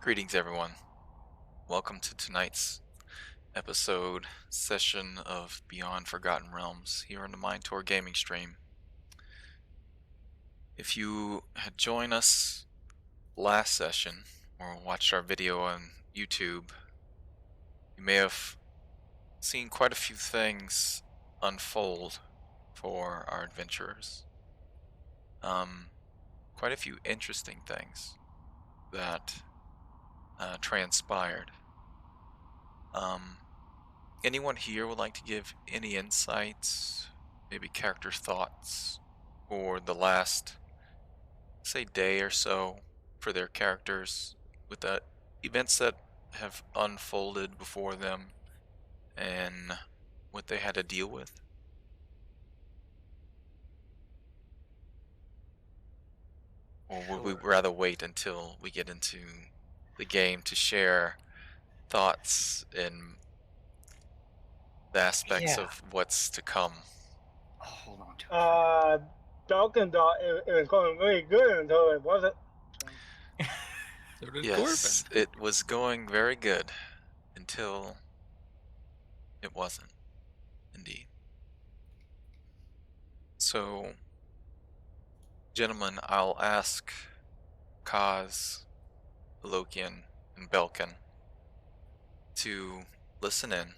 Greetings, everyone. Welcome to tonight's episode session of Beyond Forgotten Realms here on the MindTour Gaming stream. If you had joined us last session or watched our video on YouTube, you may have seen quite a few things unfold for our adventurers. Quite a few interesting things that transpired. Um, Anyone here would like to give any insights, maybe character thoughts, or the last, say, day or so for their characters with the events that have unfolded before them and what they had to deal with? Or would we Sure. rather wait until we get into the game to share thoughts and the aspects Yeah. of what's to come? I'll hold on to it for Uh, Talking dog, it was going really good until it wasn't. So did Corbin. Yes, it was going very good until it wasn't, indeed. So, gentlemen, I'll ask Kaz, Lokian, and Belkin to listen in,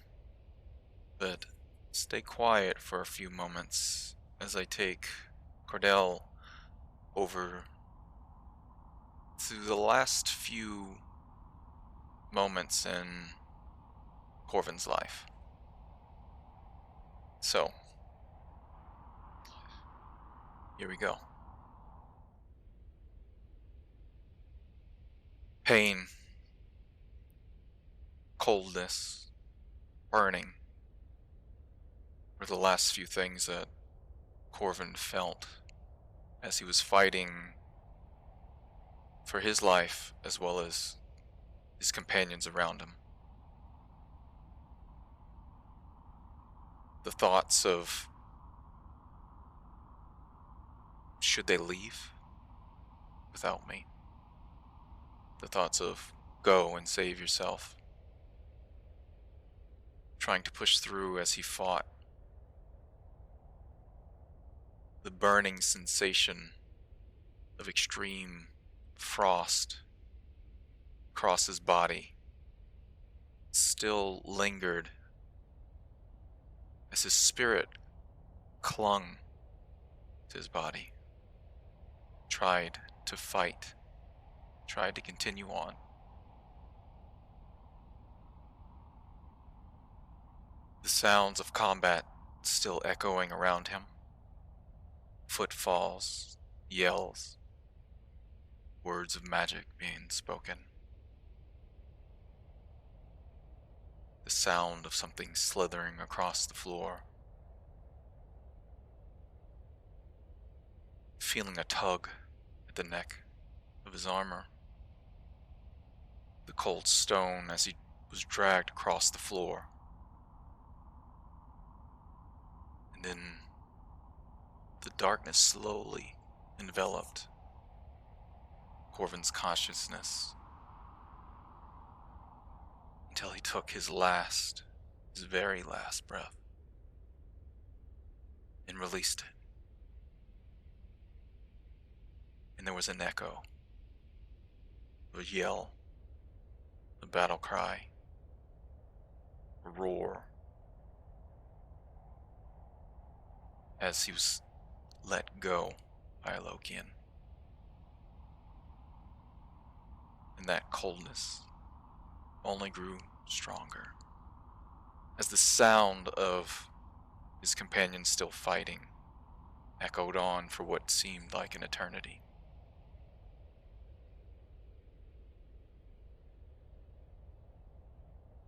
but stay quiet for a few moments as I take Cordell over through the last few moments in Corvin's life. So, here we go. Pain, coldness, burning were the last few things that Corvin felt as he was fighting for his life as well as his companions around him. The thoughts of should they leave without me? The thoughts of go and save yourself. Trying to push through as he fought. The burning sensation of extreme frost across his body still lingered as his spirit clung to his body, tried to fight, tried to continue on. The sounds of combat still echoing around him. Footfalls, yells, words of magic being spoken. The sound of something slithering across the floor. Feeling a tug at the neck of his armor. The cold stone as he was dragged across the floor. And then the darkness slowly enveloped Corvin's consciousness until he took his very last breath and released it. And there was an echo, a yell, a battle cry, a roar, as he was let go by Lokian. And that coldness only grew stronger as the sound of his companions still fighting echoed on for what seemed like an eternity.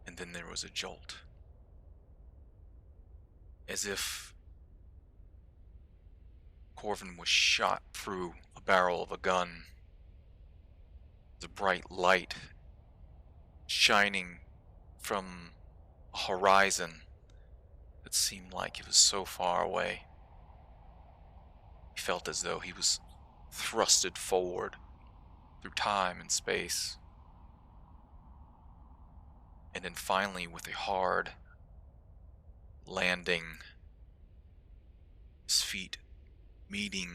And then there was a jolt, as if Corvin was shot through a barrel of a gun. The bright light shining from a horizon that seemed like it was so far away. He felt as though he was thrusted forward through time and space, And then finally, with a hard landing, his feet meeting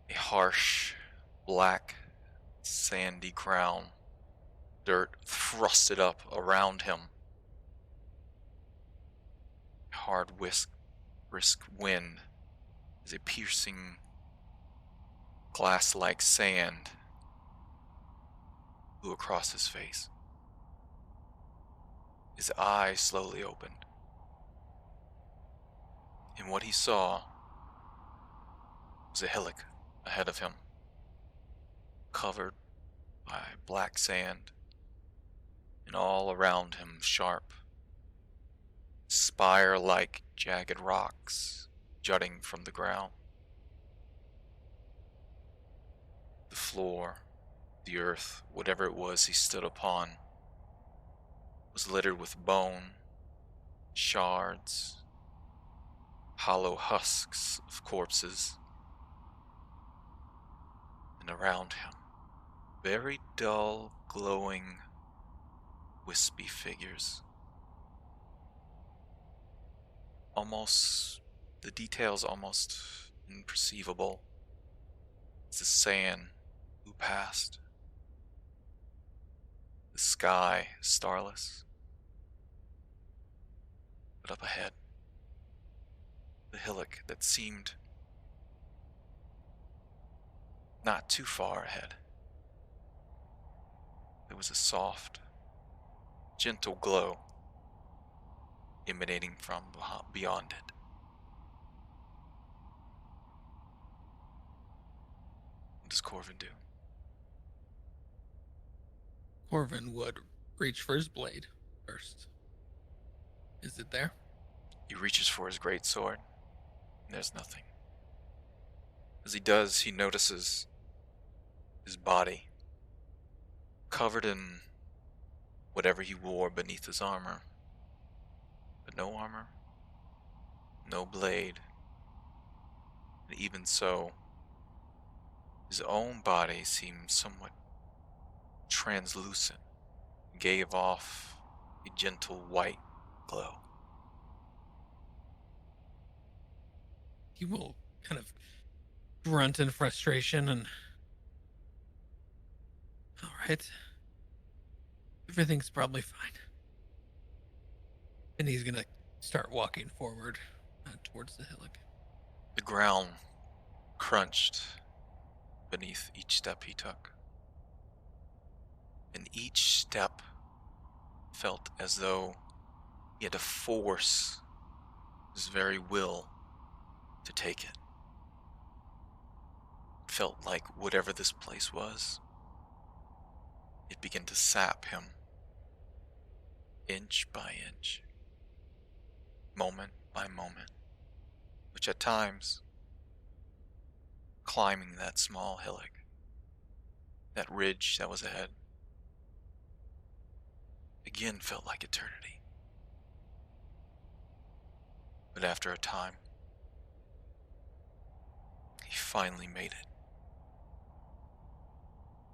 a harsh, black, sandy ground, dirt thrusted up around him. A hard, brisk wind as a piercing, glass-like sand blew across his face. His eyes slowly opened, and what he saw was a hillock ahead of him, covered by black sand, and all around him sharp, spire-like jagged rocks jutting from the ground. The floor, the earth, whatever it was he stood upon, was littered with bone, shards, hollow husks of corpses, and around him, very dull, glowing, wispy figures. The details almost imperceivable as the sand blew past. The sky starless. But up ahead, the hillock that seemed not too far ahead. There was a soft, gentle glow emanating from beyond it. What does Corvin do? Corvin would reach for his blade first. Is it there? He reaches for his great sword, and there's nothing. As he does, he notices his body covered in whatever he wore beneath his armor. But no armor, no blade, and even so, his own body seemed somewhat translucent, gave off a gentle white glow. He will kind of grunt in frustration and... Alright. Everything's probably fine. And he's gonna start walking forward towards the hillock. The ground crunched beneath each step he took, and each step felt as though he had to force his very will to take it. It felt like whatever this place was, it began to sap him, inch by inch, moment by moment, which at times, climbing that small hillock, that ridge that was ahead, again felt like eternity. But after a time, he finally made it.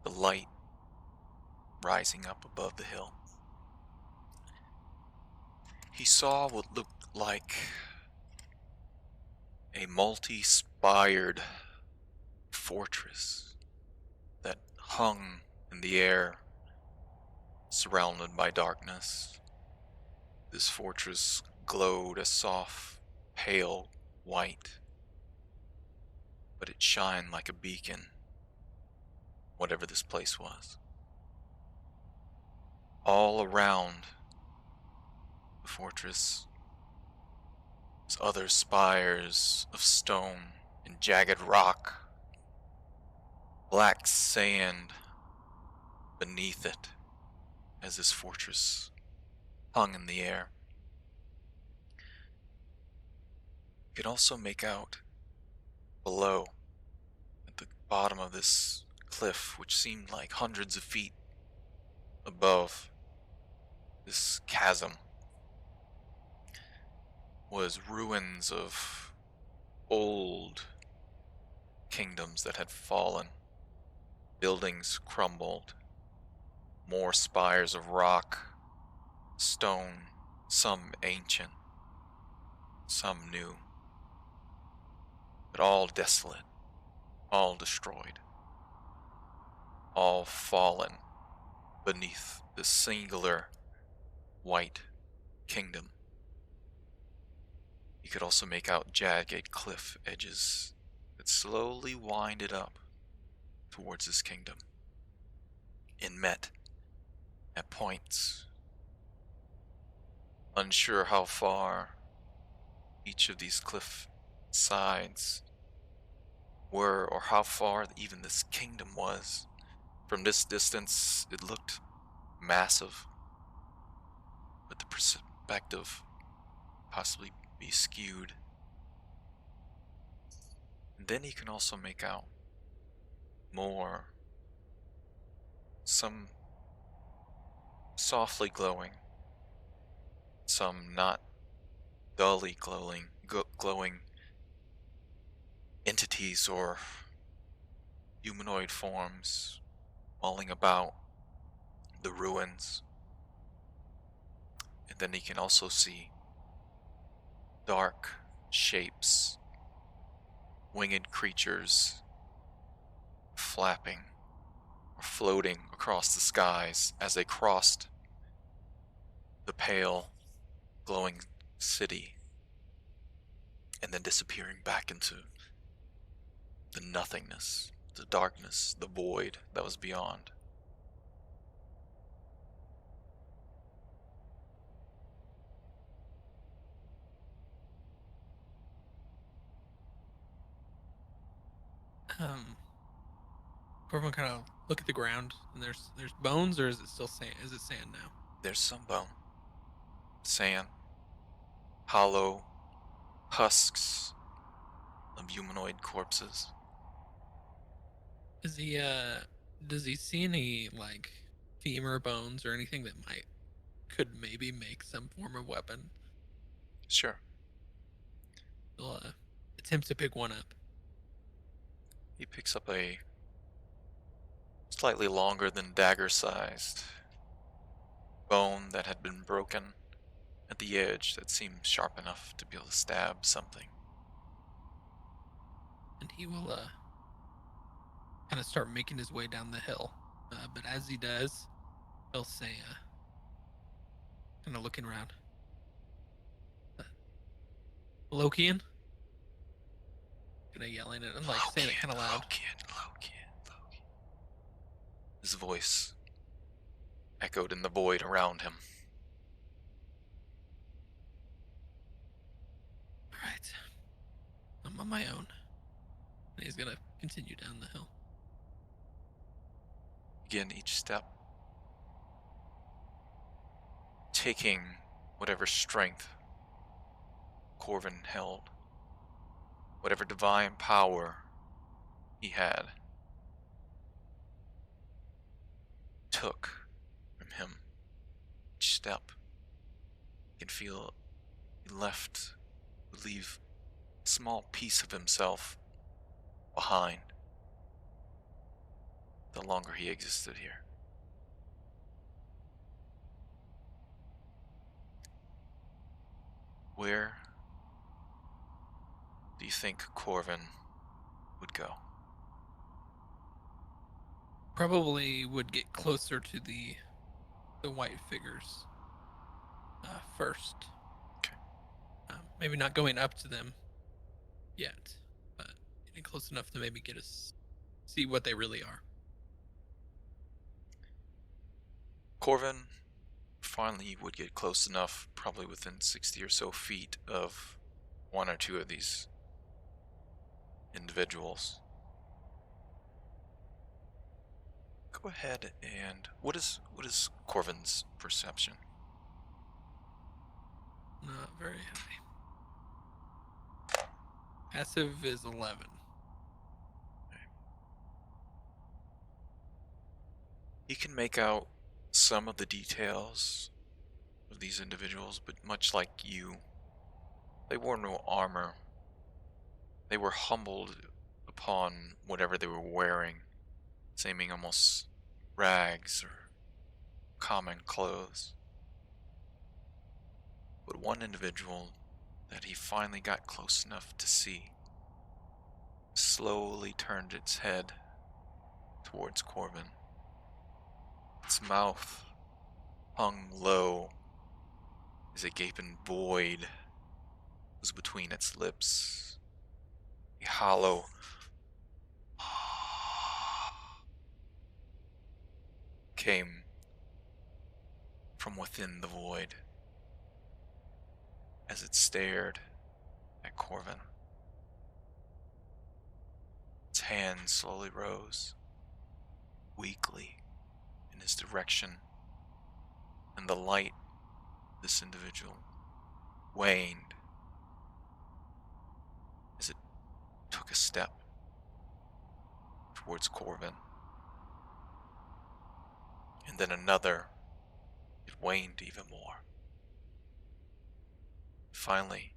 The light rising up above the hill. He saw what looked like a multi-spired fortress that hung in the air, surrounded by darkness. This fortress glowed a soft, pale white, but it shined like a beacon, whatever this place was. All around the fortress was other spires of stone and jagged rock, black sand beneath it as this fortress hung in the air. You could also make out below, at the bottom of this cliff, which seemed like hundreds of feet above this chasm, was ruins of old kingdoms that had fallen, buildings crumbled, more spires of rock, stone, some ancient, some new, but all desolate, all destroyed, all fallen beneath this singular white kingdom. You could also make out jagged cliff edges that slowly winded up towards this kingdom and met at points. Unsure how far each of these cliff sides were or how far even this kingdom was. From this distance, it looked massive, but the perspective possibly be skewed. And then you can also make out more, some softly glowing, some not dully glowing entities or humanoid forms mulling about the ruins. And then you can also see dark shapes, winged creatures flapping or floating across the skies as they crossed the pale, glowing city and then disappearing back into the nothingness, the darkness, the void that was beyond. Everyone kind of look at the ground, and there's bones, or is it still sand? Is it sand now? There's some bone, sand, hollow husks of humanoid corpses. Is he does he see any like femur bones or anything that could maybe make some form of weapon? Sure. He'll attempt to pick one up. He picks up a slightly longer than dagger-sized bone that had been broken at the edge that seemed sharp enough to be able to stab something. And he will kind of start making his way down the hill. But as he does, he'll say, kind of looking around, Lokian? Kind of yelling it and like saying it kind of loud. Lokian. His voice echoed in the void around him. Alright. I'm on my own. And he's gonna continue down the hill. Again, each step taking whatever strength Corvin held, whatever divine power he had, took from him. Each step, you can feel he would leave a small piece of himself behind the longer he existed here. Where do you think Corvin would go? Probably would get closer to the white figures first. Okay. Maybe not going up to them yet, but getting close enough to maybe see what they really are. Corvin finally would get close enough, probably within 60 or so feet of one or two of these individuals. Go ahead and what is Corvin's perception? Not very high. Passive is 11. He can make out some of the details of these individuals, but much like you, they wore no armor. They were humbled upon whatever they were wearing, seeming almost rags or common clothes. But one individual that he finally got close enough to see slowly turned its head towards Corbin. Its mouth hung low as a gaping void was between its lips. A hollow came from within the void as it stared at Corvin. Its hand slowly rose, weakly, in his direction, and the light of this individual waned as it took a step towards Corvin. And then another, it waned even more. Finally,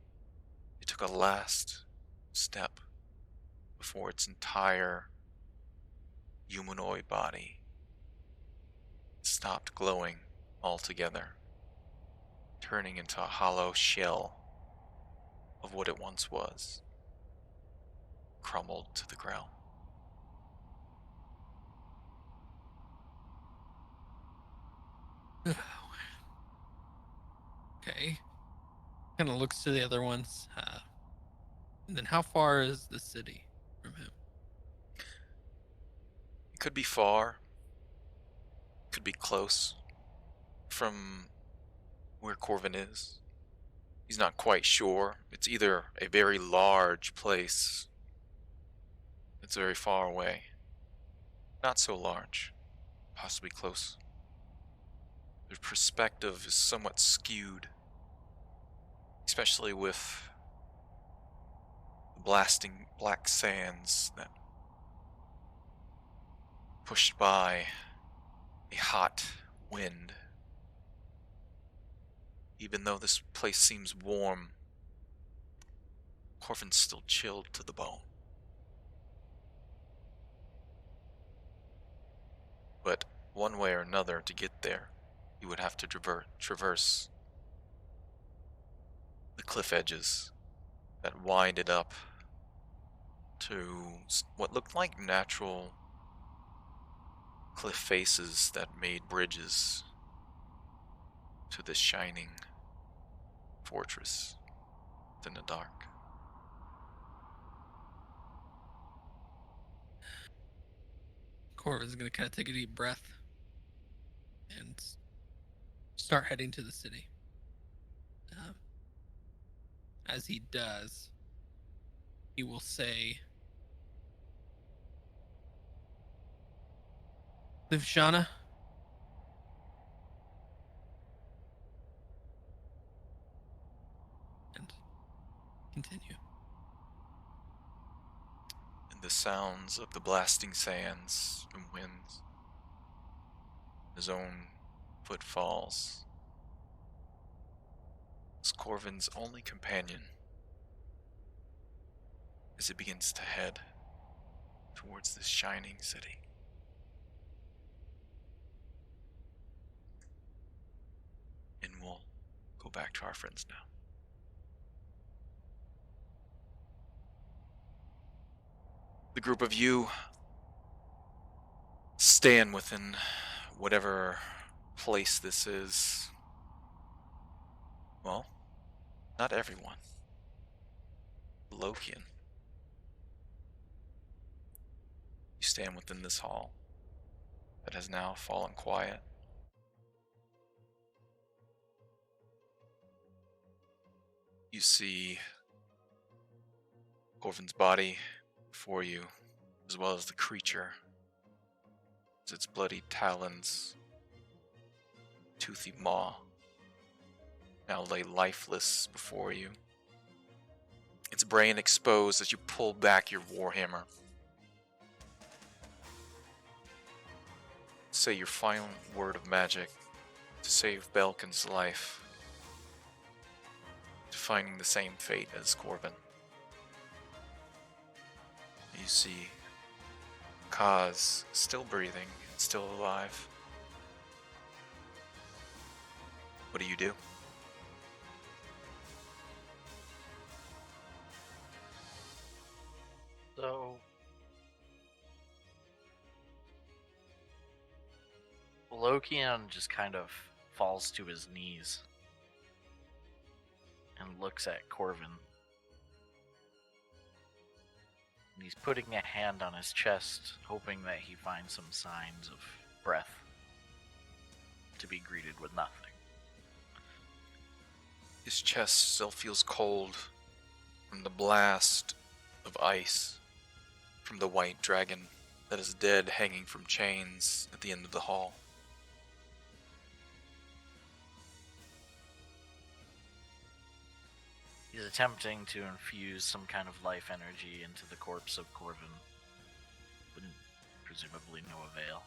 it took a last step before its entire humanoid body stopped glowing altogether, turning into a hollow shell of what it once was, crumbled to the ground. Okay. Kind of looks to the other ones. And then how far is the city from him? It could be far, could be close from where Corvin is. He's not quite sure. It's either a very large place that's very far away, not so large, possibly close. The perspective is somewhat skewed, especially with the blasting black sands that pushed by a hot wind. Even though this place seems warm, Corvin's still chilled to the bone. But one way or another, to get there, you would have to traverse the cliff edges that winded up to what looked like natural cliff faces that made bridges to this shining fortress in the dark. Corvin's gonna kind of take a deep breath and start heading to the city. As he does, he will say, Livshana, and continue. And the sounds of the blasting sands and winds, his own footfalls, is Corvin's only companion as it begins to head towards this shining city. And we'll go back to our friends now. The group of you stand within whatever place this is. Well, not everyone. Lokian. You stand within this hall that has now fallen quiet. You see Corvin's body before you, as well as the creature, as its bloody talons, toothy maw, now lay lifeless before you. Its brain exposed as you pull back your warhammer. Say your final word of magic to save Belkin's life, to finding the same fate as Corvin. You see Kaz still breathing and still alive. What do you do? So, Lokian just kind of falls to his knees and looks at Corvin. And he's putting a hand on his chest, hoping that he finds some signs of breath, to be greeted with nothing. His chest still feels cold from the blast of ice from the white dragon that is dead, hanging from chains at the end of the hall. He's attempting to infuse some kind of life energy into the corpse of Corvin, but presumably no avail.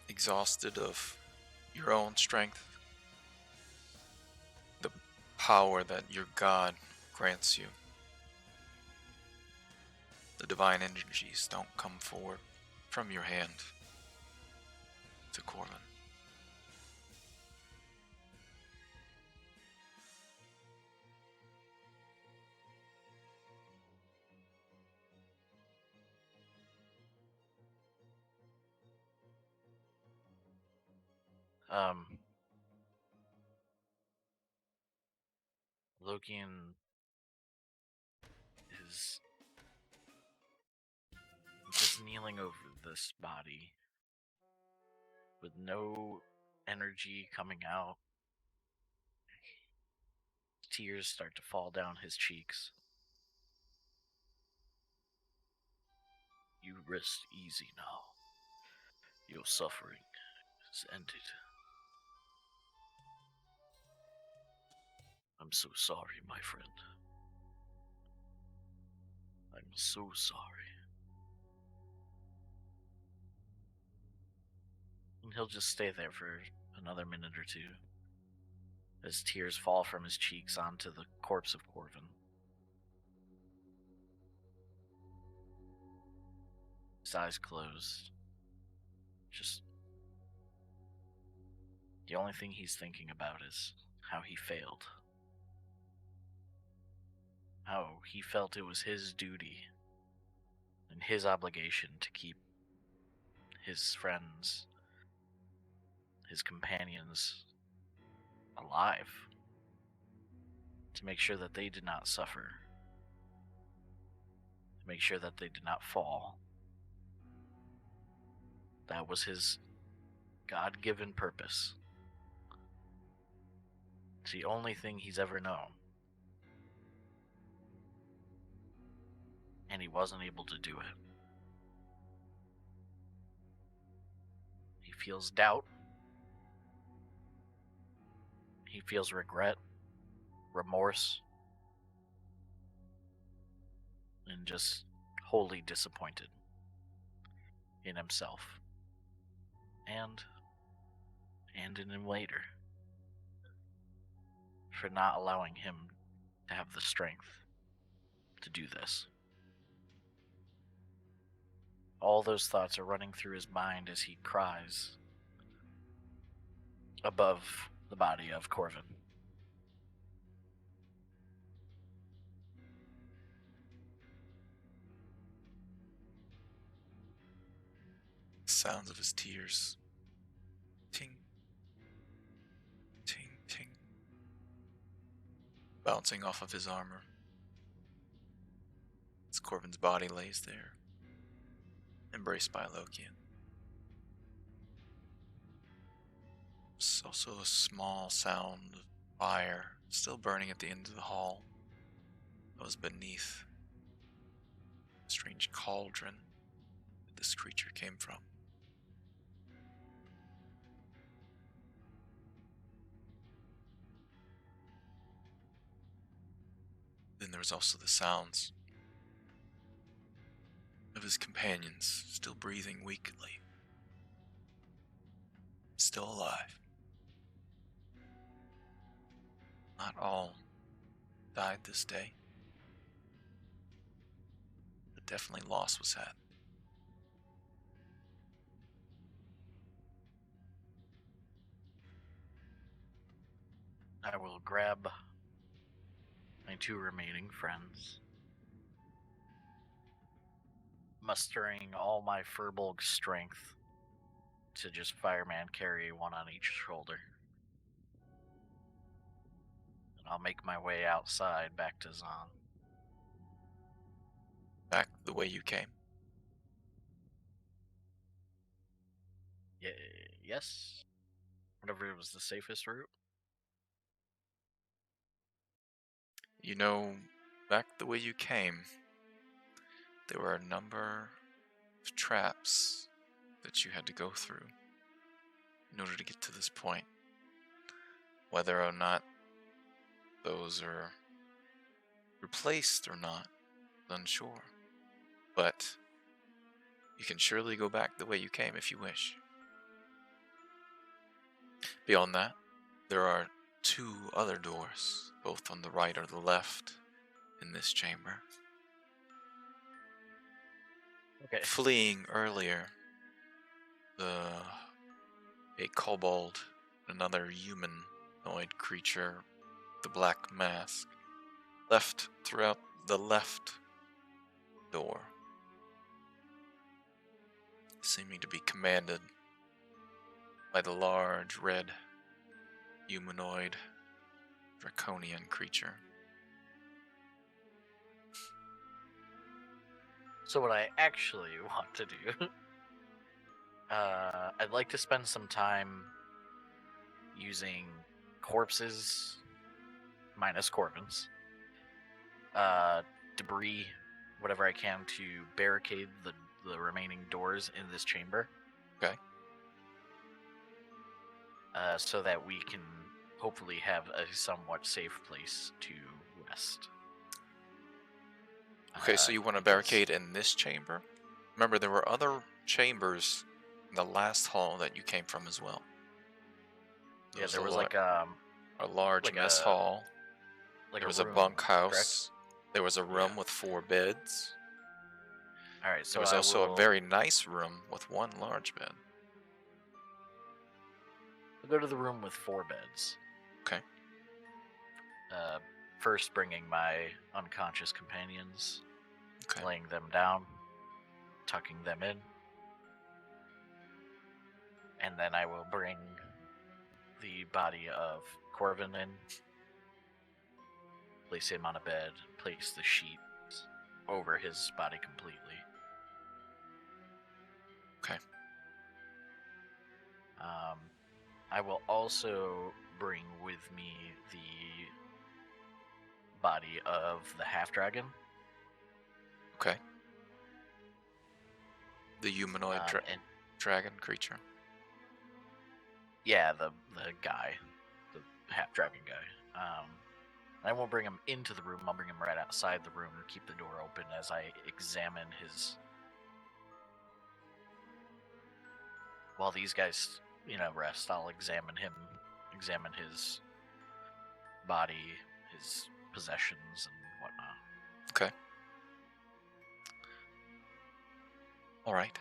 Exhausted of your own strength, the power that your god grants you, the divine energies don't come forward from your hand to Corvin. Lokian is just kneeling over this body with no energy coming out. Tears start to fall down his cheeks. You rest easy now. Your suffering is ended. I'm so sorry, my friend. I'm so sorry. And he'll just stay there for another minute or two as tears fall from his cheeks onto the corpse of Corvin. His eyes closed. Just the only thing he's thinking about is how he failed. How he felt it was his duty and his obligation to keep his friends, his companions, alive. To make sure that they did not suffer. To make sure that they did not fall. That was his God-given purpose. It's the only thing he's ever known. And he wasn't able to do it. He feels doubt. He feels regret, remorse, and just wholly disappointed in himself. And in him later. For not allowing him to have the strength to do this. All those thoughts are running through his mind as he cries above the body of Corvin. Sounds of his tears. Ting, ting, ting. Bouncing off of his armor. As Corvin's body lays there, embraced by Lokian. There's also a small sound of fire still burning at the end of the hall that was beneath a strange cauldron that this creature came from. Then there was also the sounds of his companions still breathing weakly, still alive. Not all died this day, but definitely loss was had. I will grab my 2 remaining friends, mustering all my Furbolg strength to just fireman carry one on each shoulder. And I'll make my way outside back to Zahn. Back the way you came. Yeah, yes. Whatever was the safest route. You know, back the way you came, there were a number of traps that you had to go through in order to get to this point. Whether or not those are replaced or not, unsure. But you can surely go back the way you came if you wish. Beyond that, there are 2 other doors, both on the right or the left, in this chamber. Okay. Fleeing earlier, a kobold, another humanoid creature, the black mask, left throughout the left door, seeming to be commanded by the large red humanoid draconian creature. So what I actually want to do, I'd like to spend some time using corpses, minus Corvin's, debris, whatever I can to barricade the remaining doors in this chamber. Okay. So that we can hopefully have a somewhat safe place to rest. Okay, so you want to barricade in this chamber? Remember, there were other chambers in the last hall that you came from as well. Yeah, there was like a large like mess a- hall. like There was room, a bunkhouse. correct? There was a room Yeah. with 4 beds. All right, so There was I also will a very nice room with 1 large bed. go to the room with 4 beds. Okay. First, bringing my unconscious companions, Okay. laying them down, tucking them in, and then I will bring the body of Corvin in, place him on a bed, place the sheets over his body completely. Okay. I will also bring with me the body of the half-dragon. Okay. The humanoid And dragon creature. yeah, the guy, the half-dragon guy. I won't bring him into the room. I'll bring him right outside the room and keep the door open as I examine his. While these guys, rest, I'll examine him, examine his body, his possessions, and whatnot. Okay. All right.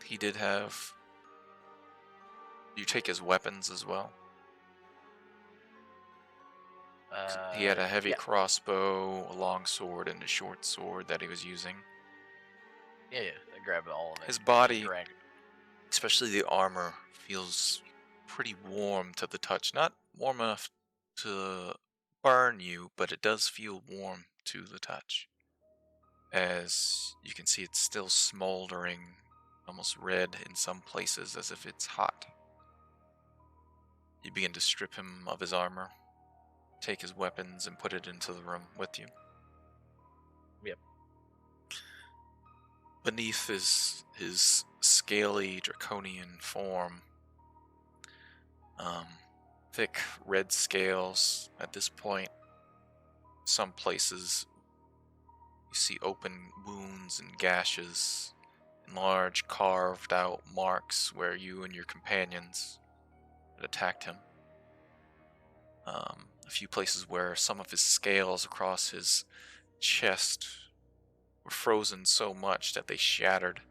He did have. You take his weapons as well. He had a heavy yeah. crossbow, a long sword, and a short sword that he was using. Yeah, I grabbed all of it. His body, Drag- especially the armor, feels pretty warm to the touch. Not warm enough to burn you, but it does feel warm to the touch. As you can see, it's still smoldering, almost red in some places, as if it's hot. You begin to strip him of his armor, take his weapons, and put it into the room with you. Yep. Beneath his scaly draconian form, thick red scales. At this point, some places you see open wounds and gashes, and large carved out marks where you and your companions had attacked him. A few places where some of his scales across his chest were frozen so much that they shattered.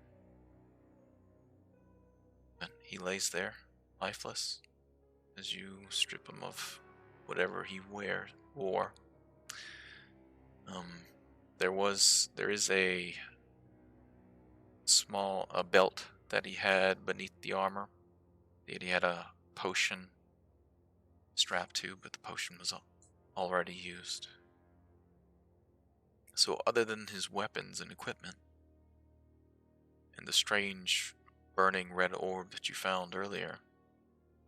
And he lays there, lifeless, as you strip him of whatever he wore. There is a small belt that he had beneath the armor. He had a potion strapped to, but the potion was already used. So other than his weapons and equipment, and the strange burning red orb that you found earlier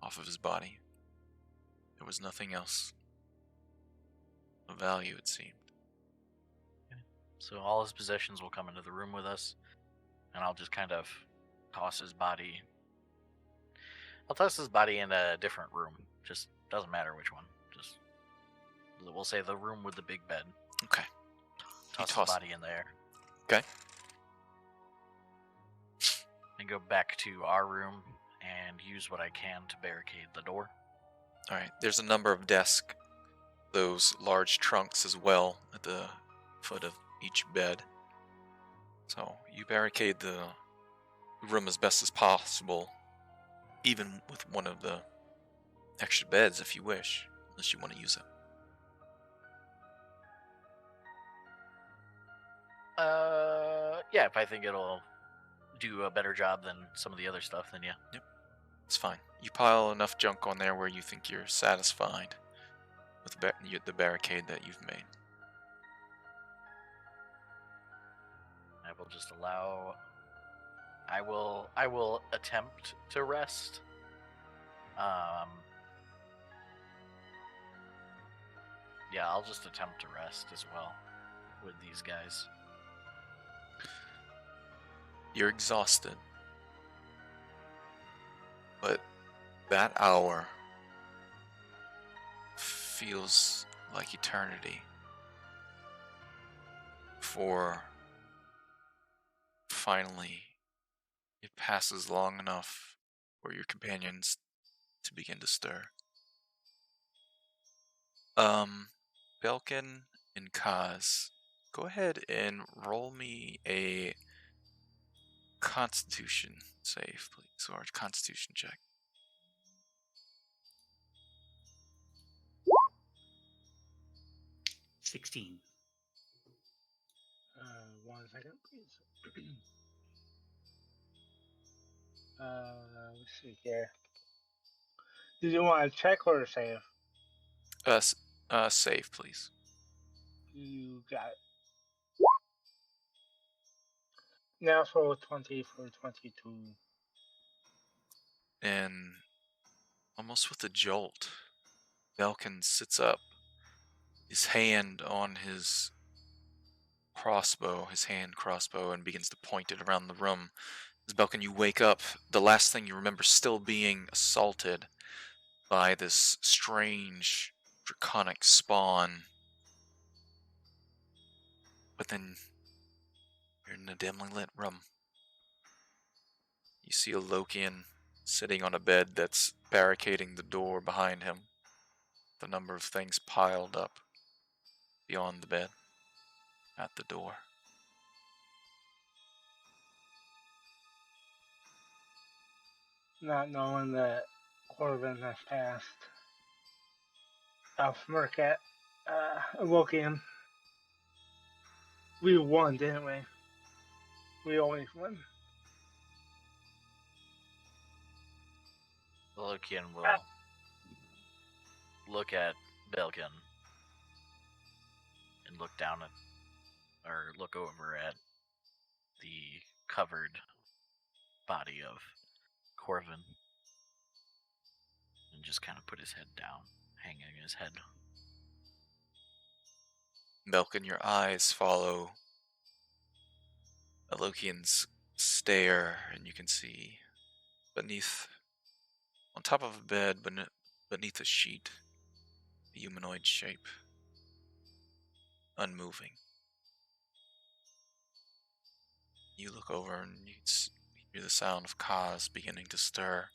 off of his body, there was nothing else of value, it seemed. So all his possessions will come into the room with us, and I'll just kind of toss his body. I'll toss his body in a different room. Just doesn't matter which one. Just we'll say the room with the big bed. Okay. Toss his body in there. Okay. And go back to our room and use what I can to barricade the door. Alright, there's a number of desks, those large trunks as well, at the foot of each bed. So you barricade the room as best as possible, even with one of the extra beds if you wish, unless you want to use it. Yeah, if I think it'll do a better job than some of the other stuff, then yeah. Yep, it's fine. You pile enough junk on there where you think you're satisfied with the barricade that you've made. I will just allow. I will attempt to rest. Yeah, I'll just attempt to rest as well with these guys. You're exhausted, but that hour feels like eternity. For finally, it passes long enough for your companions to begin to stir. Belkin and Kaz, go ahead and roll me a Constitution save, please, or a Constitution check. $16. 1 second, please. Let's see here. Did you want to check or save? Save, please. You got it. Now for 20 for 22. And almost with a jolt, Belkin sits up, his hand on his hand crossbow, and begins to point it around the room. As Belkin, you wake up, the last thing you remember still being assaulted by this strange draconic spawn. But then you're in a dimly lit room. You see a Lokian sitting on a bed that's barricading the door behind him. The number of things piled up beyond the bed at the door. Not knowing that Corvin has passed. I'll smirk at Wokian. We won, didn't we? We always win. Lokian will look at Belkin and look down at, or look over at the covered body of Corvin and just kind of put his head down, hanging his head. Belkin, your eyes follow Lokian's stare, and you can see on top of a bed, beneath a sheet, a humanoid shape, unmoving. You look over and you hear the sound of Kaz beginning to stir.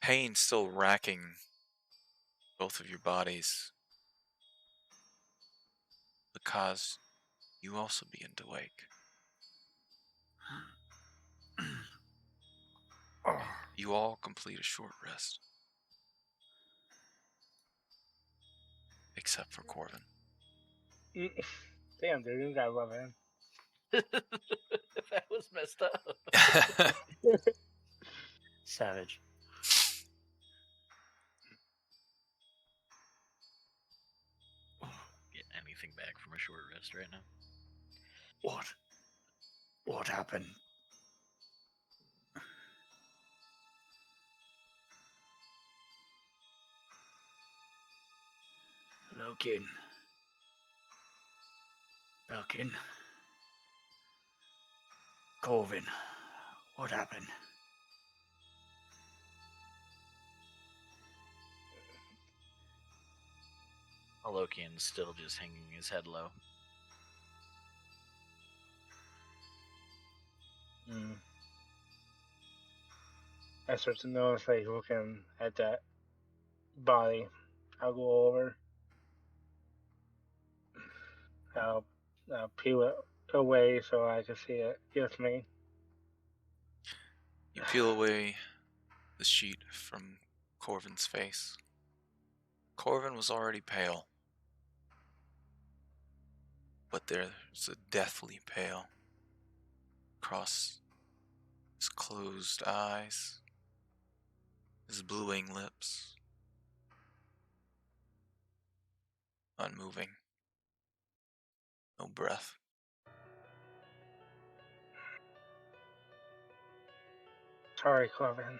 Pain still racking both of your bodies. But Kaz, you also begin to wake. You all complete a short rest. except for Corvin. Damn, dude, you got love him. That was messed up. Savage. Get anything back from a short rest right now. What? What happened? Lokin. Belkin. Corvin. What happened? Alokian's still just hanging his head low. I start to notice, like, looking at that body. I'll go over. I'll peel it away so I can see it. Just me. You peel away the sheet from Corvin's face. Corvin was already pale, but there's a deathly pale across his closed eyes, his bluing lips, unmoving, no breath. Sorry, Corbin.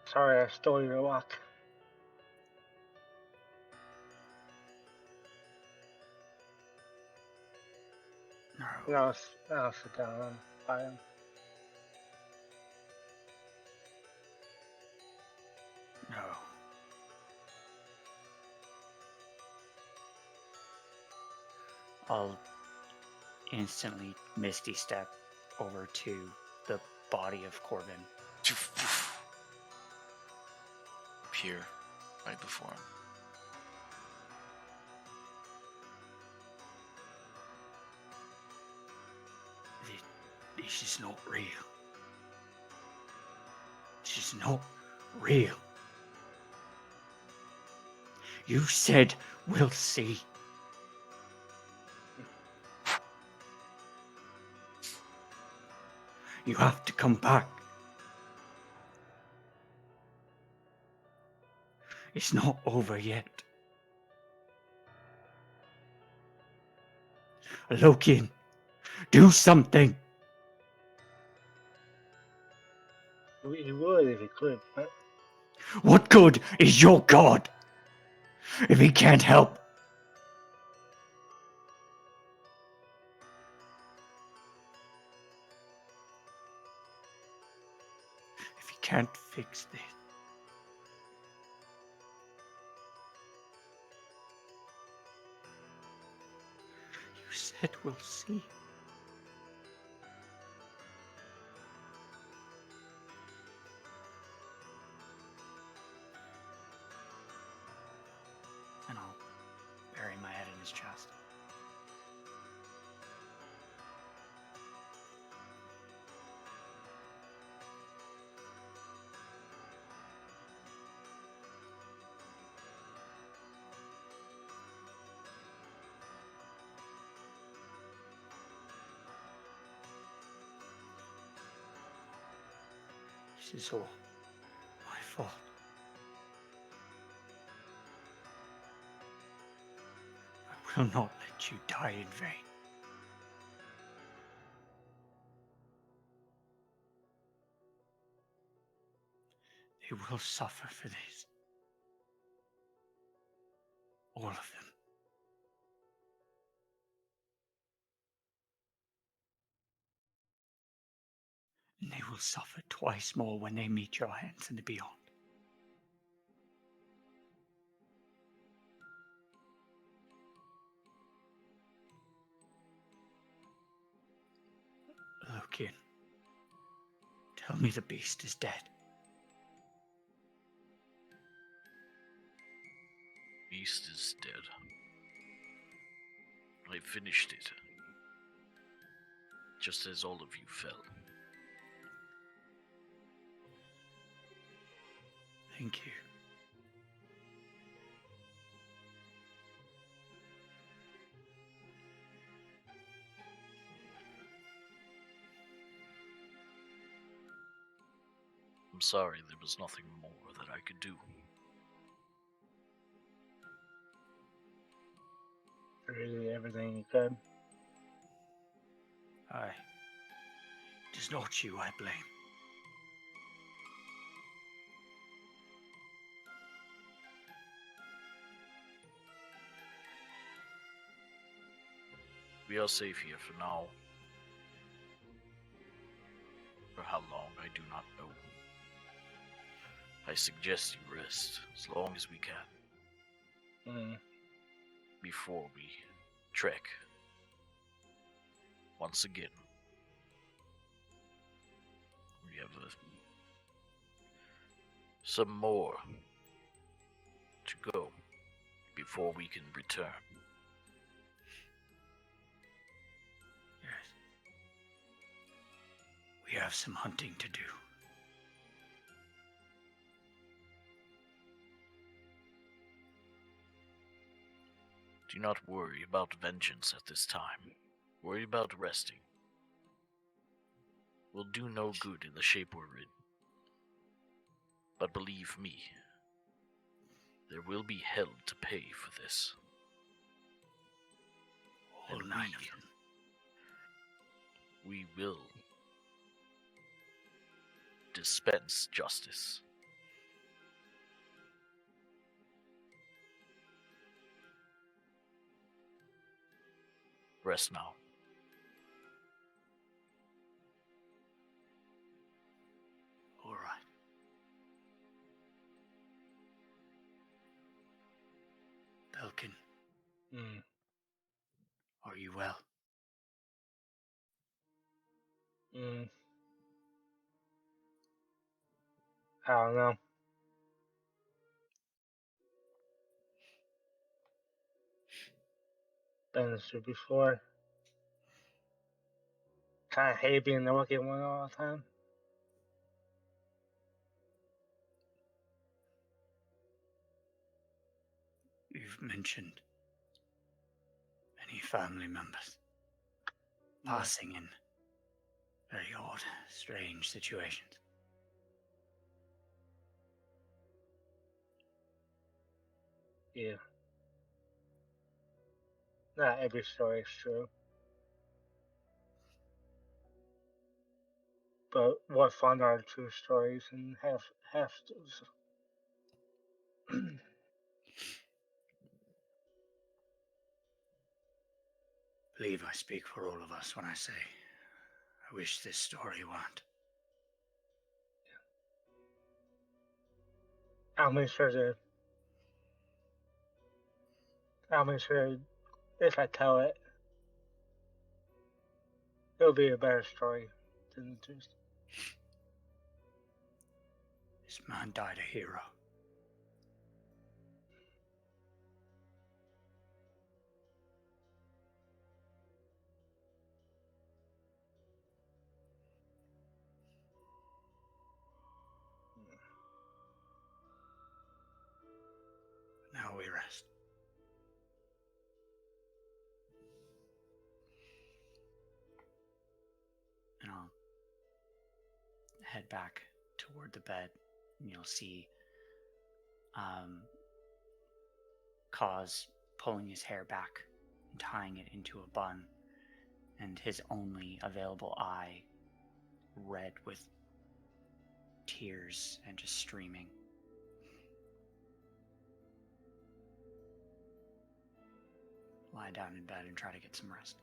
Sorry I stole your luck. No. I'll sit down by him. No. I'll instantly misty step over to the body of Corbin. Appear right before him. This is not real. This is not real. You said we'll see. You have to come back. It's not over yet. Lokian, do something. He would if he could, but What good is your god if he can't help? If he can't fix this. You said we'll see. And I'll bury my head in his chest. This is all my fault. I will not let you die in vain. They will suffer for this. All of them. And they will suffer twice more when they meet your hands in the beyond. Lokian, tell me the beast is dead. Beast is dead. I finished it. Just as all of you fell. Thank you. I'm sorry there was nothing more that I could do. Really, everything you could. Aye. It is not you I blame. We are safe here for now. For how long, I do not know. I suggest you rest as long as we can Mm. before we trek once again. We have some more to go before we can return. Yes. We have some hunting to do. Do not worry about vengeance at this time. Worry about resting. Will do no good in the shape we're in. But believe me, there will be hell to pay for this. All And 9 of them. we will dispense justice. Rest now. All right. Belkin, Mm. are you well? Mm. I don't know. Been through before. Kind of hate being the lucky one all the time. You've mentioned many family members Yeah. passing in very odd, strange situations. Yeah. Not every story is true. But what fun are true stories and half those. Believe I speak for all of us when I say I wish this story weren't. I'll make sure if I tell it, it'll be a better story than the truth. This man died a hero. Now we rest. And I'll head back toward the bed, and you'll see Kaz pulling his hair back and tying it into a bun, and his only available eye red with tears and just streaming. Lie down in bed and try to get some rest.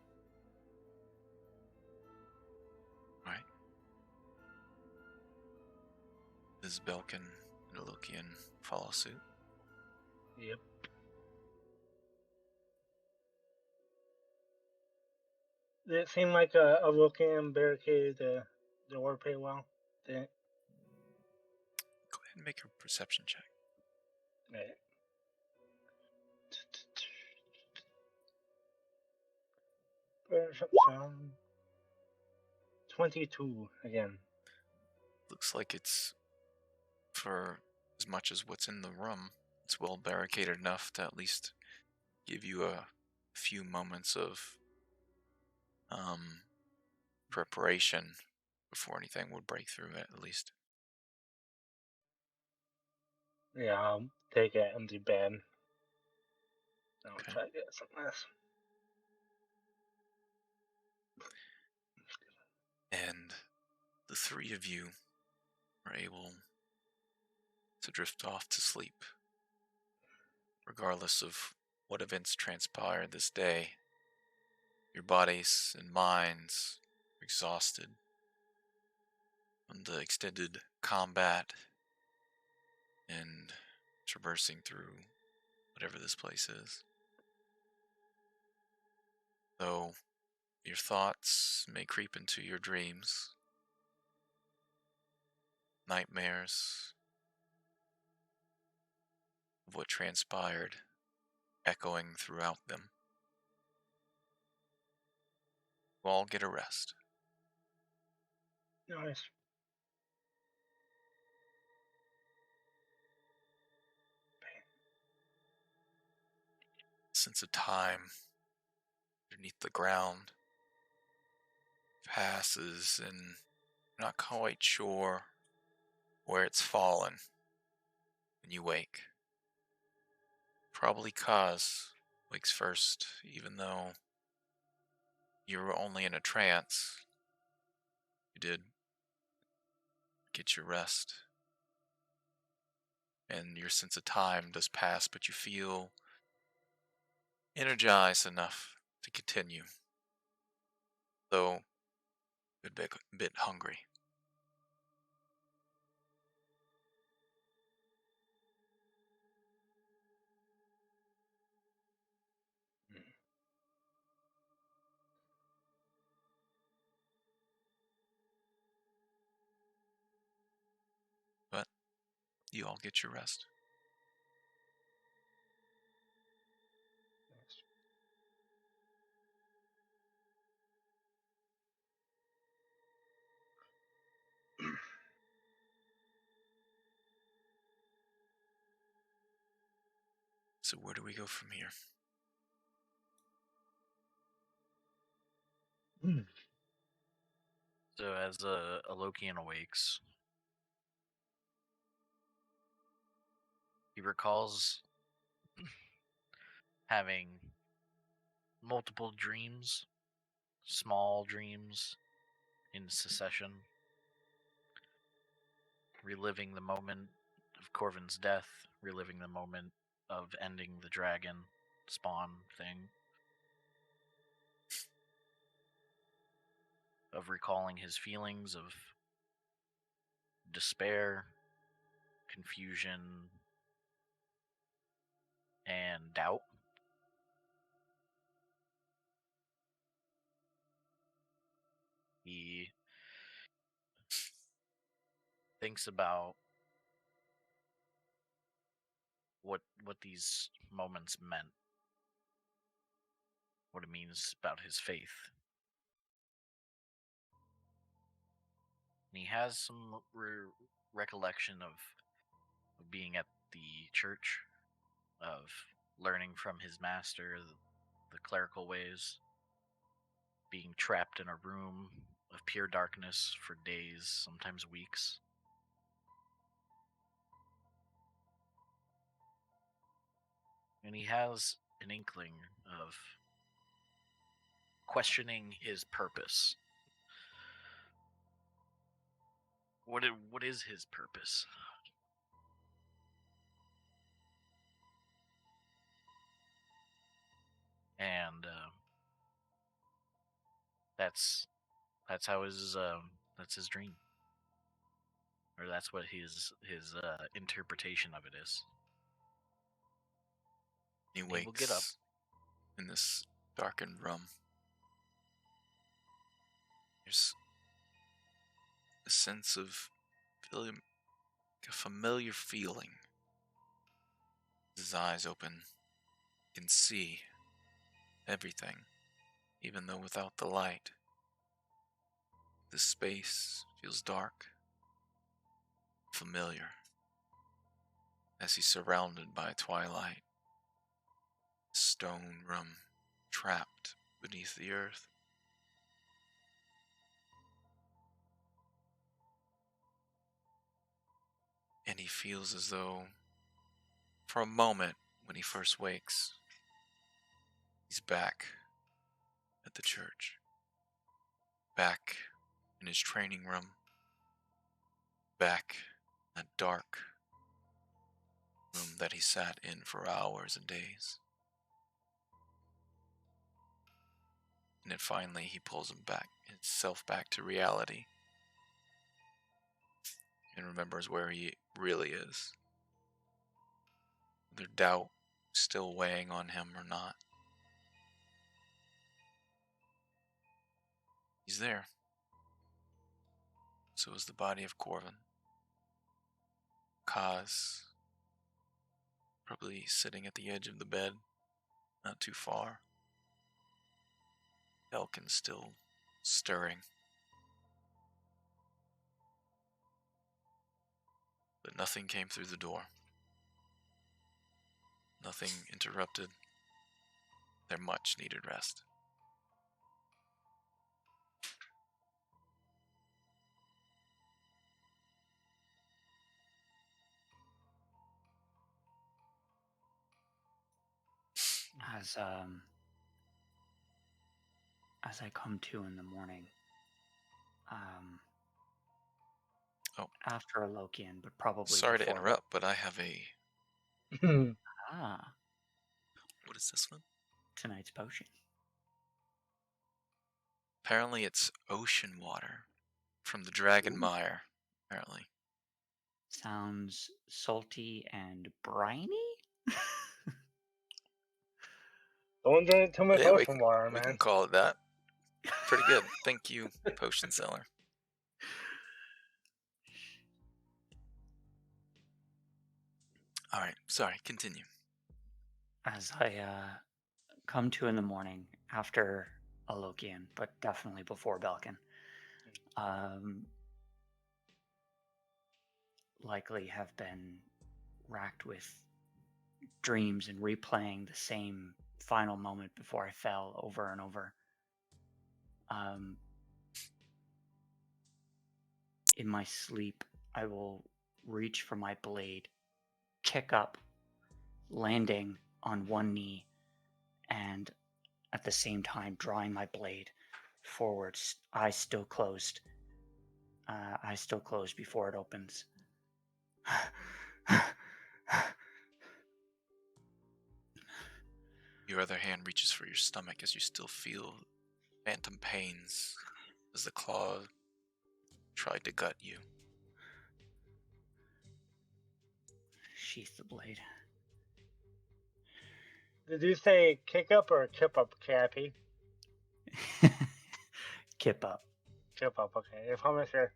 Right. Does Belkin and Lukian follow suit? Yep. Did it seem like a Vulcan barricaded the war pretty well? Didn't it? Go ahead and make your perception check. Right. Perception 22 again. Looks like it's, for as much as what's in the room, it's well barricaded enough to at least give you a few moments of preparation before anything would break through it, at least. Yeah, I'll take an empty bed. I'll Okay. try to get something else. And the three of you are able to drift off to sleep, regardless of what events transpire this day. Your bodies and minds are exhausted from the extended combat and traversing through whatever this place is. Though your thoughts may creep into your dreams, nightmares of what transpired echoing throughout them. You all get a rest. Nice. Sense of time underneath the ground passes, and you're not quite sure where it's fallen when you wake. Probably Kaz wakes first, even though you were only in a trance. You did get your rest, and your sense of time does pass, but you feel energized enough to continue, though a bit hungry. But you all get your rest. Nice. So where do we go from here? So as Alokian awakes, he recalls having multiple dreams, small dreams in succession, reliving the moment of Corvin's death, reliving the moment of ending the dragon spawn thing, of recalling his feelings of despair, confusion, and doubt. He thinks about what these moments meant, what it means about his faith. And he has some recollection of being at the church, of learning from his master the clerical ways, being trapped in a room of pure darkness for days, sometimes weeks. And he has an inkling of questioning his purpose. What is his purpose? And that's how that's his dream, or that's what his interpretation of it is. He He will get up. wakes in this darkened room. There's a sense of feeling, a familiar feeling. His eyes open, he can see everything, even though without the light. The space feels dark, familiar, as he's surrounded by twilight. Stone room, trapped beneath the earth. And he feels as though For a moment, when he first wakes, he's back at the church. Back in his training room. Back in that dark room that he sat in for hours and days. And then finally he pulls himself back to reality. And remembers where he really is. Whether doubt still weighing on him or not. He's there. So is the body of Corvin. Kaz, probably sitting at the edge of the bed, not too far. Elkin still stirring. But nothing came through the door. Nothing interrupted their much needed rest. As I come to in the morning, after Alokian, but probably Sorry to before. interrupt, but I have a... Ah, What is this one? tonight's potion. Apparently it's ocean water from the Dragon Mire, apparently. Sounds salty and briny? Don't drink too much Yeah, ocean water, we man. can call it that. Pretty good. Thank you, potion seller. Alright, sorry, continue. As I come to in the morning after Alokian, but definitely before Belkin, likely have been racked with dreams and replaying the same final moment before I fell over and over. In my sleep, I will reach for my blade, kick up, landing on one knee, and at the same time drawing my blade forward, eyes still closed before it opens. Your other hand reaches for your stomach as you still feel phantom pains as the claw tried to gut you. Sheath the blade. Did you say kick up or kip up, Cappy? Kip up. Kip up, okay. If I'm sure.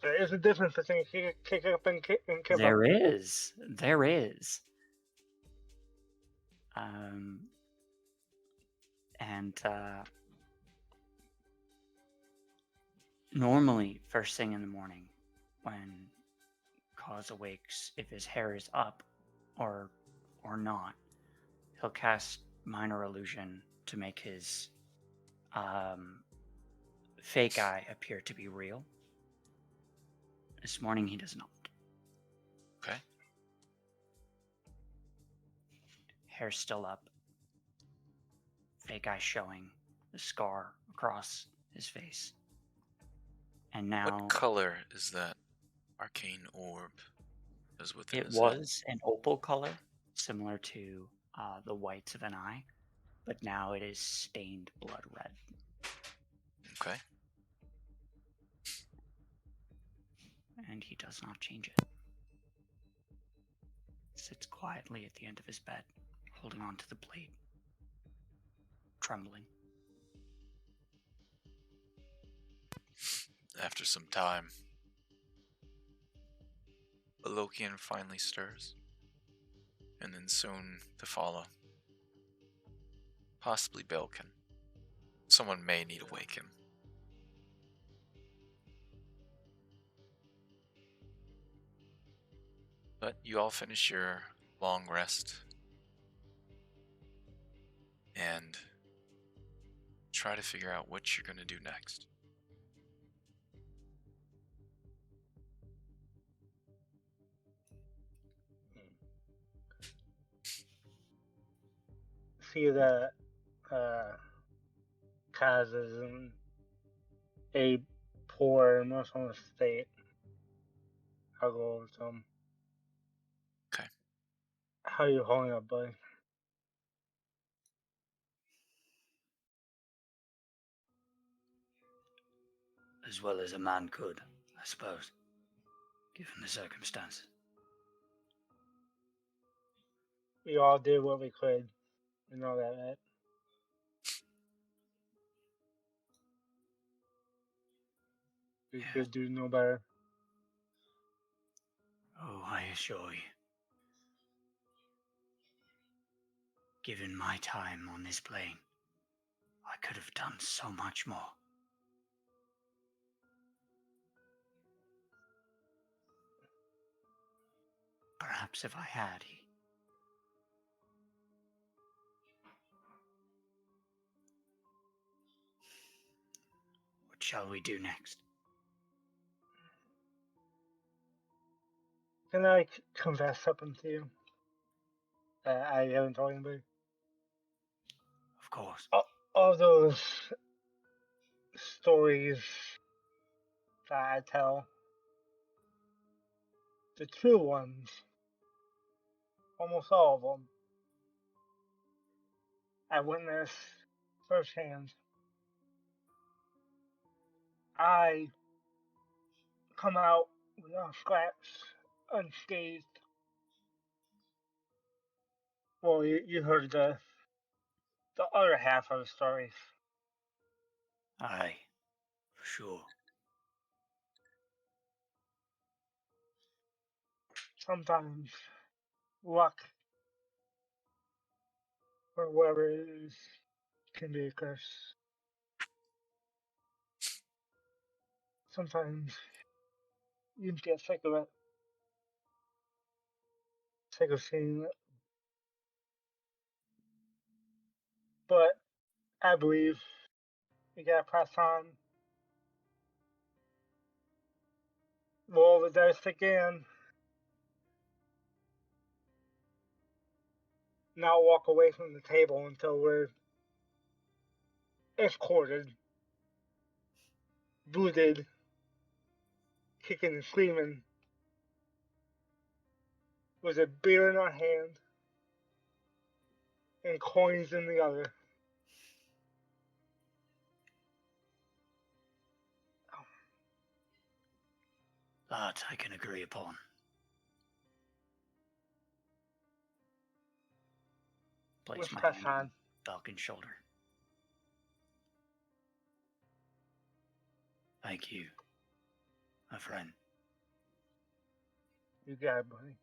There is a difference between kick up and kip up. There is. Normally, first thing in the morning, when Cause awakes, if his hair is up or not, he'll cast Minor Illusion to make his fake eye appear to be real. This morning he does not. Okay. Hair's still up. Fake eye showing the scar across his face. And now... What color is that arcane orb that is within his It was an opal color, similar to the whites of an eye, but now it is stained blood red. Okay. And he does not change it. Sits quietly at the end of his bed, holding on to the blade, trembling. After some time, Alokian finally stirs, and then soon to follow. Possibly Belkin. Someone may need to wake him. But you all finish your long rest and try to figure out what you're going to do next. see that Kaz is in a poor emotional state. I'll go over to him. Okay. How are you holding up, buddy? As well as a man could, I suppose, given the circumstances. We all did what we could. You know that, right? We could do no better. Oh, I assure you. Given my time on this plane, I could have done so much more. Perhaps if I had, What shall we do next? Can I confess something to you? I haven't told anybody. Of course. All those stories that I tell, the true ones, almost all of them, I witnessed firsthand. I come out without scraps, unscathed. Well, you heard the other half of the stories. Aye, for sure. Sometimes luck, or whatever it is, can be a curse. Sometimes you get sick of it, sick of seeing it. But I believe you gotta press on. Roll the dice again. Not walk away from the table until we're escorted, booted, kicking and screaming, with a beer in our hand and coins in the other. That I can agree upon. Place Let's my press hand on. on Falcon's shoulder. Thank you, my friend. You got it, buddy.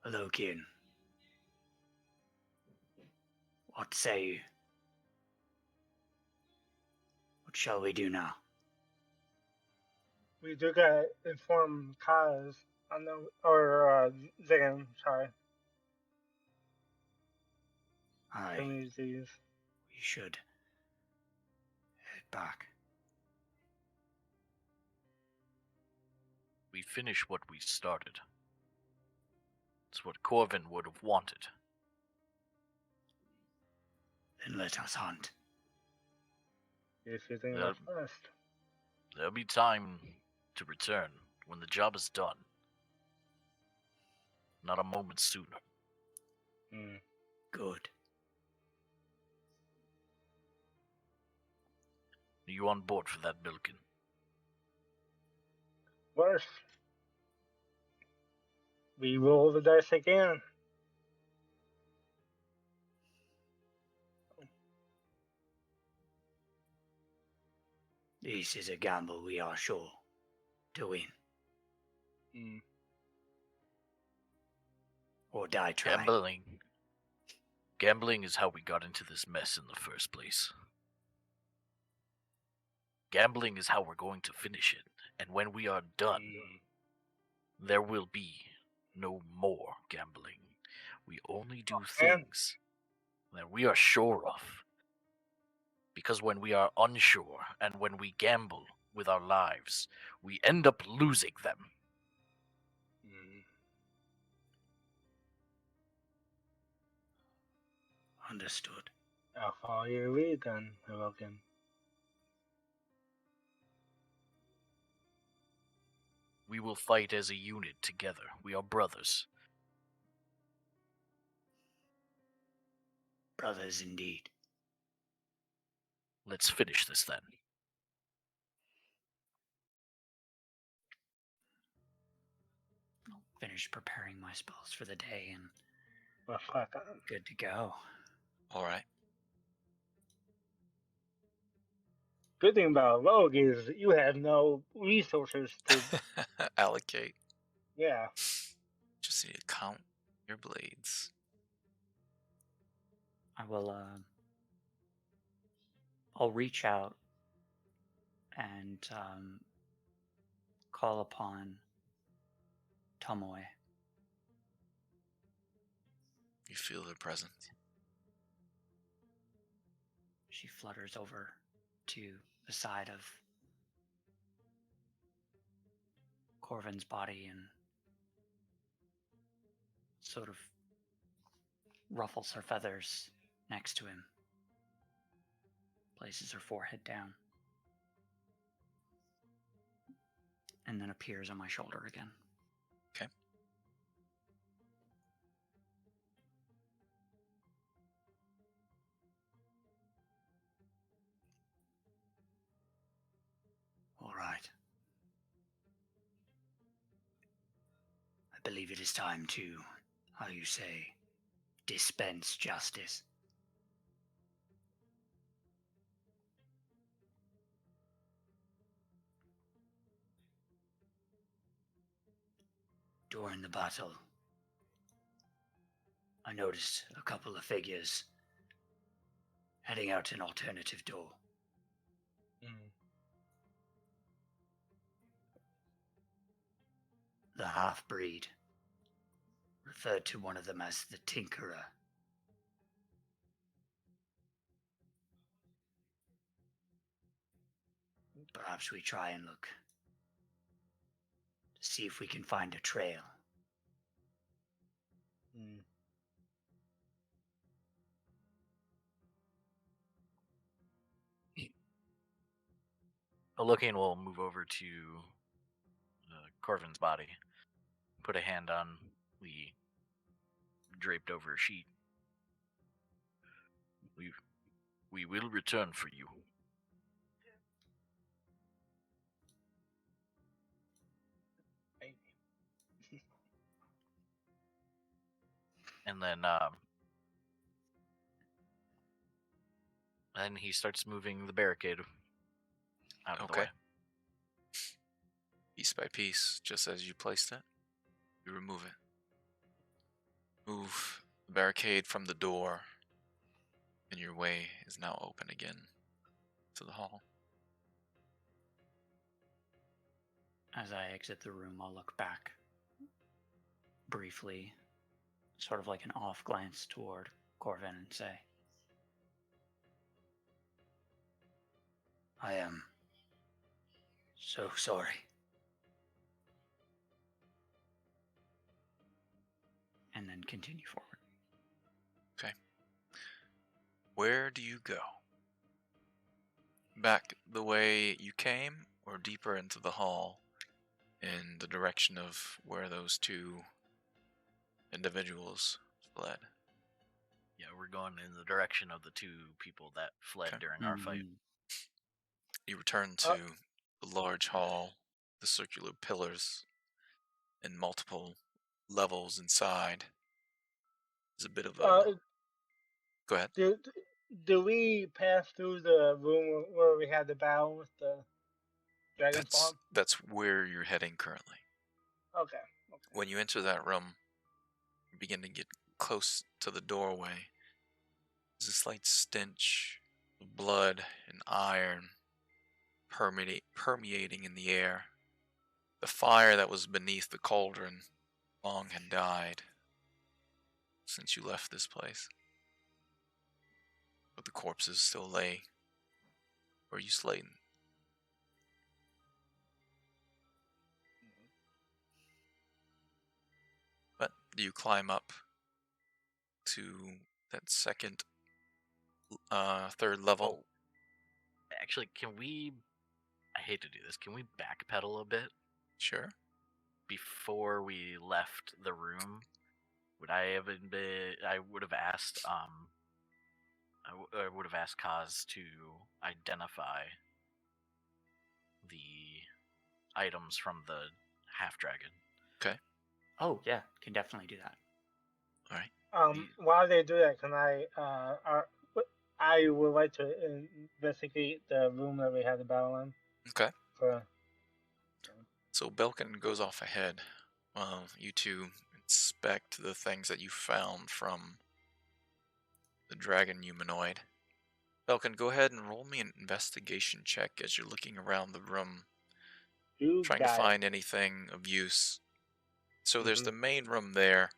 Hello, Kieran. What say you? What shall we do now? We do gotta inform Kaz on the, or Zan, sorry. Aye, Communities. we should head back. We finish what we started. It's what Corvin would have wanted. Then let us hunt. If you think Yeah. that's first. There'll be time to return when the job is done. Not a moment sooner. Good. Are you on board for that, Bilkin? Worse. We roll the dice again. This is a gamble we are sure to win. Or die trying. Gambling is how we got into this mess in the first place. Gambling is how we're going to finish it, and when we are done, there will be no more gambling. We only do things that we are sure of. Because when we are unsure, and when we gamble with our lives, we end up losing them. Understood. I'll follow your lead then, Logan. We will fight as a unit together. We are brothers. Brothers indeed. Let's finish this then. I'll finish preparing my spells for the day and Reflect on. good to go. All right. Good thing about a rogue is you have no resources to. Allocate. Yeah. Just need to count your blades. I will, I'll reach out and call upon Tomoe. You feel their presence. She flutters over to the side of Corvin's body and sort of ruffles her feathers next to him. Places her forehead down. And then appears on my shoulder again. Okay. All right. I believe it is time to, how you say, dispense justice. During the battle, I noticed a couple of figures heading out an alternative door. Mm. The half-breed referred to one of them as the Tinkerer. Perhaps we try and look to see if we can find a trail. Mm. Alokian will move over to Corvin's body, put a hand on the draped over sheet. We will return for you. And then he starts moving the barricade out of the Okay. way. Piece by piece, just as you placed it, you remove it. Move the barricade from the door, and your way is now open again to the hall. As I exit the room, I'll look back briefly, sort of like an off glance toward Corvin and say, I am so sorry. And then continue forward. Okay. Where do you go? Back the way you came, or deeper into the hall in the direction of where those two individuals fled? Yeah, we're going in the direction of the two people that fled Okay. during our fight. You return to the large hall, the circular pillars, and multiple levels inside. There's a bit of a... Go ahead. Do we pass through the room where we had the battle with the dragon spawn? That's where you're heading currently. Okay. When you enter that room, you begin to get close to the doorway. There's a slight stench of blood and iron permeating in the air. The fire that was beneath the cauldron long had died since you left this place. But the corpses still lay where you slayed them. But do you climb up to that second third level. Oh, actually, can we? I hate to do this. Can we backpedal a bit? Sure. Before we left the room, would I have been? I would have asked. I would have asked Kaz to identify the items from the half dragon. Okay. Oh yeah, can definitely do that. All right. While they do that, can I would like to investigate the room that we had the battle in. Okay. For, So Belkin goes off ahead while you two inspect the things that you found from the dragon humanoid. Belkin, go ahead and roll me an investigation check as you're looking around the room, you trying to got find anything of use. So there's Mhm. the main room there,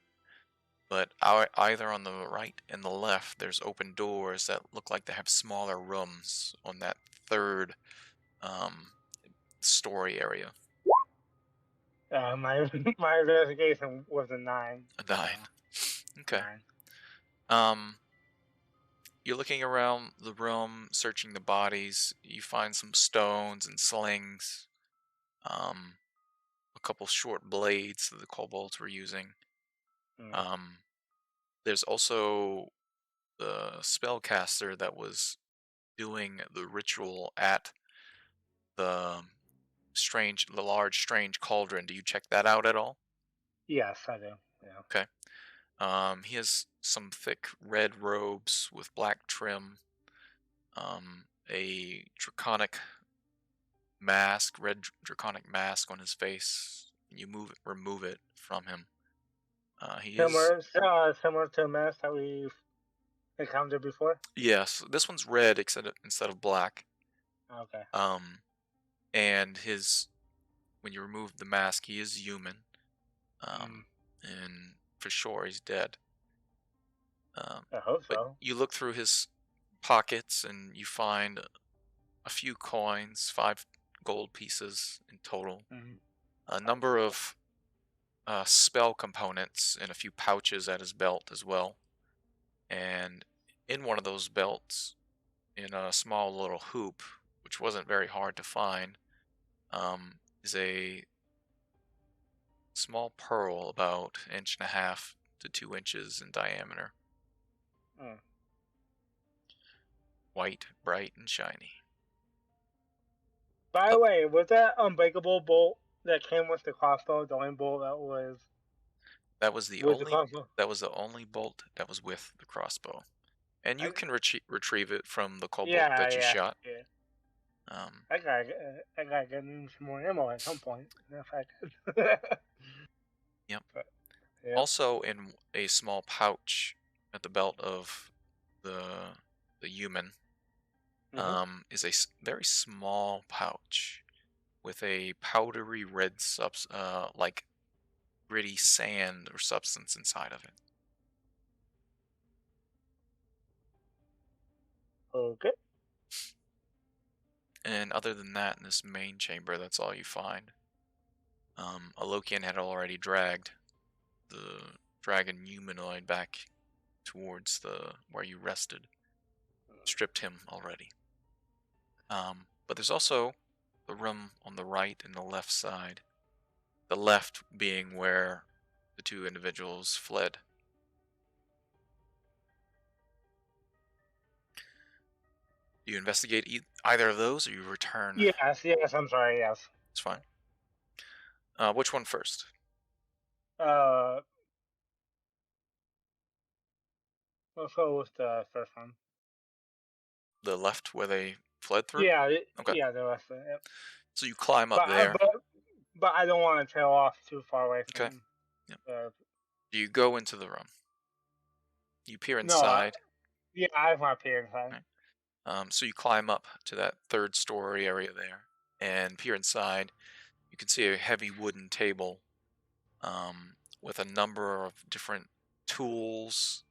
but either on the right and the left, there's open doors that look like they have smaller rooms on that third story area. My my investigation was a 9. A 9. Okay. 9. You're looking around the room, searching the bodies. You find some stones and slings, a couple short blades that the kobolds were using. Um, there's also the spellcaster that was doing the ritual at the large strange cauldron. Do you check that out at all? Yes, I do. Yeah. Okay. He has some thick red robes with black trim, a draconic mask, draconic mask on his face. You remove it from him. He is Similar to the mask that we've encountered before. yes. This one's red instead of black. Okay. And when you remove the mask, he is human. And for sure he's dead. I hope But so. you look through his pockets and you find a few coins, 5 gold pieces in total, a number of spell components in a few pouches at his belt as well. And in one of those belts, in a small little hoop, which wasn't very hard to find, is a small pearl about 1.5 to 2 inches in diameter. White, bright, and shiny. By the way, was that unbreakable bolt that came with the crossbow the only bolt that was? That was the with the only. crossbow? That was the only bolt that was with the crossbow, and you can retrieve it from the kobold that you shot. Yeah. I gotta get some more ammo at some point. If I could. Yep. But, yeah. Also, in a small pouch at the belt of the human, is a very small pouch with a powdery red like gritty sand or substance inside of it. Okay. And other than that, in this main chamber, that's all you find. Alokian had already dragged the dragon humanoid back towards where you rested. Stripped him already. But there's also the room on the right and the left side. The left being where the 2 individuals fled. Do you investigate either of those, or you return? Yes, I'm sorry, yes. It's fine. Which one first? Let's go with the first one. The left, where they fled through? Yeah, Okay. yeah, the rest of it. Yep. So you climb up there. But I don't want to trail off too far away from. Okay. Yep. Do you go into the room? You peer inside. No, I want to peer inside. Right. So you climb up to that 3rd story area there and peer inside. You can see a heavy wooden table with a number of different tools,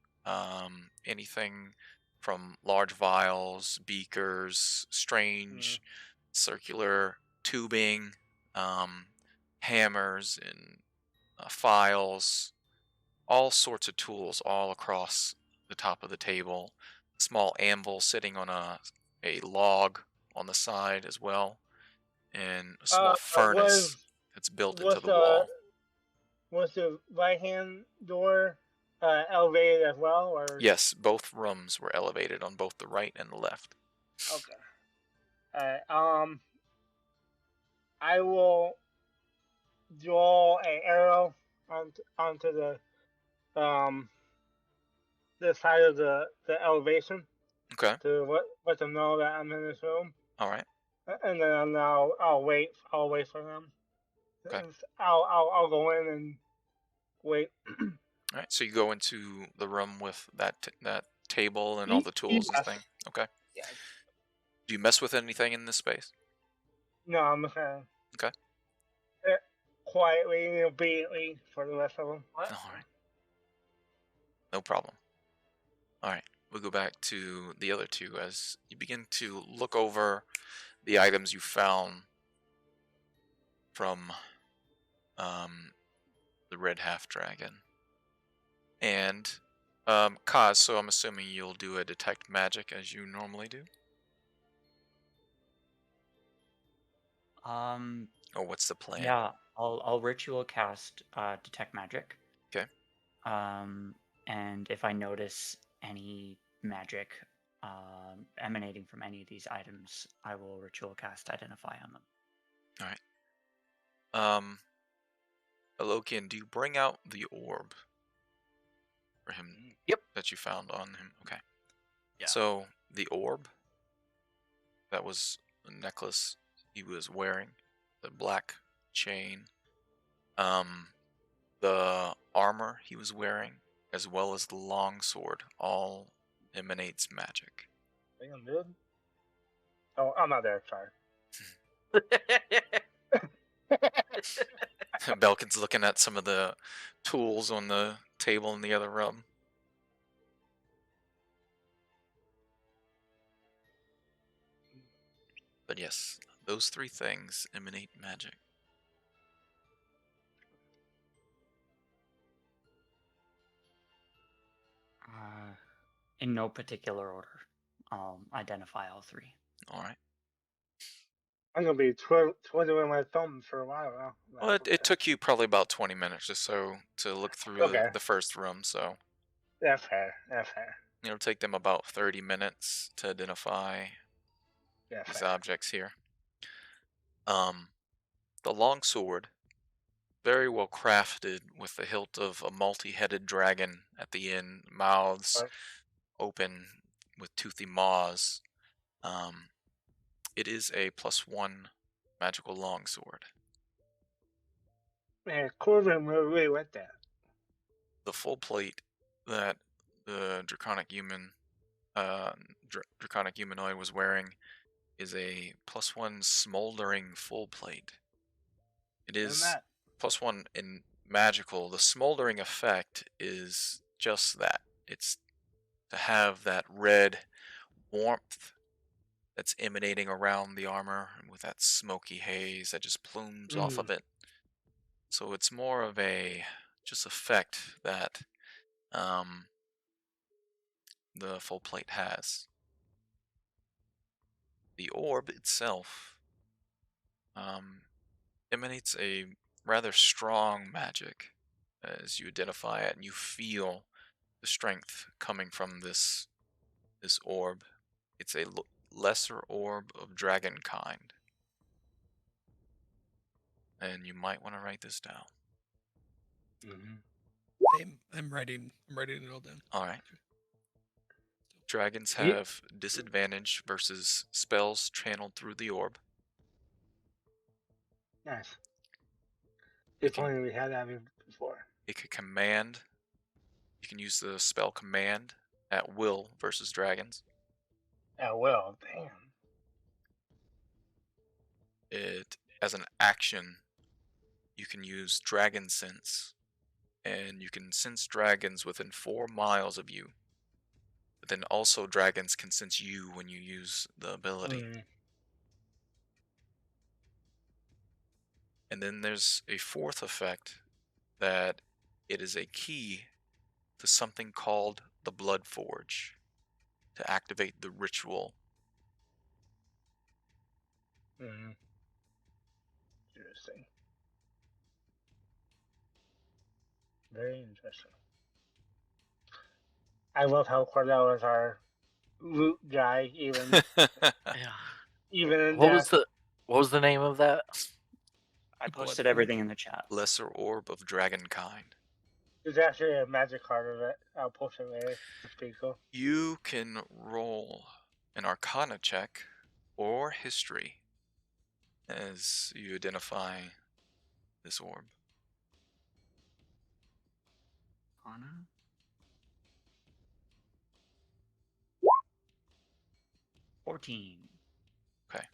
anything from large vials, beakers, strange circular tubing, hammers, and files, all sorts of tools all across the top of the table. small anvil sitting on a log on the side as well, and a small Was furnace that's built into was the wall. the right hand door elevated as well, or Yes, both rooms were elevated on both the right and the left. okay? I will draw an arrow onto the side of the elevation Okay. to let them know that I'm in this room, All right. and then I'll wait for them. Okay. I'll go in and wait. All right. So you go into the room with that table and all the tools and Yes. thing. Okay. Yes. Do you mess with anything in this space? No, I'm just gonna Okay. quietly and obediently for the rest of them. All right. No problem. All right. We'll go back to the other two as you begin to look over the items you found from the red half dragon. And Kaz, so I'm assuming you'll do a detect magic as you normally do? Or what's the plan? Yeah, I'll ritual cast detect magic. Okay. And if I notice any magic emanating from any of these items, I will ritual cast identify on them. All right. Alokian, do you bring out the orb for him? Yep. That you found on him? Okay. Yeah. So the orb, that was the necklace he was wearing, the black chain, the armor he was wearing, as well as the long sword, all emanates magic. I think I'm good. Oh, I'm not there. Sorry. Belkin's looking at some of the tools on the table in the other room. But yes, those three things emanate magic. In no particular order, I'll identify all three. All right. I'm gonna be twiddling my thumbs for a while now. Well, it took you probably about 20 minutes or so to look through Okay. the first room, so That's fair. That's fair. it'll take them about 30 minutes to identify That's these fair. objects here. The longsword, very well crafted with the hilt of a multi-headed dragon at the end, mouths Right. open with toothy maws. It is a +1 magical longsword. Man, Corbin really went that. The full plate that the draconic humanoid was wearing is a +1 smoldering full plate. It is that. +1 in magical. The smoldering effect is just that. It's to have that red warmth that's emanating around the armor with that smoky haze that just plumes off of it. So it's more of a just effect that the full plate has. The orb itself emanates a rather strong magic as you identify it and you feel the strength coming from this orb. It's a lesser orb of dragon kind. And you might want to write this down. I'm writing it all down. All right. Dragons have disadvantage versus spells channeled through the orb. Nice. If only we had that before. It could command. You can use the spell command at will versus dragons. At will, damn. It, as an action, you can use dragon sense, and you can sense dragons within 4 miles of you. But then also dragons can sense you when you use the ability. And then there's a fourth effect that it is a key to something called the Blood Forge. to activate the ritual. Mm-hmm. Interesting. Very interesting. I love how Cordell is our loot guy, even Yeah. in What death. was the name of that? I Blood posted Forge. everything in the chat. Lesser Orb of Dragonkind. There's actually a magic card of it. I'll post it later. It's pretty cool. You can roll an Arcana check or History as you identify this orb. Anna? 14. Okay.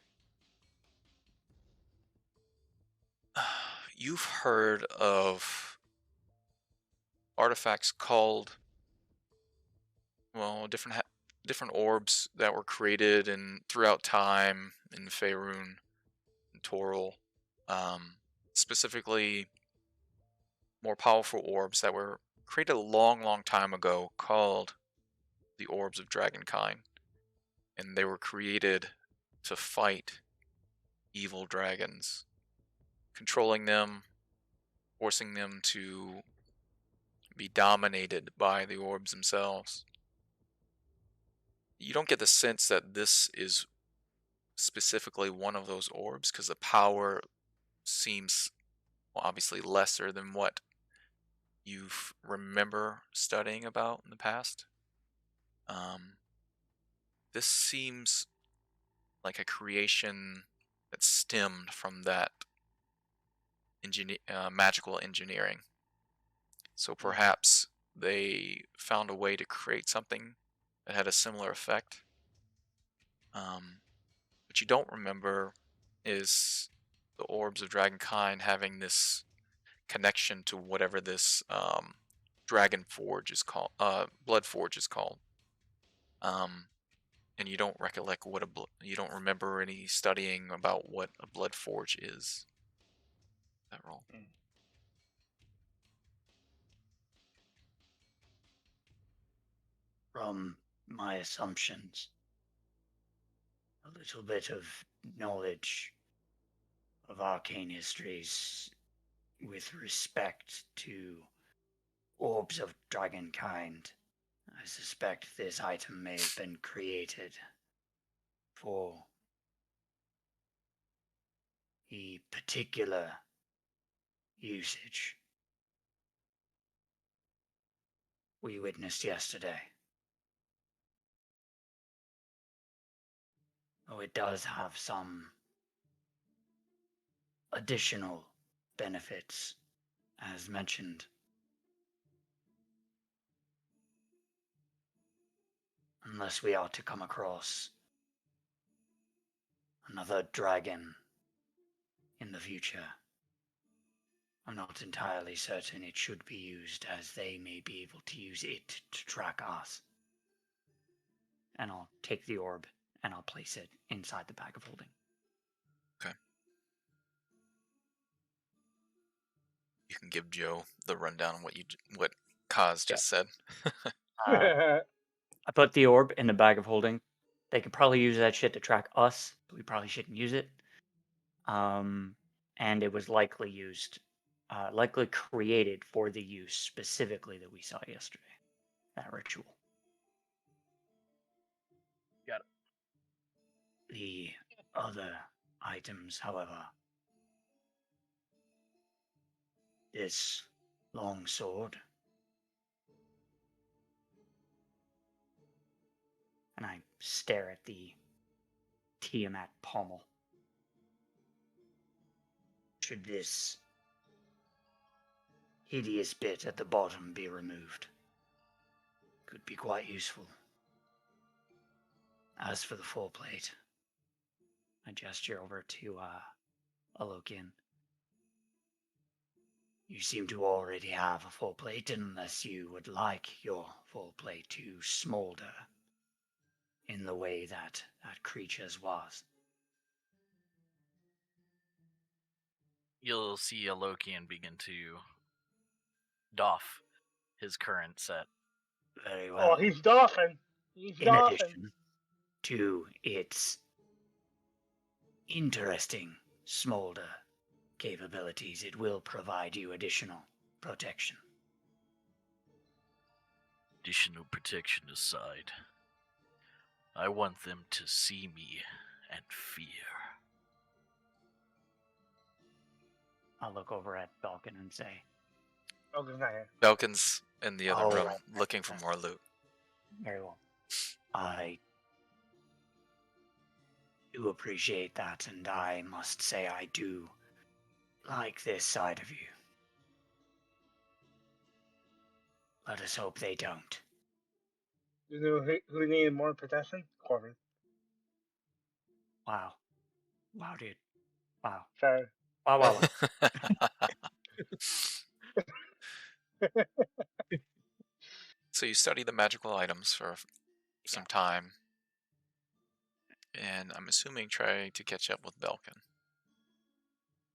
You've heard of artifacts called, well, different orbs that were created throughout time in Faerun and Toril. Specifically, more powerful orbs that were created a long time ago called the Orbs of Dragonkind. And they were created to fight evil dragons, controlling them, forcing them to be dominated by the orbs themselves. You don't get the sense that this is specifically one of those orbs because the power seems, well, obviously lesser than what you remember studying about in the past. This seems like a creation that stemmed from that magical engineering. So perhaps they found a way to create something that had a similar effect. What you don't remember is the orbs of Dragonkind having this connection to whatever this Dragon Forge is called, Blood Forge is called. And you don't recollect what you don't remember any studying about what a Blood Forge is. That roll. From my assumptions, a little bit of knowledge of arcane histories with respect to orbs of dragonkind. I suspect this item may have been created for the particular usage we witnessed yesterday. Oh, it does have some additional benefits, as mentioned. Unless we are to come across another dragon in the future, I'm not entirely certain it should be used, as they may be able to use it to track us. And I'll take the orb and I'll place it inside the bag of holding. Okay. You can give Joe the rundown on what Kaz just said. I put the orb in the bag of holding. They could probably use that shit to track us, but we probably shouldn't use it. And it was likely created for the use specifically that we saw yesterday. That ritual. Got it. The other items, however, this long sword, and I stare at the Tiamat pommel. Should this hideous bit at the bottom be removed, could be quite useful. As for the full plate, I gesture over to Alokin. You seem to already have a full plate, unless you would like your full plate to smolder in the way that creature's was. You'll see a Lokian begin to doff his current set. Very well. Oh, he's doffing. He's In golfing. addition to its interesting smolder capabilities, it will provide you additional protection. Additional protection aside, I want them to see me and fear. I'll look over at Falcon and say, Oh, he's not here. Belkin's in the other Oh, room right. looking for more loot. very well. I do appreciate that, and I must say I do like this side of you. Let us hope they don't. You know who needed more protection? Corbin. Wow. Wow, dude. Wow. Sorry. Wow. So you study the magical items for some time, and I'm assuming try to catch up with Belkin.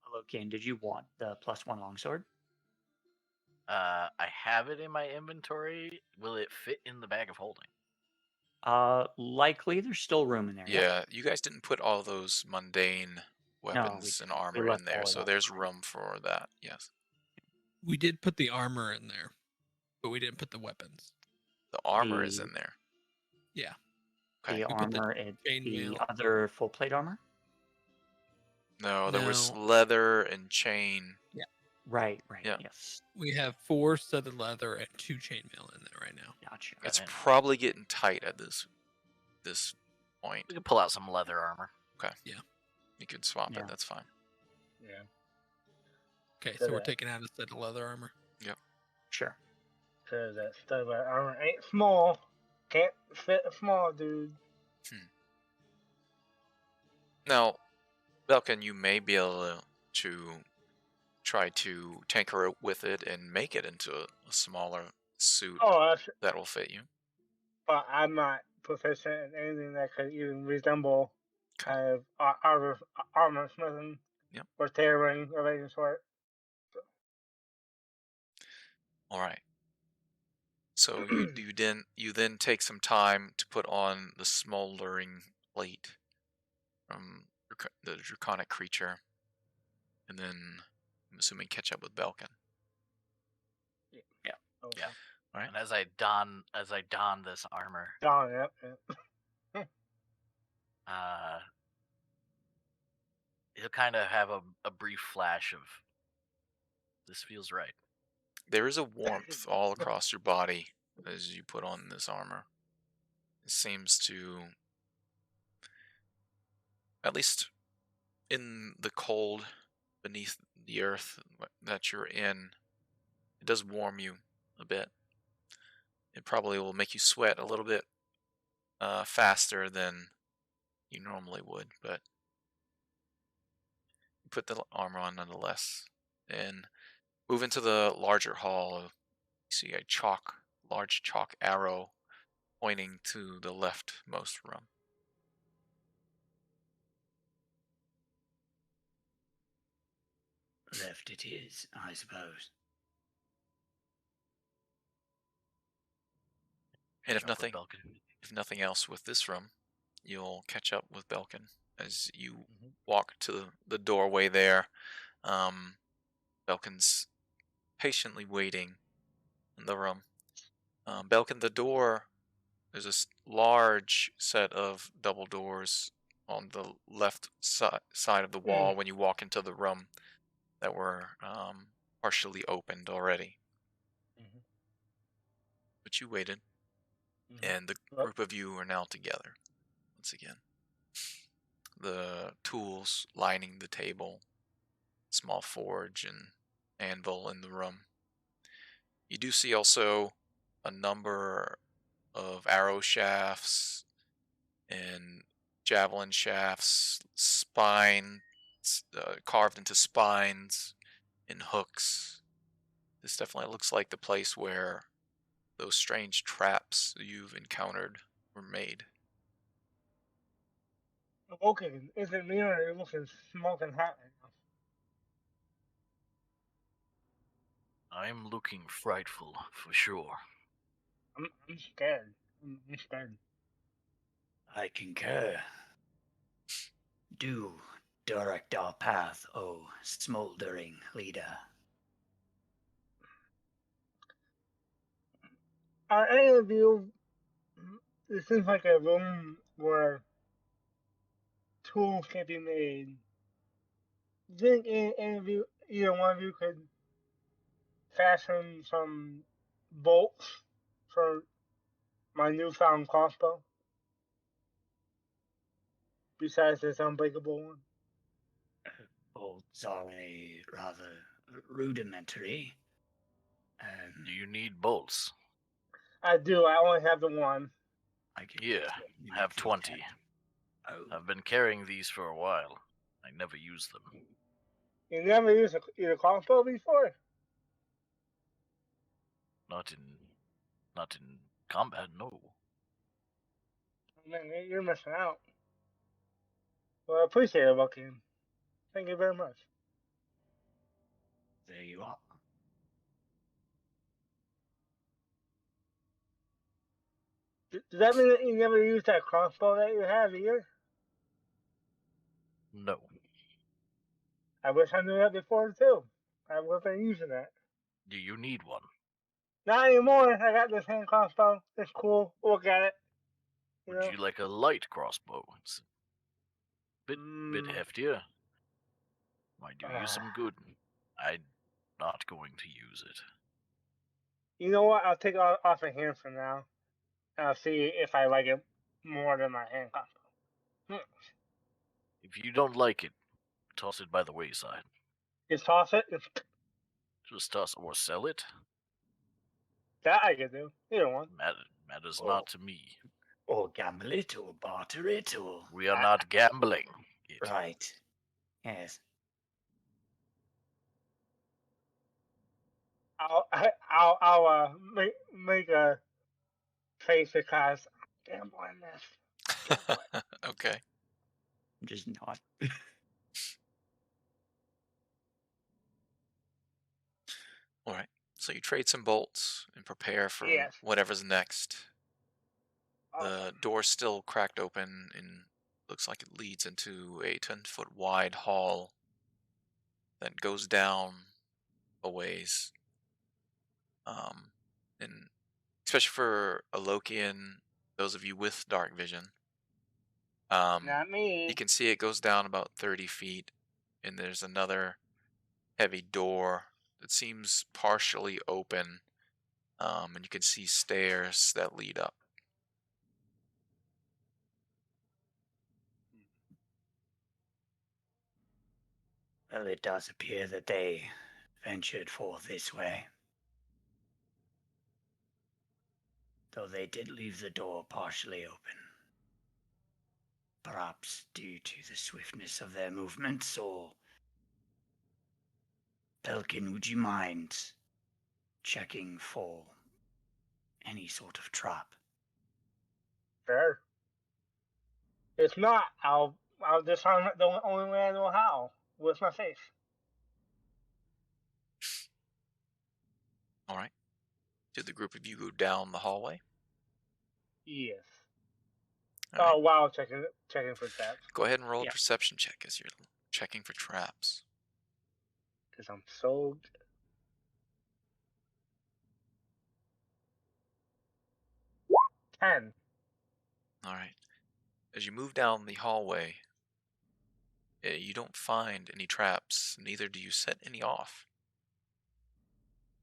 Hello, Kane. Did you want the +1 longsword? I have it in my inventory. Will it fit in the bag of holding? Likely there's still room in there. Yeah, you guys didn't put all those mundane weapons and armor left in there, all of so that there's behind. room for that. Yes, We did put the armor in there, but we didn't put the weapons. the armor is The- in there. Yeah. Okay. The We put the armor, the chainmail. other full plate armor? No, there was No. leather and chain. Right, Yeah. yes. We have 4 studded leather and 2 chainmail in there right now. Gotcha. It's Okay. probably getting tight at this point. We can pull out some leather armor. You could swap Yeah. it. That's fine. Yeah. Okay, So so we're that- taking out a set of leather armor. Sure. Cause that stuff about armor ain't small. Can't fit a small dude. Now, Belkin, you may be able to try to tinker with it and make it into a smaller suit Oh, that will fit you. but I'm not proficient in anything that could even resemble Okay. kind of armor smithing Yep. or tailoring of any sort. All right. So you then take some time to put on the smoldering plate from the draconic creature, and then I'm assuming catch up with Belkin. Oh, Yeah. All right. And as I don this armor, Darn, yep. he'll kind of have a brief flash of this feels right. There is a warmth all across your body as you put on this armor. It seems to, at least in the cold beneath the earth that you're in, it does warm you a bit. It probably will make you sweat a little bit faster than you normally would, but you put the armor on nonetheless. And move into the larger hall. You see a large chalk arrow pointing to the leftmost room. Left it is, I suppose. And if Catch up with nothing else with this room, you'll catch up with Belkin as you Mhm. walk to the doorway there. Belkin's patiently waiting in the room. Belkin, the door, there's this large set of double doors on the left side of the wall when you walk into the room that were partially opened already. Mhm. But you waited, Mhm. and the group of you are now together once again. The tools lining the table, small forge and anvil in the room. You do see also a number of arrow shafts and javelin shafts, carved into spines and hooks. This definitely looks like the place where those strange traps you've encountered were made. Okay, is it me or are you looking smoking hot right now? I'm looking frightful for sure. I'm scared. I'm scared. I concur. Do direct our path, O smoldering leader. Are any of you? This seems like a room where tools can be made. Do you think any of you, either one of you, could fashion some bolts for my newfound crossbow? Besides this unbreakable one? Bolts are a rather rudimentary. Do you need bolts? I do. I only have the one. I can Yeah, certainly have make the 20. attempt. Oh, I've been carrying these for a while. I never use them. You never used a crossbow before? Not in combat, no. Man, you're missing out. Well, I appreciate it, Buckingham. Thank you very much. there you are. Does that mean that you never used that crossbow that you have here? No. I wish I knew that before, too. I would have been using that. Do you need one? Not anymore. I got this hand crossbow. It's cool. Look at it. You Would know? you like a light crossbow? It's a bit Mm. heftier. Might do you some good. I'm not going to use it. You know what? I'll take it off of here for now. And I'll see if I like it more than my hand crossbow. If you don't like it, toss it by the wayside. Just toss it. Just toss or sell it. That I can do. Either one. Matters Oh. not to me. Or gamble it, or barter it, or... We are not gambling it. Right. Yes. I'll make a face because I'm gambling this. Okay. Just not. All right. So you trade some bolts and prepare for Yes. whatever's next. The Awesome. door's still cracked open and looks like it leads into a 10-foot wide hall that goes down a ways. And especially for a Lokian, those of you with dark vision, Not me. you can see it goes down about 30 feet, and there's another heavy door that seems partially open, and you can see stairs that lead up. Well, it does appear that they ventured forth this way. Though they did leave the door partially open. Perhaps due to the swiftness of their movements, or... Pelkin, would you mind checking for any sort of trap? Sure. If not, I'll disarm it the only way I know how. With my face. All right. Did the group of you go down the hallway? Yes. All right. Oh wow, checking for traps. Go ahead and roll Yeah. a perception check as you're checking for traps. Because I'm so good. 10. All right. As you move down the hallway, you don't find any traps, neither do you set any off.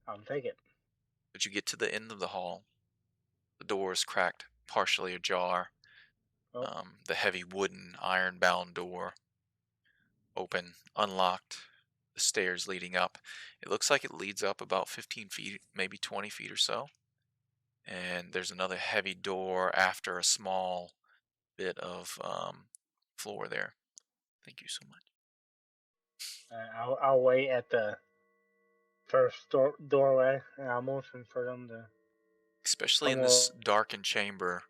I'll take it. But you get to the end of the hall. The door is cracked, partially ajar. Oh. The heavy wooden, iron-bound door open, unlocked. The stairs leading up. It looks like it leads up about 15 feet, maybe 20 feet or so. And there's another heavy door after a small bit of floor there. Thank you so much. I'll wait at the first doorway, and I'll motion for them to. Especially in this darkened chamber,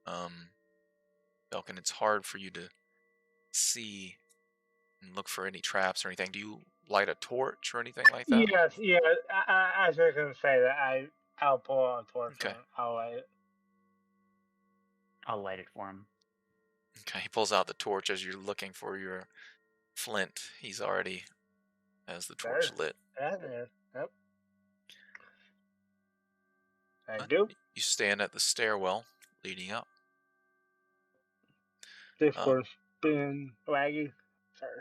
Belkin, it's hard for you to see and look for any traps or anything. Do you light a torch or anything like that? Yes, yeah. I was just gonna say that I'll pull out a torch. Okay. And I'll light it. I'll light it for him. Okay, he pulls out the torch as you're looking for your flint. He's already has the torch There. lit. There. Yep. I But do. you stand at the stairwell leading up. Discourse been lagging. Sorry.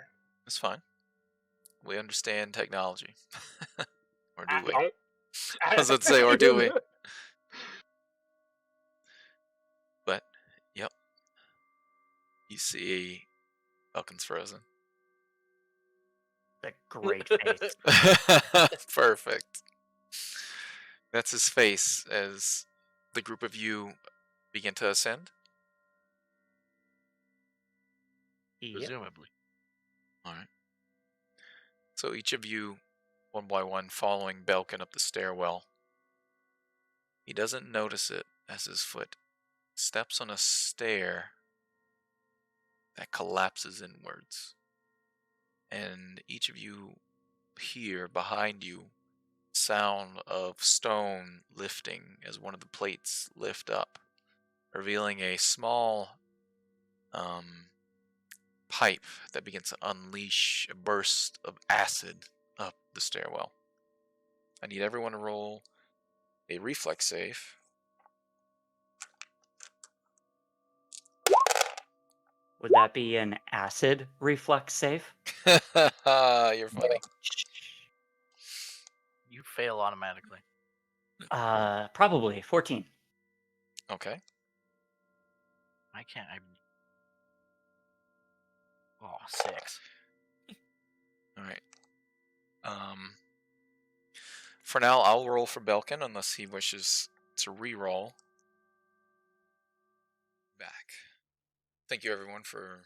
It's fine. We understand technology. Or do we? I, I was about to say, or do we? But, yep. You see Falcon's frozen. The great face. Perfect. That's his face as the group of you begin to ascend. Yep. Presumably. All right. So each of you, one by one, following Belkin up the stairwell. He doesn't notice it as his foot steps on a stair that collapses inwards. And each of you hear behind you sound of stone lifting as one of the plates lift up, revealing a small pipe that begins to unleash a burst of acid up the stairwell. I need everyone to roll a reflex save. Would that be an acid reflex save? You're funny. You fail automatically. Probably 14. Okay. I can't. Oh, 6. All right. For now, I'll roll for Belkin unless he wishes to re-roll. Back. Thank you, everyone, for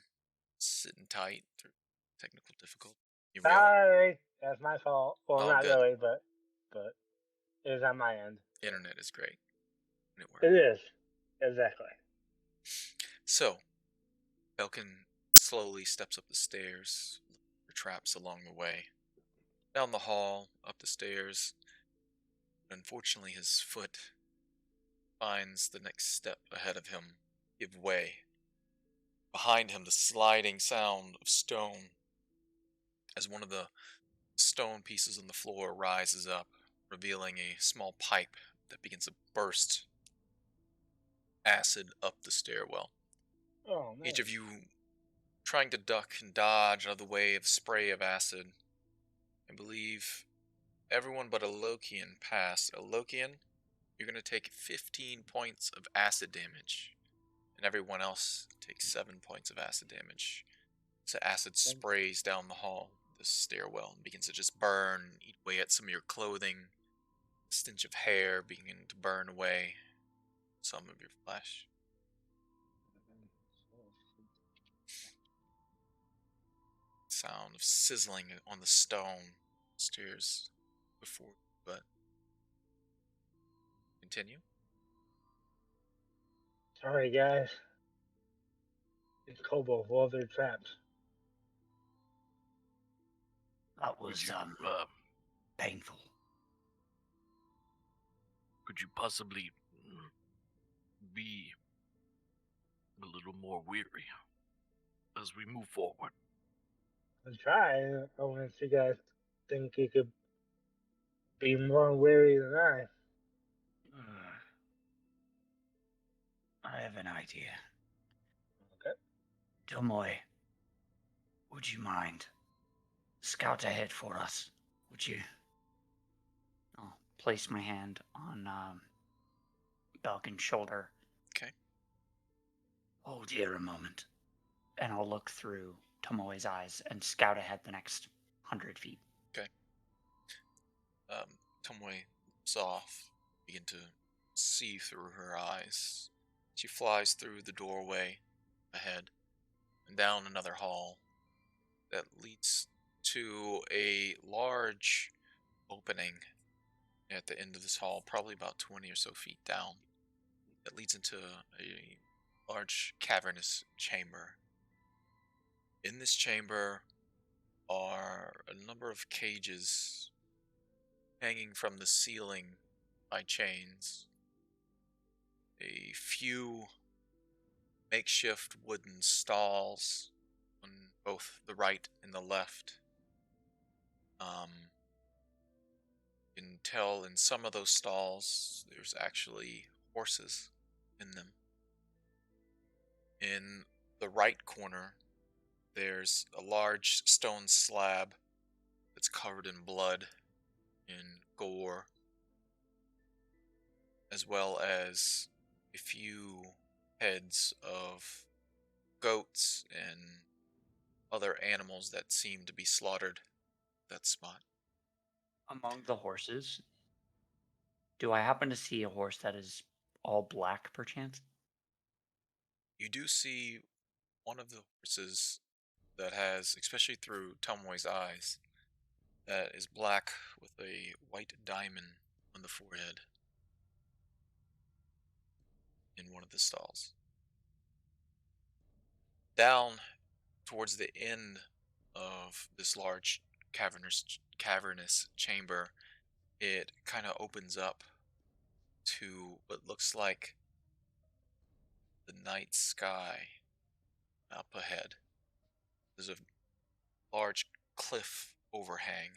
sitting tight through technical difficulty. You real? Sorry. That's my fault. Well, Oh, not good. really, but it is on my end. Internet is great. It works. It is. Exactly. So, Belkin slowly steps up the stairs, looking for traps along the way. Down the hall, up the stairs. Unfortunately, his foot finds the next step ahead of him give way. Behind him, the sliding sound of stone as one of the stone pieces on the floor rises up, revealing a small pipe that begins to burst acid up the stairwell. Oh, man. Each of you trying to duck and dodge out of the way of spray of acid. I believe everyone but Alokian passed. Alokian, you're going to take 15 points of acid damage. And everyone else takes 7 points of acid damage. So acid sprays down the hall, the stairwell, and begins to just burn, eat away at some of your clothing. Stench of hair beginning to burn away some of your flesh. Sound of sizzling on the stone stairs before, but continue. Sorry, guys. These kobolds love their traps. That was painful. Could you possibly be a little more weary as we move forward? I'll try. I want to see you guys think you could be more wary than I. I have an idea. Okay. Tomoe, would you mind scout ahead for us? Would you? I'll place my hand on Belkin's shoulder. Okay. Hold here a moment. And I'll look through Tomoe's eyes and scout ahead the next 100 feet. Okay. Tomoe looks off, begin to see through her eyes. She flies through the doorway ahead and down another hall that leads to a large opening at the end of this hall, probably about 20 or so feet down, that leads into a large cavernous chamber. In this chamber are a number of cages hanging from the ceiling by chains. A few makeshift wooden stalls on both the right and the left. You can tell in some of those stalls there's actually horses in them. In the right corner, there's a large stone slab that's covered in blood and gore, as well as a few heads of goats and other animals that seem to be slaughtered at that spot. Among the horses, do I happen to see a horse that is all black, perchance? You do see one of the horses that has, especially through Tomoe's eyes, that is black with a white diamond on the forehead in one of the stalls. Down towards the end of this large cavernous chamber, it kind of opens up to what looks like the night sky up ahead. There's a large cliff overhang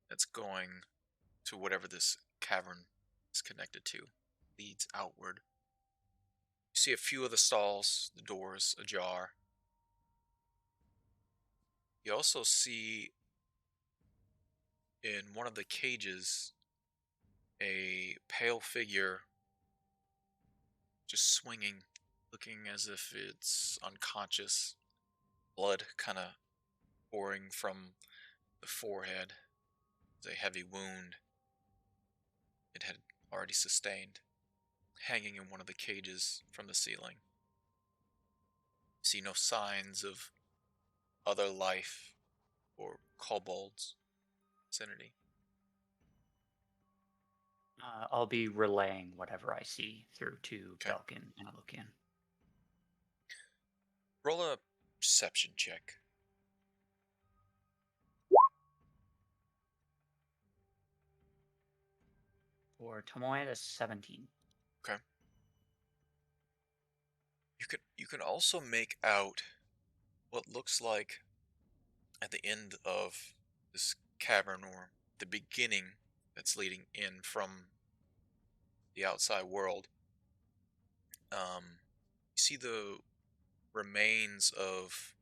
that's going to whatever this cavern is connected to, leads outward. You see a few of the stalls, the doors ajar. You also see in one of the cages a pale figure just swinging, looking as if it's unconscious, blood kind of pouring from the forehead. It's a heavy wound it had already sustained, hanging in one of the cages from the ceiling. You see no signs of other life or kobolds vicinity. I'll be relaying whatever I see through to Okay. Belkin and Alukian. Roll a perception check. For Tomoe, that's 17. Okay. You can also make out what looks like at the end of this cavern, or the beginning that's leading in from the outside world. You see the remains of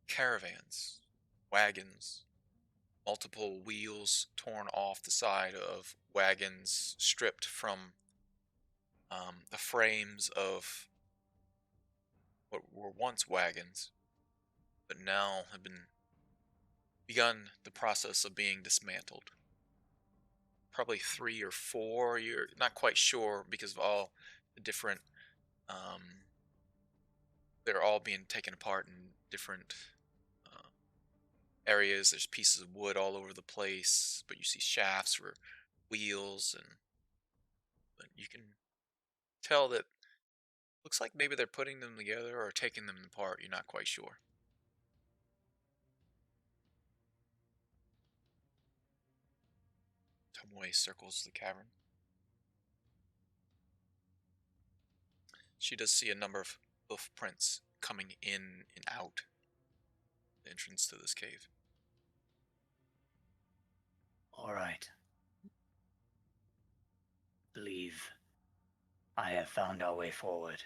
caravans, wagons, multiple wheels torn off the side of wagons, stripped from the frames of what were once wagons, but now have begun the process of being dismantled. Probably 3 or 4, you're not quite sure because of all the different, they're all being taken apart in different areas. There's pieces of wood all over the place, but you see shafts for wheels, but you can tell that looks like maybe they're putting them together or taking them apart. You're not quite sure. Tomoe circles the cavern. She does see a number of hoof prints coming in and out the entrance to this cave. All right. Believe I have found our way forward.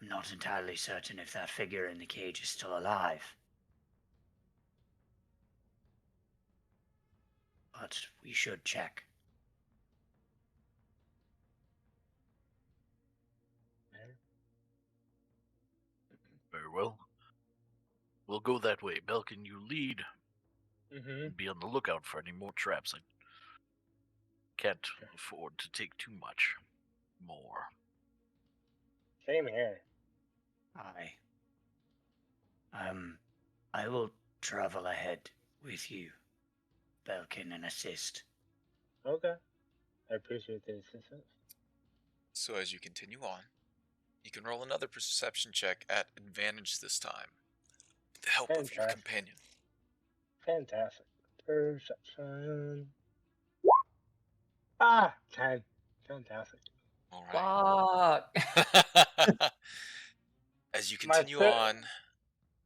I'm not entirely certain if that figure in the cage is still alive. But we should check. Very well. We'll go that way. Belkin, you lead. Mm-hmm. Be on the lookout for any more traps. I can't afford to take too much more. Same here. I will travel ahead with you, Belkin, and assist. Okay. I appreciate the assistance. So as you continue on, you can roll another perception check at advantage this time, with the help of your Fantastic. companion. Fantastic. Perception. 10. fantastic. All right. Fuck. As you My continue on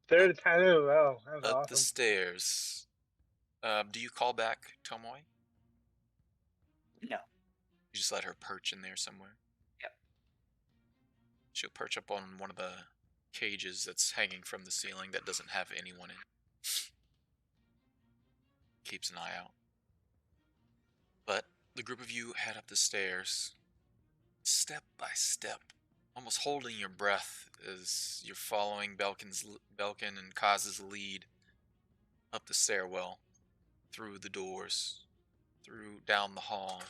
third time in a row. That's up the awesome. stairs, do you call back Tomoe? No. You just let her perch in there somewhere? Yep. She'll perch up on one of the cages that's hanging from the ceiling that doesn't have anyone in. Keeps an eye out. But the group of you head up the stairs, step by step, almost holding your breath as you're following Belkin and Kaz's lead up the stairwell, through the doors, down the hall,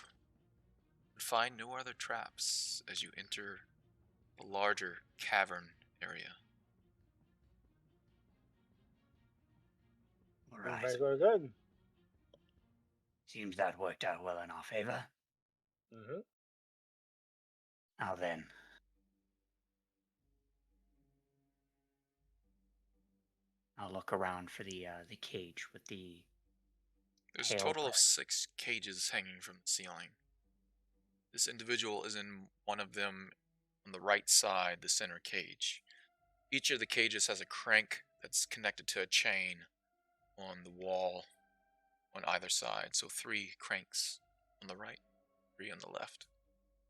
and find no other traps as you enter the larger cavern area. All right. Very good. Seems that worked out well in our favor. Mm-hmm. Now then. I'll look around for the cage with the There's a pale total of bread. 6 cages hanging from the ceiling. This individual is in one of them on the right side, the center cage. Each of the cages has a crank that's connected to a chain on the wall on either side. So 3 cranks on the right, 3 on the left.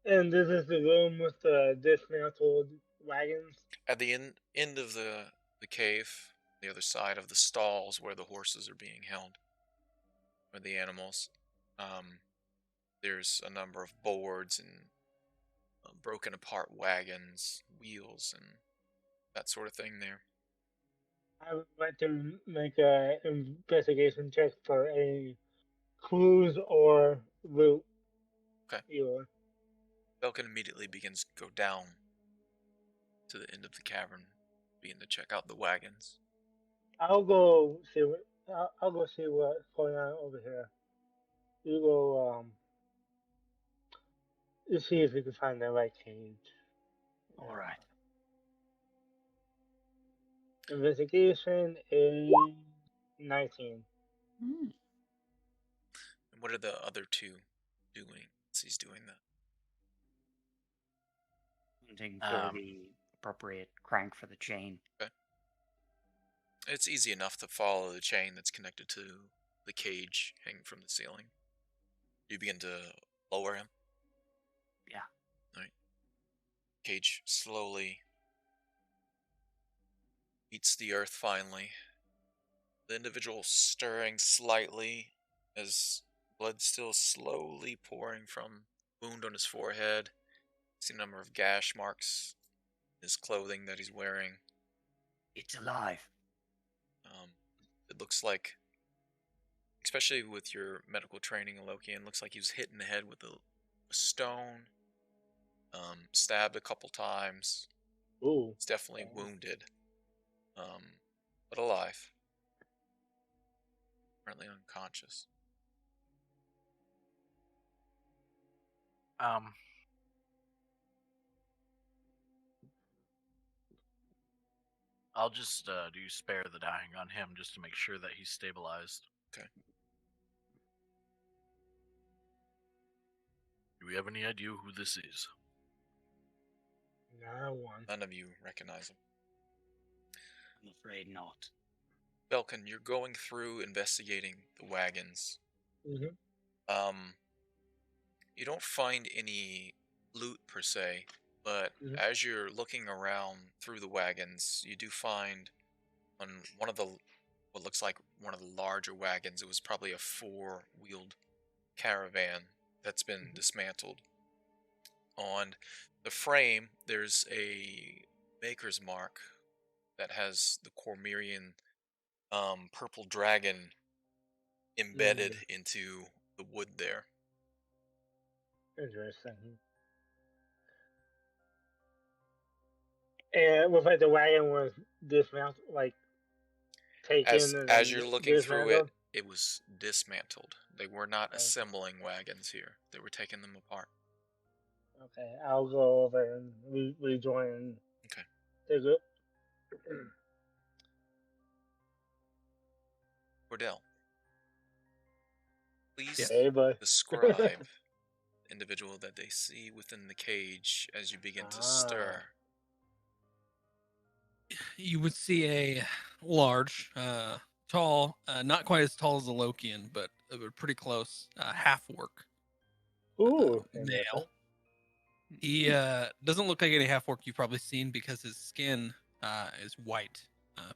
And this is the room with the dismantled wagons. At the end of the cave, the other side of the stalls where the horses are being held, or the animals, there's a number of boards and broken apart wagons, wheels, and that sort of thing there. I would like to make an investigation check for any clues or loot. Okay. Either. Belkin immediately begins to go down to the end of the cavern, begin to check out the wagons. I'll go see what I'll go see what's going on over here. You go you see if you can find the right cage. All right. Investigation is 19. Hmm. And what are the other 2 doing as he's doing that? Hunting for the appropriate crank for the chain. Okay. It's easy enough to follow the chain that's connected to the cage hanging from the ceiling. You begin to lower him. Yeah. Right. Cage slowly meets the earth finally. The individual stirring slightly as blood still slowly pouring from wound on his forehead. See a number of gash marks in his clothing that he's wearing. It's alive. It looks like, especially with your medical training, Alokian, looks like he was hit in the head with a stone, stabbed a couple times. Ooh. He's definitely wounded, but alive. Currently unconscious. I'll just do spare the dying on him just to make sure that he's stabilized. Okay. Do we have any idea who this is? No one. None of you recognize him. I'm afraid not. Belkin, you're going through investigating the wagons. Mm-hmm. You don't find any loot per se, but as you're looking around through the wagons, you do find on one of the, what looks like one of the larger wagons, it was probably a 4-wheeled caravan that's been dismantled. On the frame, there's a maker's mark that has the Cormyrean purple dragon embedded into the wood there. Interesting. And looks like the wagon was dismantled, like taken and As you're looking through it, dismantled. it was dismantled. They were not assembling wagons here. They were taking them apart. Okay, I'll go over and rejoin. Okay. Take it. Cordell, please Hey, bud. describe individual that they see within the cage as you begin to Ah. stir? You would see a large, tall, not quite as tall as a Lokian, but pretty close, half-orc Ooh, male. interesting. He doesn't look like any half-orc you've probably seen because his skin is white,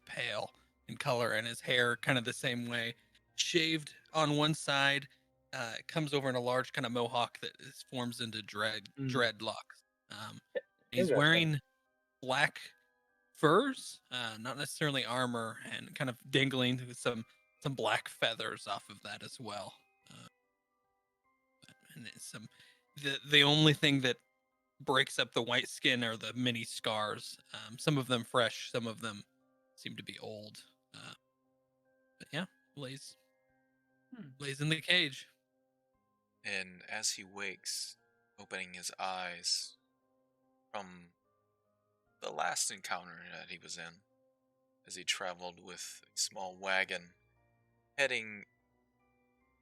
pale in color, and his hair kind of the same way, shaved on one side. It comes over in a large kind of mohawk that forms into dreadlocks. He's Interesting. wearing black furs, not necessarily armor, and kind of dangling with some black feathers off of that as well. And some the only thing that breaks up the white skin are the many scars. Some of them fresh, some of them seem to be old. But yeah, lays in the cage. And as he wakes, opening his eyes from the last encounter that he was in, as he traveled with a small wagon heading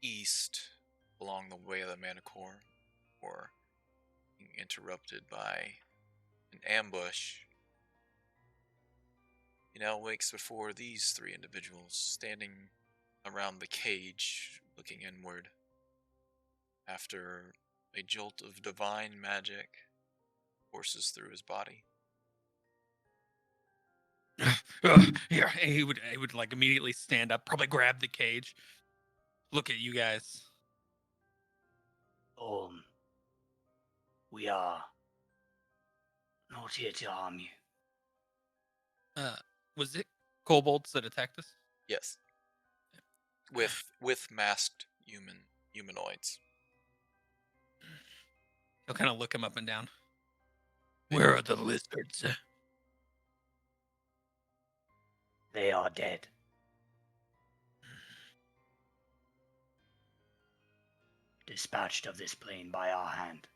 east along the way of the Manticore, or being interrupted by an ambush, he now wakes before these three individuals standing around the cage, looking inward. After a jolt of divine magic courses through his body. Yeah, he would like immediately stand up, probably grab the cage, look at you guys. We are not here to harm you. Was it kobolds that attacked us? Yes. With masked humanoids. He'll kind of look him up and down. Where are the lizards? They are dead. Dispatched of this plane by our hand.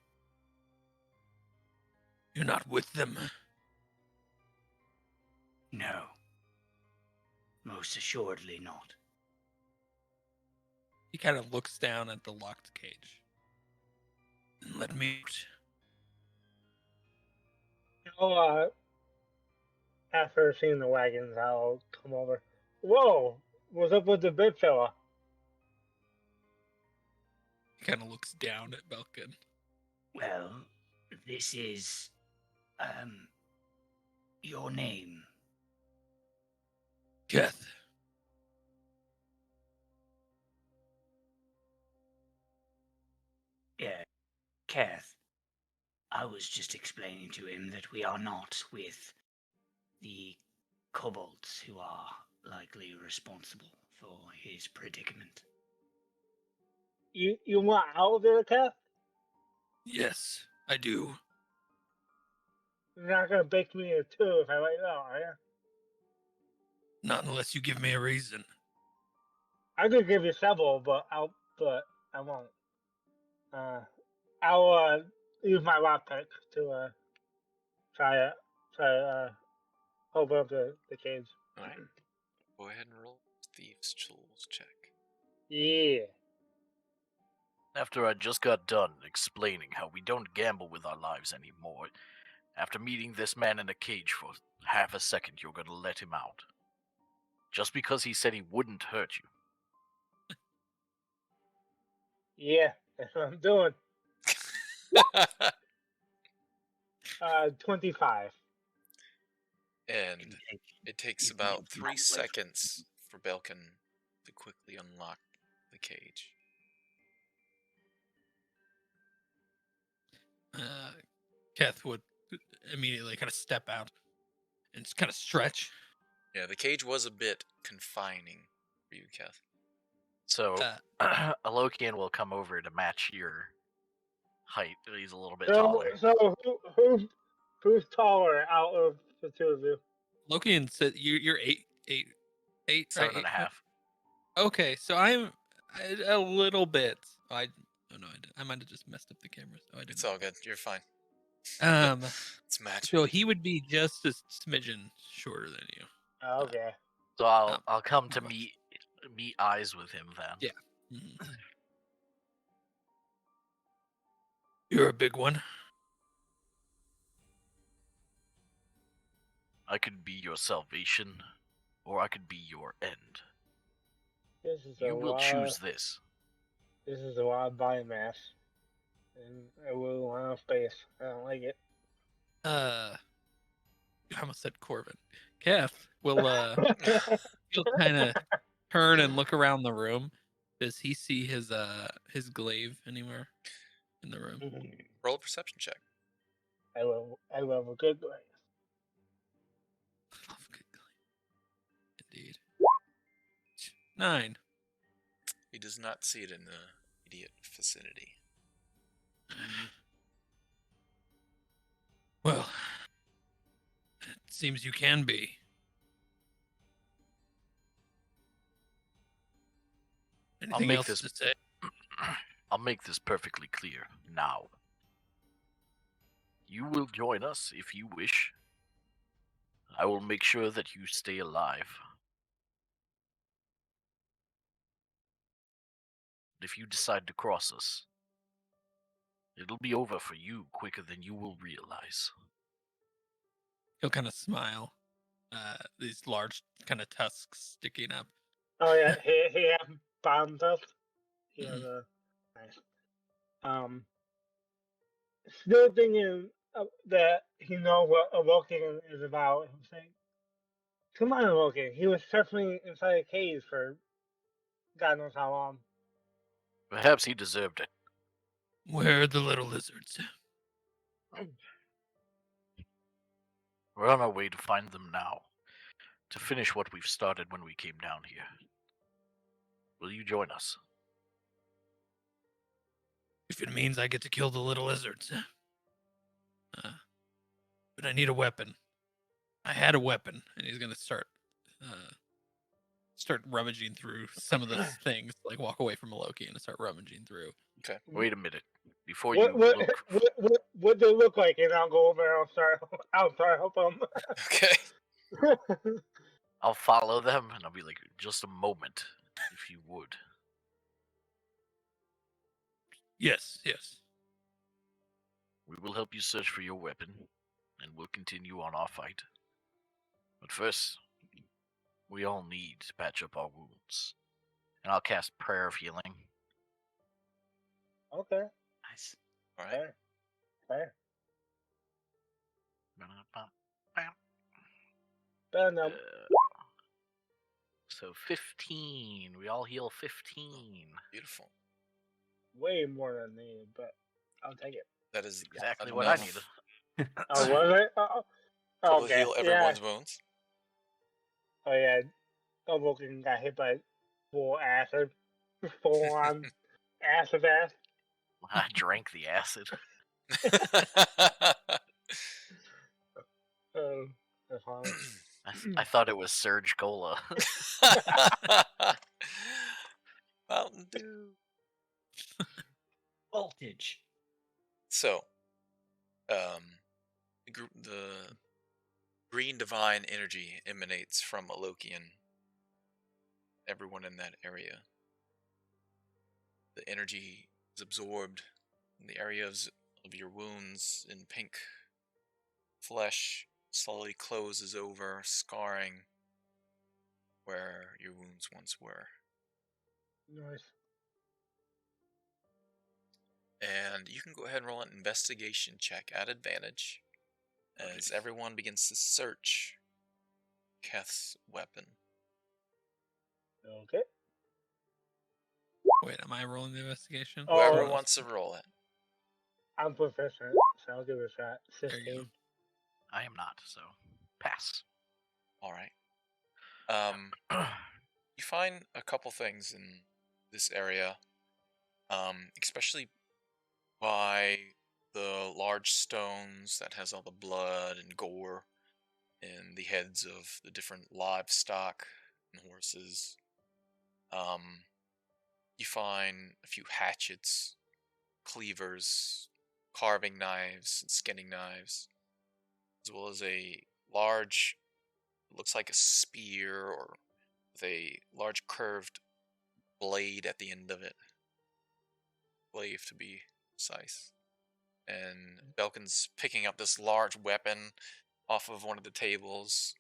You're not with them? No. Most assuredly not. He kind of looks down at the locked cage. And let me out. After seeing the wagons, I'll come over. Whoa! What's up with the big fella? He kind of looks down at Belkin. Well, this is, your name. Keth. Yeah, Keth. I was just explaining to him that we are not with the kobolds who are likely responsible for his predicament. You want out of there, Kath? Yes, I do. You're not gonna bake me a two if I let you out, are you? Not unless you give me a reason. I could give you several, but I won't. I'll use my lockpick to try to open up the cage. Alright. Go ahead and roll Thieves' Tools check. Yeah. After I just got done explaining how we don't gamble with our lives anymore, after meeting this man in a cage for half a second, you're gonna let him out. Just because he said he wouldn't hurt you. Yeah, that's what I'm doing. 25. And it takes about 3 seconds for Belkin to quickly unlock the cage. Keth would immediately kind of step out and just kind of stretch. Yeah, the cage was a bit confining for you, Keth. So, Alokian will come over to match your height. He's a little bit So taller. who's taller out of the two of you? Lokian said you're 8'8", 7 right? and a half. Okay, so I'm a little bit. I might have just messed up the camera. So I didn't. It's all good. You're fine. It's matching. So he would be just a smidgen shorter than you. Okay. So I'll come to meet eyes with him then. Yeah. Mm-hmm. You're a big one. I could be your salvation, or I could be your end. This is You will choose this. This is a lot of biomass, and a little amount of space. I don't like it. I almost said Corbin. Keth will he'll kind of turn and look around the room. Does he see his glaive anywhere in the room? Roll a perception check. I love a good glaive. Love a good glaive. Indeed. 9. He does not see it in the immediate vicinity. Well, it seems you can be. Anything make else this- to say? I'll make this perfectly clear now. You will join us if you wish. I will make sure that you stay alive. If you decide to cross us, it'll be over for you quicker than you will realize. He'll kind of smile. These large kind of tusks sticking up. Oh yeah, he has bottom tusk. He has a nice. Still thinking that he knows what a Vulcan is about. I'm saying, come on, Vulcan. He was suffering inside a cave for God knows how long. Perhaps he deserved it. Where are the little lizards? We're on our way to find them now, to finish what we've started when we came down here. Will you join us? If it means I get to kill the little lizards. But I need a weapon. I had a weapon, and he's gonna start rummaging through some of the things, like walk away from Loki and start rummaging through. Okay. Wait a minute. Before What you what, look... what they look like, and I'll go over and I'll start help them. Okay. I'll follow them, and I'll be like, just a moment, if you would. Yes. We will help you search for your weapon, and we'll continue on our fight. But first, we all need to patch up our wounds. And I'll cast Prayer of Healing. Okay. Nice. All right. Fair. Uh, so 15. We all heal 15. Beautiful. Way more than needed, but I'll take it. That is Exactly what I enough needed. Oh, was it? Oh, to okay. heal everyone's wounds. Oh yeah. A Vulcan got hit by full acid, full on acid. I drank the acid. Oh, that's funny. I thought it was Surge Cola. Mountain Dew. Voltage. So, the green divine energy emanates from Alokian. Everyone in that area. The energy is absorbed in the areas of your wounds in pink. Flesh slowly closes over, scarring where your wounds once were. Nice. And you can go ahead and roll an investigation check at advantage as everyone begins to search Keth's weapon. Okay. Wait, am I rolling the investigation? Oh, Whoever wants to roll it. I'm proficient, so I'll give it a shot. There you 16. I am not, so pass. All right. You find a couple things in this area, especially by the large stones that has all the blood and gore and the heads of the different livestock and horses. You find a few hatchets, cleavers, carving knives, and skinning knives, as well as a large, looks like a spear or with a large curved blade at the end of it. Glaive to be precise. and Belkin's picking up this large weapon off of one of the tables.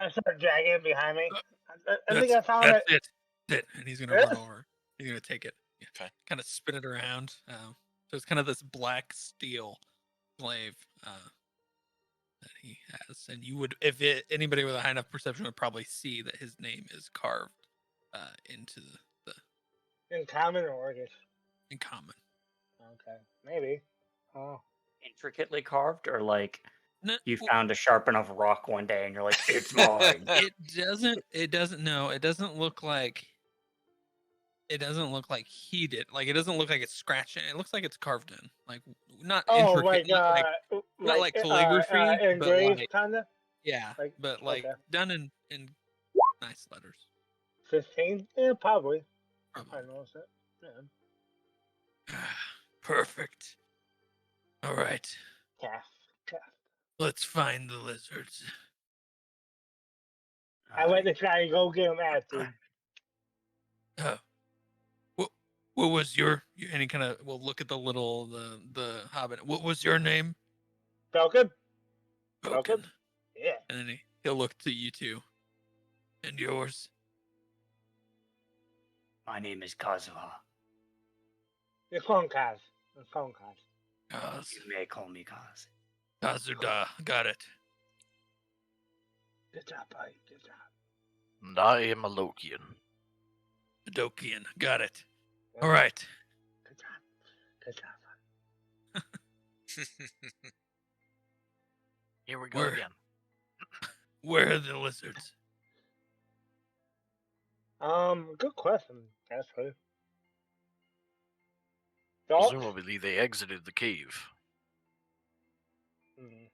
I start dragging it behind me. I think That's I found it. it. That's it. And he's gonna run over. He's gonna take it. Yeah. Okay. Kind of spin it around. So it's kind of this black steel glaive that he has, and you would, if anybody with a high enough perception would probably see that his name is carved into the In common or Orcish? in common. Okay, maybe. Oh. Intricately carved, or like No, you found a sharp enough rock one day and you're like, it's mine. it doesn't. No, it doesn't look like. It doesn't look like he did. Like, it doesn't look like it's scratched in. It looks like it's carved in. Like, not Oh, intricate, not like calligraphy, but engraved, like, kinda. yeah, but like okay. done in nice letters. 15? Yeah, probably. Probably. I noticed it. Yeah. Perfect. All right, Calf. let's find the lizards. I went to try and go get him attitude. What was your any kind of? We'll look at the little the hobbit. What was your name? Falcon? Falcon. Yeah. And then he'll look to you two. And yours? My name is Kazuha. The phone Kaz. Kaz. You may call me Kaz. Kazuda. Got it. Good job, buddy. Good job. And I am a Lokian. Dokian. Got it. Yeah. All right. Good job. Good job. Here we go Where? again. Where are the lizards? Good question, actually. Thoughts? Presumably they exited the cave. Mhm.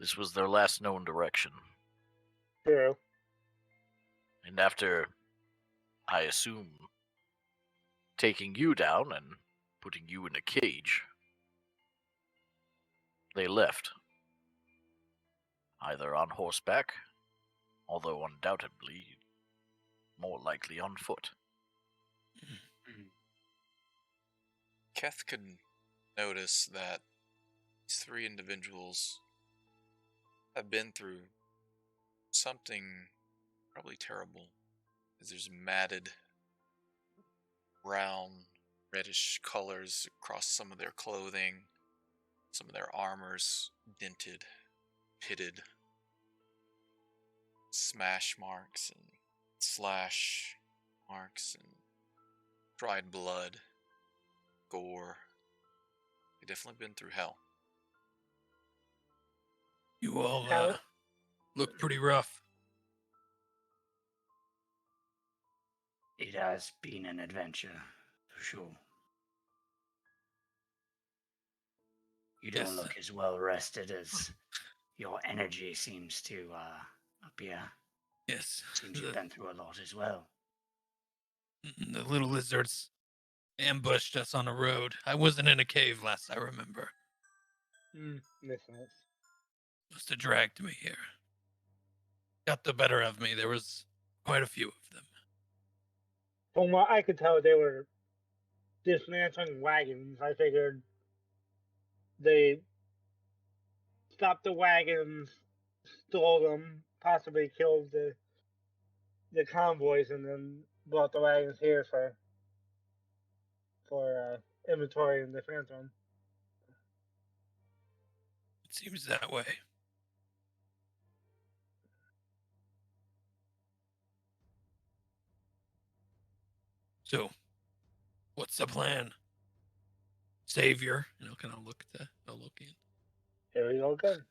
This was their last known direction. True. And after, I assume, taking you down and putting you in a cage, they left. Either on horseback, although undoubtedly more likely on foot. Keth could notice that these three individuals have been through something probably terrible. Because there's matted, brown, reddish colors across some of their clothing, some of their armor's dented, pitted, smash marks and slash marks and dried blood, gore. They've definitely been through hell. You all How- look pretty rough. It has been an adventure, for sure. You don't Yes. look as well rested as your energy seems to appear. Yes. Seems you've been through a lot as well. The little lizards ambushed us on a road. I wasn't in a cave last I remember. Makes sense. Must have dragged me here. Got the better of me. There was quite a few of them. From what I could tell, they were dismantling wagons. I figured they stopped the wagons, stole them, possibly killed the convoys, and then brought the wagons here for inventory and defense on. It seems that way. So, what's the plan? Savior, and I'll kind of look to Olokian. Here we go again.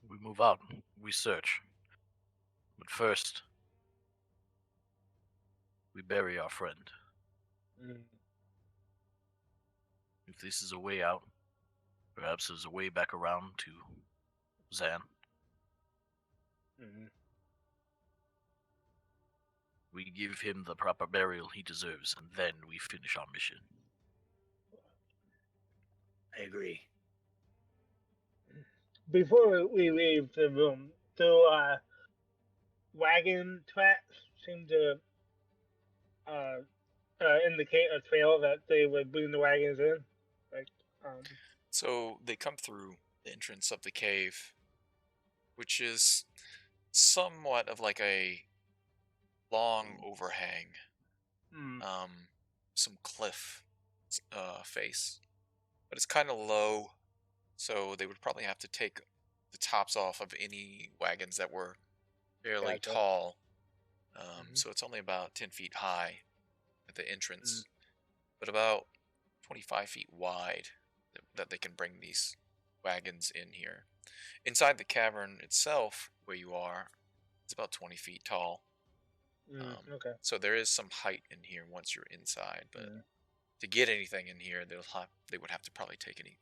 We move out. We search. But first, we bury our friend. If this is a way out, perhaps there's a way back around to Zan. We give him the proper burial he deserves, and then we finish our mission. I agree. Before we leave the room, do wagon tracks seem to indicate a trail that they would bring the wagons in? Like, So they come through the entrance of the cave, which is somewhat of like a long overhang, mm, some cliff face, but it's kind of low, so they would probably have to take the tops off of any wagons that were fairly gotcha. tall. Mhm. So it's only about 10 feet high at the entrance, Mm. but about 25 feet wide that they can bring these wagons in here. Inside the cavern itself, where you are, it's about 20 feet tall. Okay. So there is some height in here once you're inside, but Mm. to get anything in here, they would have to probably take any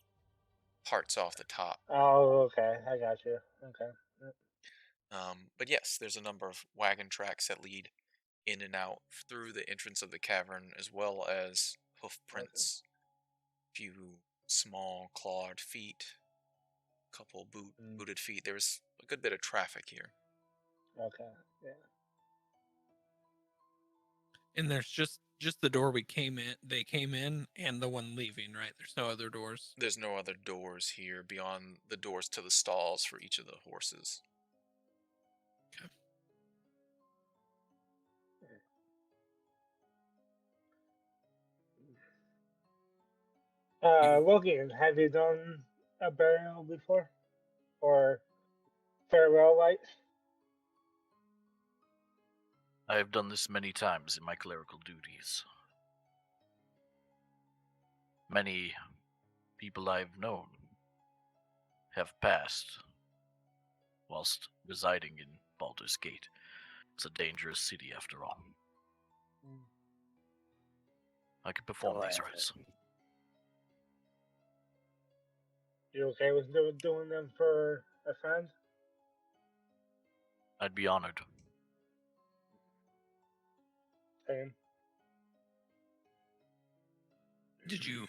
parts off the top. Oh, okay. I got you. Okay. But yes, there's a number of wagon tracks that lead in and out through the entrance of the cavern, as well as hoof prints, a few small clawed feet, a couple booted feet. There's a good bit of traffic here. Okay. Yeah. And there's just the door we came in. They came in, and the one leaving. Right? There's no other doors. There's no other doors here beyond the doors to the stalls for each of the horses. Logan, have you done a burial before? Or farewell rites? I have done this many times in my clerical duties. Many people I've known have passed whilst residing in Baldur's Gate. It's a dangerous city after all. I could perform So I these have rites. You okay with doing them for a friend? I'd be honored. Same. Did you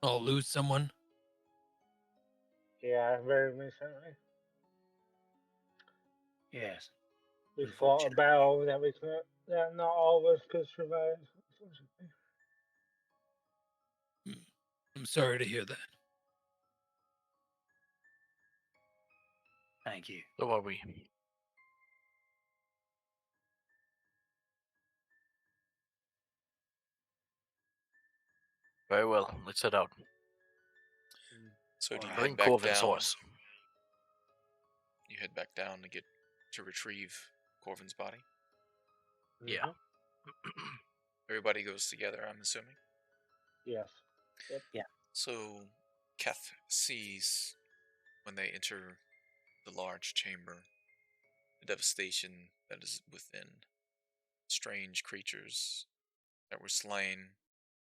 all lose someone? Yeah, very recently. Yes. We fought a Unfortunately. battle that not all of us could survive, unfortunately. I'm sorry to hear that. Thank you. So are we. Very well, let's head out. So do you Alright. head Bring back Corvin's down? horse. You head back down to retrieve Corvin's body. Yeah. Everybody goes together, I'm assuming. Yes. Yep. Yeah. So Keth sees when they enter the large chamber the devastation that is within. Strange creatures that were slain.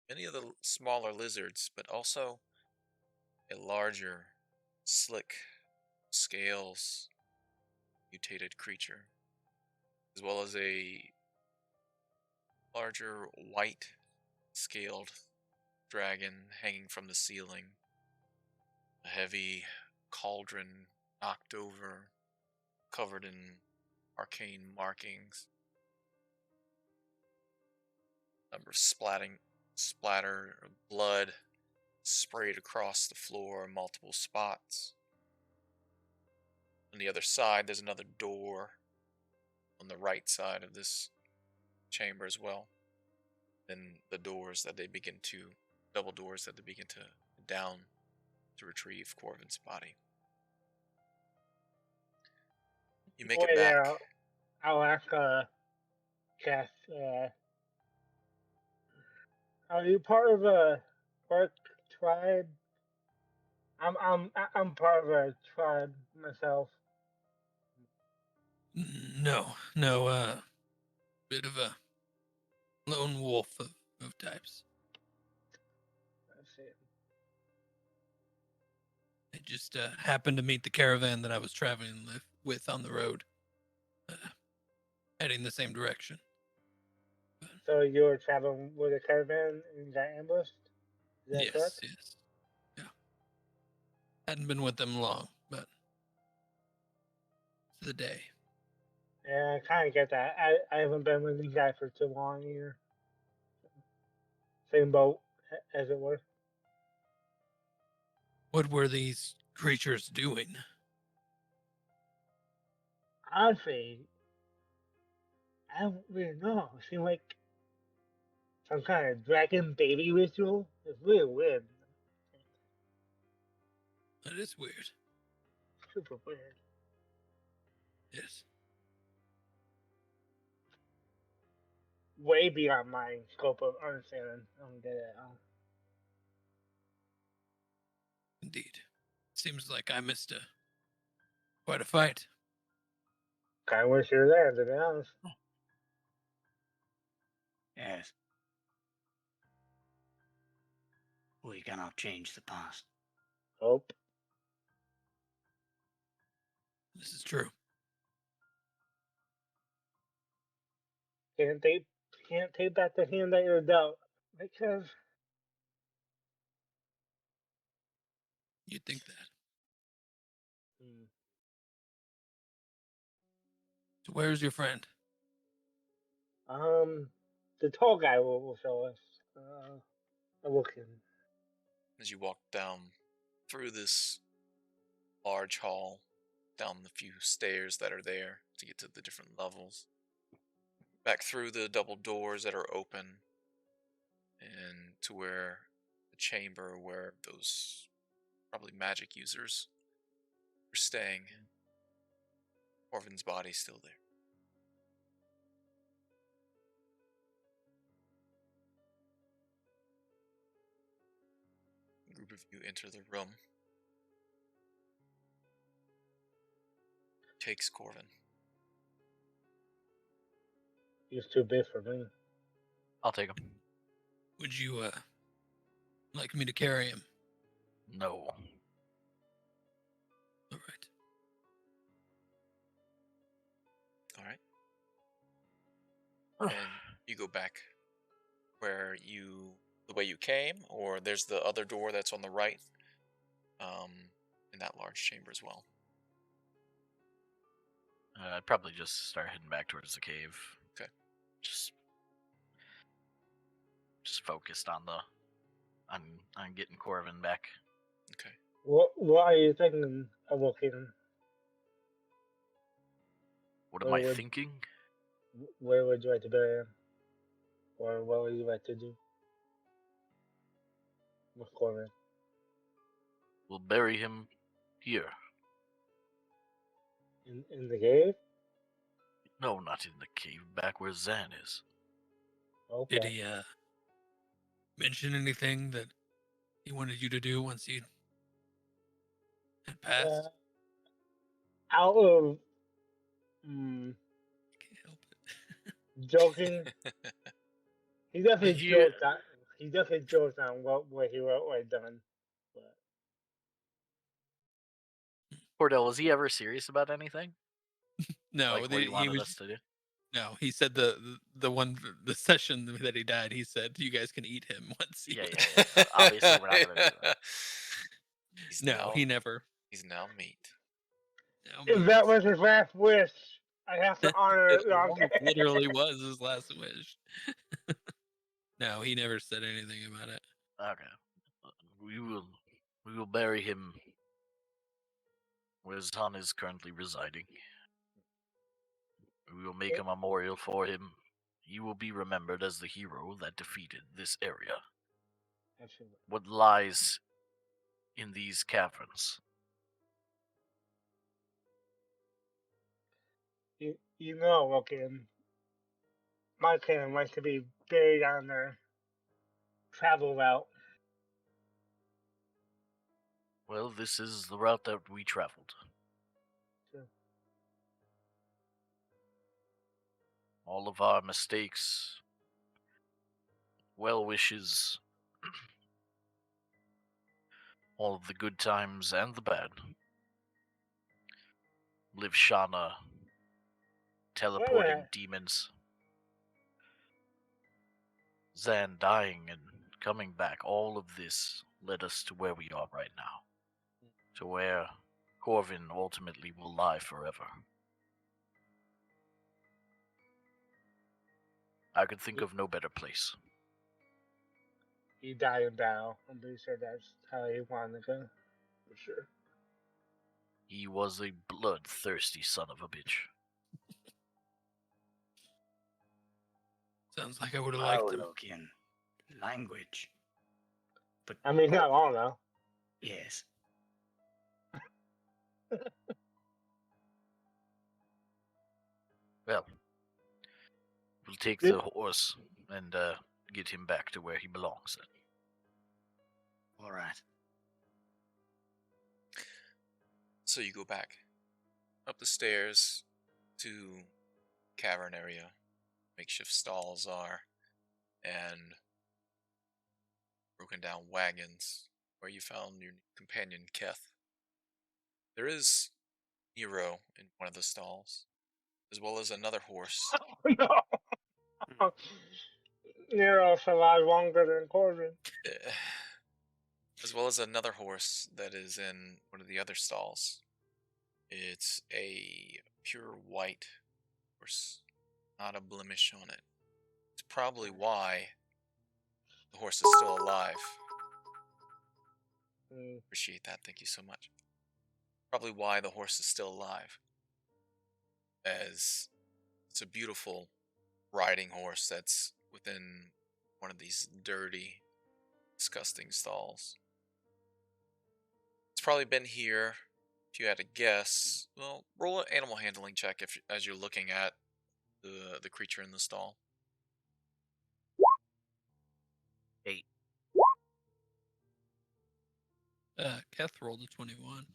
Many of the smaller lizards, but also a larger, slick, scales, mutated creature, as well as a larger white scaled dragon hanging from the ceiling, a heavy cauldron knocked over, covered in arcane markings, number of splatter of blood sprayed across the floor in multiple spots. On the other side, there's another door on the right side of this chamber as well. Then the doors that they begin to, double doors that they begin to down to retrieve Corvin's body. You make it back. Yeah, I'll ask Cass, are you part of a orc tribe? I'm part of a tribe myself. No, bit of a lone wolf of types. Let's see. I just happened to meet the caravan that I was traveling with on the road, heading the same direction. So you were traveling with a caravan and you got ambushed? Is that Yes, correct? yes, yeah. Hadn't been with them long, but it's the day. Yeah, I kind of get that. I haven't been with these guys for too long either. same boat, as it were. What were these creatures doing? Honestly, I don't really know. It seemed like some kind of dragon baby ritual. It's really weird. That is weird. Super weird. Yes. Way beyond my scope of understanding. I don't get it at all. Indeed. Seems like I missed quite a fight. Kind of wish you were there, to be honest. Yes. We cannot change the past. Hope. This is true. Can't take back the hand that you're dealt. Because You'd think that. So where's your friend? the tall guy will show us. Looking. As you walk down through this large hall, down the few stairs that are there to get to the different levels, back through the double doors that are open, and to where the chamber where those probably magic users are staying. Orphan's body's still there. A group of you enter the room. Takes Corvin. He's too big for me. I'll take him. Would you like me to carry him? No. All right. All right. And you go back where the way you came, or there's the other door that's on the right, in that large chamber as well. I'd probably just start heading back towards the cave. Okay. Just focused on getting Corvin back. Okay. What are you thinking of looking? What am I thinking? Where would you like to bury him? Or what would you like to do with Corbin? We'll bury him here. In the cave? No, not in the cave, back where Zan is. Okay. Did he mention anything that he wanted you to do once he had passed? Out of Can't help it. joking, he definitely Yeah. jokes on what he wrote or done. But Cordell, was he ever serious about anything? No, Like what he wanted us to do? No, he said the session that he died. He said you guys can eat him once. Yeah. Obviously, we're not going to do that. He never. He's now meat. if that was his last wish, I have to honor it. It literally was his last wish. No, he never said anything about it. Okay. We will bury him where Zan is currently residing. We will make a memorial for him. He will be remembered as the hero that defeated this area. Absolutely. What lies in these caverns? You know, Logan, my clan likes to be buried on their travel route. Well, this is the route that we traveled. Sure. All of our mistakes, well wishes, all of the good times and the bad. Liv Shana, teleporting demons, Zan dying and coming back. All of this led us to where we are right now. To where Corvin ultimately will lie forever. I could think of no better place. he died in battle. I'm pretty sure that's how he wanted to go. For sure. He was a bloodthirsty son of a bitch. Sounds like I would have liked him. Biologian language. But I mean, not long though. yes. Well, we'll take Yeah. the horse and get him back to where he belongs. Then. All right. So you go back up the stairs to cavern area, makeshift stalls are, and broken down wagons where you found your companion Keth. There is Nero in one of the stalls, as well as another horse. No. Nero survived longer than Corbin. As well as another horse that is in one of the other stalls. It's a pure white horse, not a blemish on it. It's probably why the horse is still alive. Appreciate that, thank you so much. Probably why the horse is still alive. As it's a beautiful riding horse that's within one of these dirty, disgusting stalls. It's probably been here, if you had to guess. Well, roll an animal handling check as you're looking at the creature in the stall. 8. Keth rolled a 21.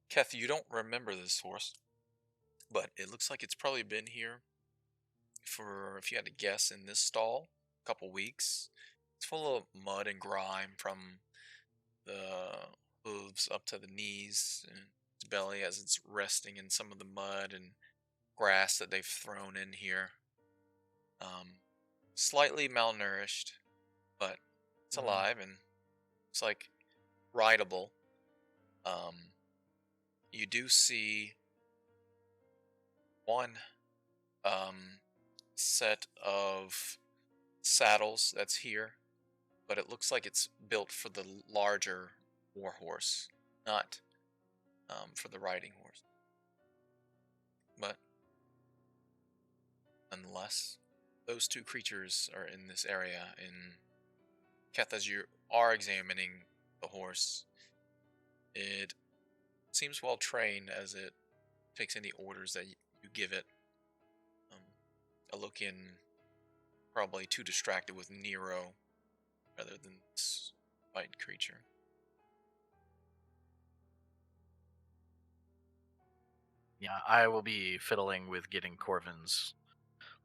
Keth, you don't remember this horse, but it looks like it's probably been here for, if you had to guess, in this stall, a couple weeks. It's full of mud and grime from the hooves up to the knees and its belly as it's resting in some of the mud and grass that they've thrown in here. Slightly malnourished, but it's alive and it's like rideable. You do see one set of saddles that's here, but it looks like it's built for the larger warhorse, not for the riding horse. But nonetheless, those two creatures are in this area. And Keth, as you are examining the horse, it seems well trained as it takes any orders that you give it. Alokian probably too distracted with Nero rather than this white creature. Yeah, I will be fiddling with getting Corvin's,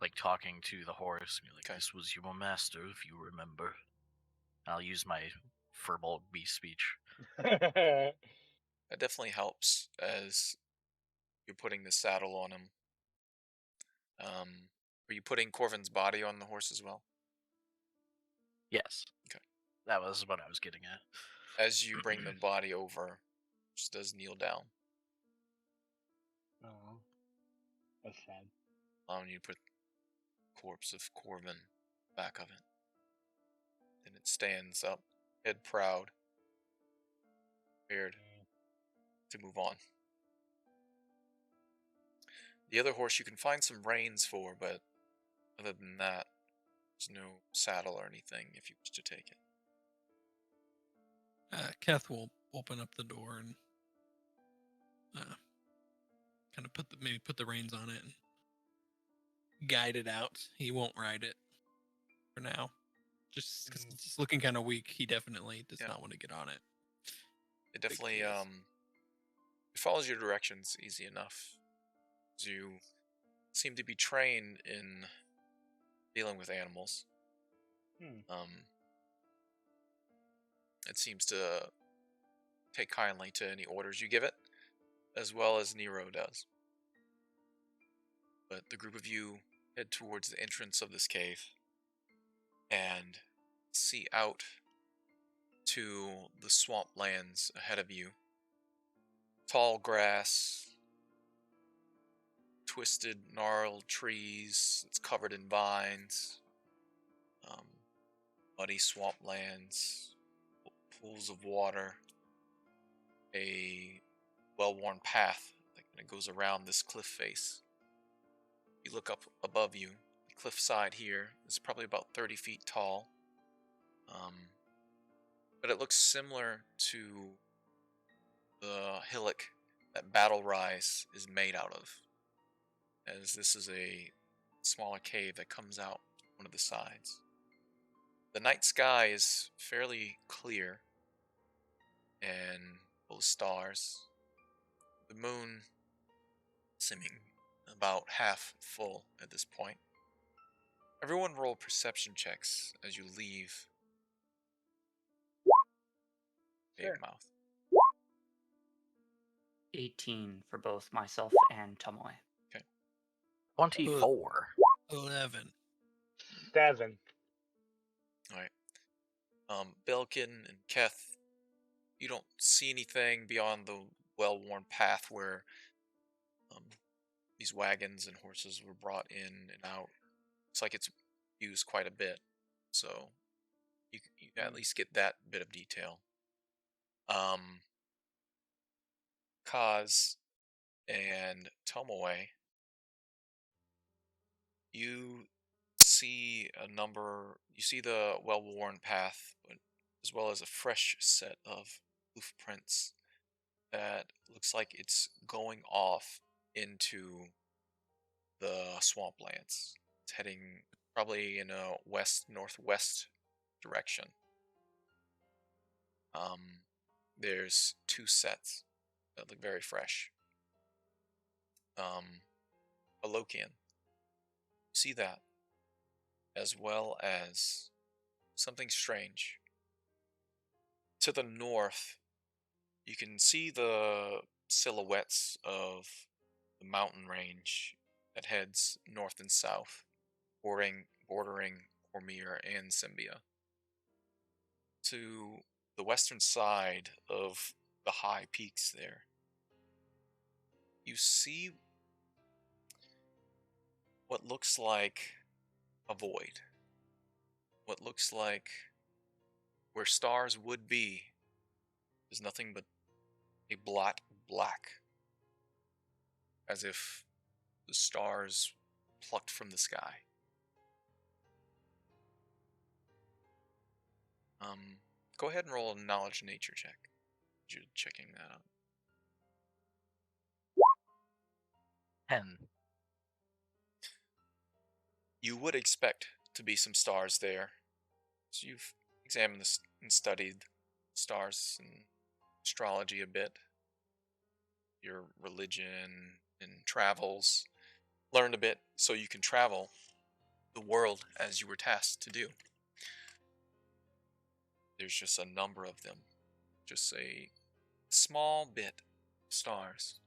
like talking to the horse. Be like, Okay. This was your master, if you remember. I'll use my verbal beast speech. That definitely helps as you're putting the saddle on him. Are you putting Corvin's body on the horse as well? Yes. Okay. That was what I was getting at. As you bring the body over, just does kneel down. Oh, that's sad. Allowing you to put corpse of Corvin back of it. Then it stands up, head proud, prepared to move on. The other horse you can find some reins for, but other than that, there's no saddle or anything if you wish to take it. Keth will open up the door and kind of put the reins on it and guide it out. He won't ride it for now, just because it's just looking kind of weak. He definitely does not want to get on it. It definitely it follows your directions easy enough. You seem to be trained in dealing with animals. It seems to take kindly to any orders you give it, as well as Nero does. But the group of you head towards the entrance of this cave and see out to the swamp lands ahead of you. Tall grass, twisted, gnarled trees. It's covered in vines. muddy swamplands, pools of water, a well-worn path that kind of goes around this cliff face. You look up above you. The cliffside here is probably about 30 feet tall. But it looks similar to the hillock that Battle Rise is made out of, as this is a smaller cave that comes out one of the sides. The night sky is fairly clear and full of stars. The moon seeming about half full at this point. Everyone roll perception checks as you leave Cave Sure. Mouth. 18 for both myself and Tomoe. 24. 11. 7. Alright. Belkin and Keth, you don't see anything beyond the well-worn path where these wagons and horses were brought in and out. It's like it's used quite a bit, so you at least get that bit of detail. Kaz and Tomoe, you see the well-worn path, as well as a fresh set of hoof prints that looks like it's going off into the swamplands. It's heading probably in a west-northwest direction. There's 2 sets that look very fresh. Alokian, see that, as well as something strange. To the north, you can see the silhouettes of the mountain range that heads north and south, bordering Cormier and Symbia. To the western side of the high peaks there, you see what looks like a void. What looks like where stars would be is nothing but a blot black, as if the stars plucked from the sky. Go ahead and roll a knowledge nature check. You're checking that out. 10. You would expect to be some stars there. So you've examined this and studied stars and astrology a bit. Your religion and travels. Learned a bit so you can travel the world as you were tasked to do. There's just a number of them. Just a small bit of stars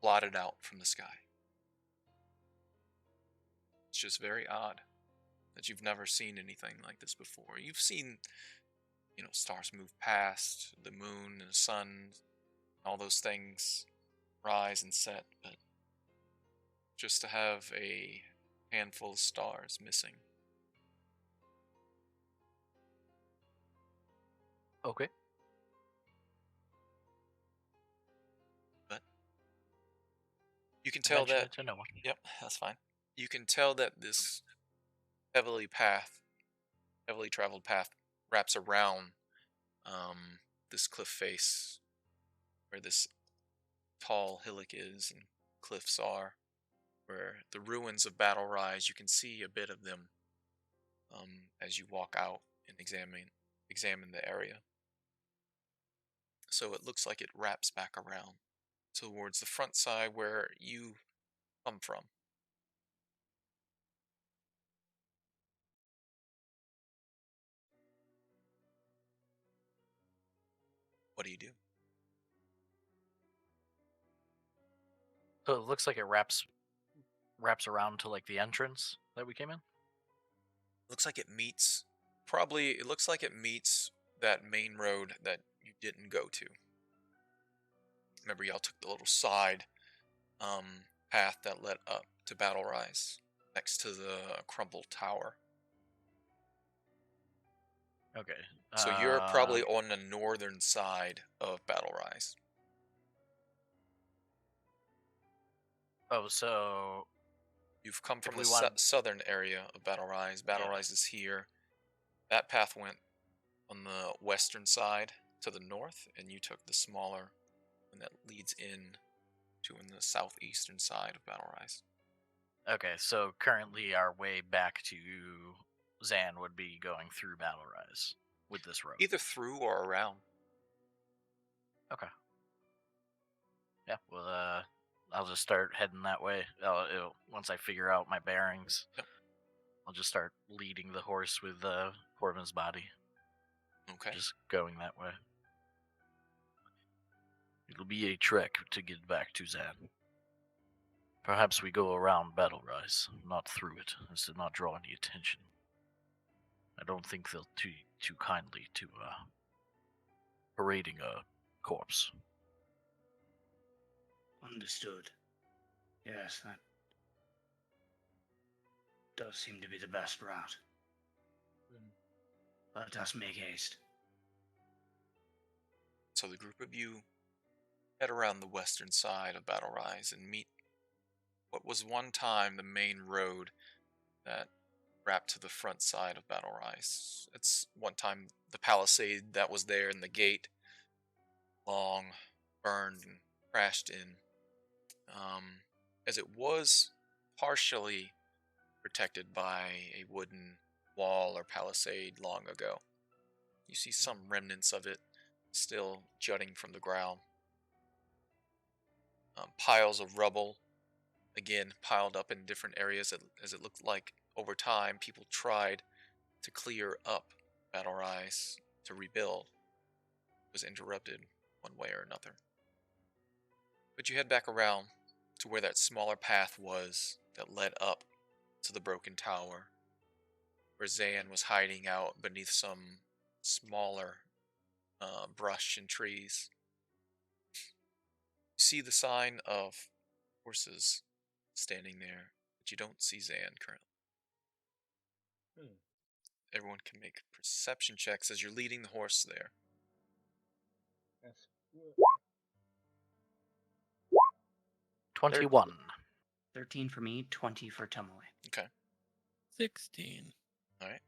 blotted out from the sky. It's just very odd that you've never seen anything like this before. You've seen, stars move past, the moon and the sun, all those things rise and set, but just to have a handful of stars missing. Okay. But you can tell Mention that. it to no one. Yep, that's fine. You can tell that this heavily traveled path wraps around this cliff face where this tall hillock is and cliffs are, where the ruins of Battle Rise, you can see a bit of them as you walk out and examine the area. So it looks like it wraps back around towards the front side where you come from. What do you do? So it looks like it wraps around to like the entrance that we came in. Looks like it meets that main road that you didn't go to. Remember, y'all took the little side path that led up to Battle Rise next to the crumbled tower. Okay. So you're probably on the northern side of Battle Rise. Oh, so You've come from we the wanted- southern area of Battle Rise. Battle Yeah. Rise is here. That path went on the western side to the north, and you took the smaller one that leads in to in the southeastern side of Battle Rise. Okay, so currently our way back to Zan would be going through Battle Rise with this road. Either through or around. Okay. Yeah, well, I'll just start heading that way. Once I figure out my bearings, Yep. I'll just start leading the horse with Corbin's body. Okay. Just going that way. It'll be a trek to get back to Zan. Perhaps we go around Battle Rise, not through it, as to not draw any attention. I don't think they'll too kindly to parading a corpse. Understood. Yes, that does seem to be the best route. Let us make haste. So the group of you head around the western side of Battle Rise and meet what was one time the main road that wrapped to the front side of Battle Rise. It's one time the palisade that was there and the gate long burned and crashed in. As it was partially protected by a wooden wall or palisade long ago. You see some remnants of it still jutting from the ground. Piles of rubble, again, piled up in different areas as it looked like over time people tried to clear up Battle Rise to rebuild. It was interrupted one way or another. But you head back around to where that smaller path was that led up to the broken tower, where Zan was hiding out beneath some smaller brush and trees. You see the sign of horses standing there, but you don't see Zan currently. Everyone can make perception checks as you're leading the horse there. That's good. 21. 13 for me, 20 for Tomoe. Okay. 16. All right.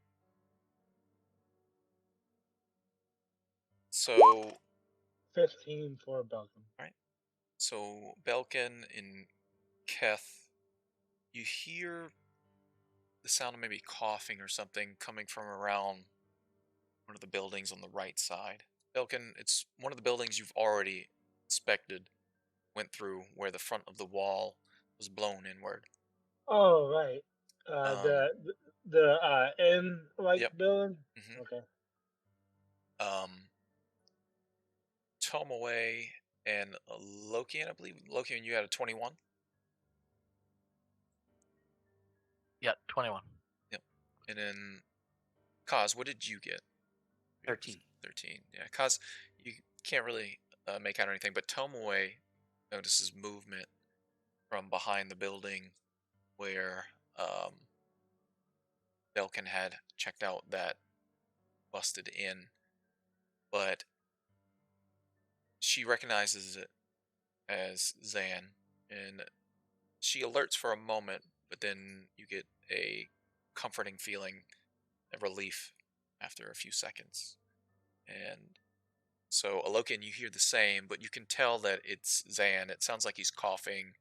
So 15 for Belgium. So Belkin and Keth, you hear the sound of maybe coughing or something coming from around one of the buildings on the right side. Belkin, it's one of the buildings you've already inspected, went through, where the front of the wall was blown inward. Oh, right. The end like Yep. building. Mhm. Okay. Tomoe and Lokian, I believe. Lokian, you had a 21. Yeah, 21. Yep. And then Kaz, what did you get? 13. 13. Yeah, Kaz, you can't really make out anything, but Tomoe notices movement from behind the building where Belkin had checked out that busted in, but she recognizes it as Zan, and she alerts for a moment, but then you get a comforting feeling of relief after a few seconds. And so, Alokin, you hear the same, but you can tell that it's Zan. It sounds like he's coughing,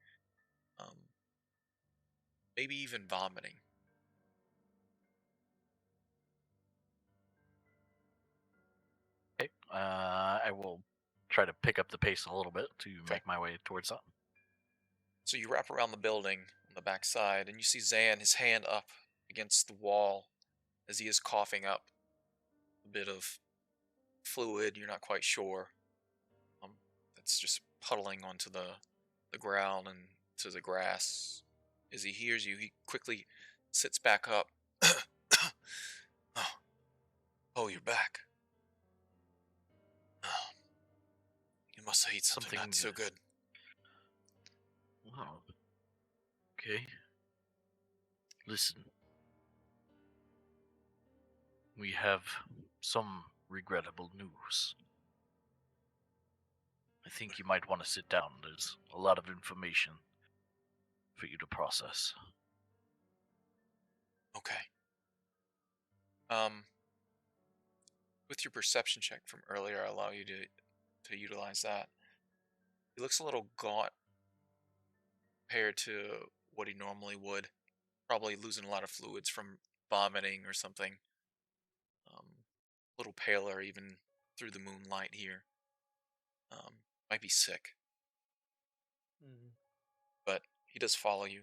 maybe even vomiting. Okay. I will try to pick up the pace a little bit to make my way towards that. So you wrap around the building on the back side, and you see Zan, his hand up against the wall as he is coughing up a bit of fluid. You're not quite sure. That's just puddling onto the ground and to the grass. As he hears you, he quickly sits back up. Oh, you're back. Oh, you must have eaten something not so good. Wow. Okay. Listen. We have some regrettable news. I think you might want to sit down. There's a lot of information for you to process. Okay. With your perception check from earlier, I allow you to utilize that. He looks a little gaunt compared to what he normally would. Probably losing a lot of fluids from vomiting or something. A little paler even through the moonlight here. Might be sick, but he does follow you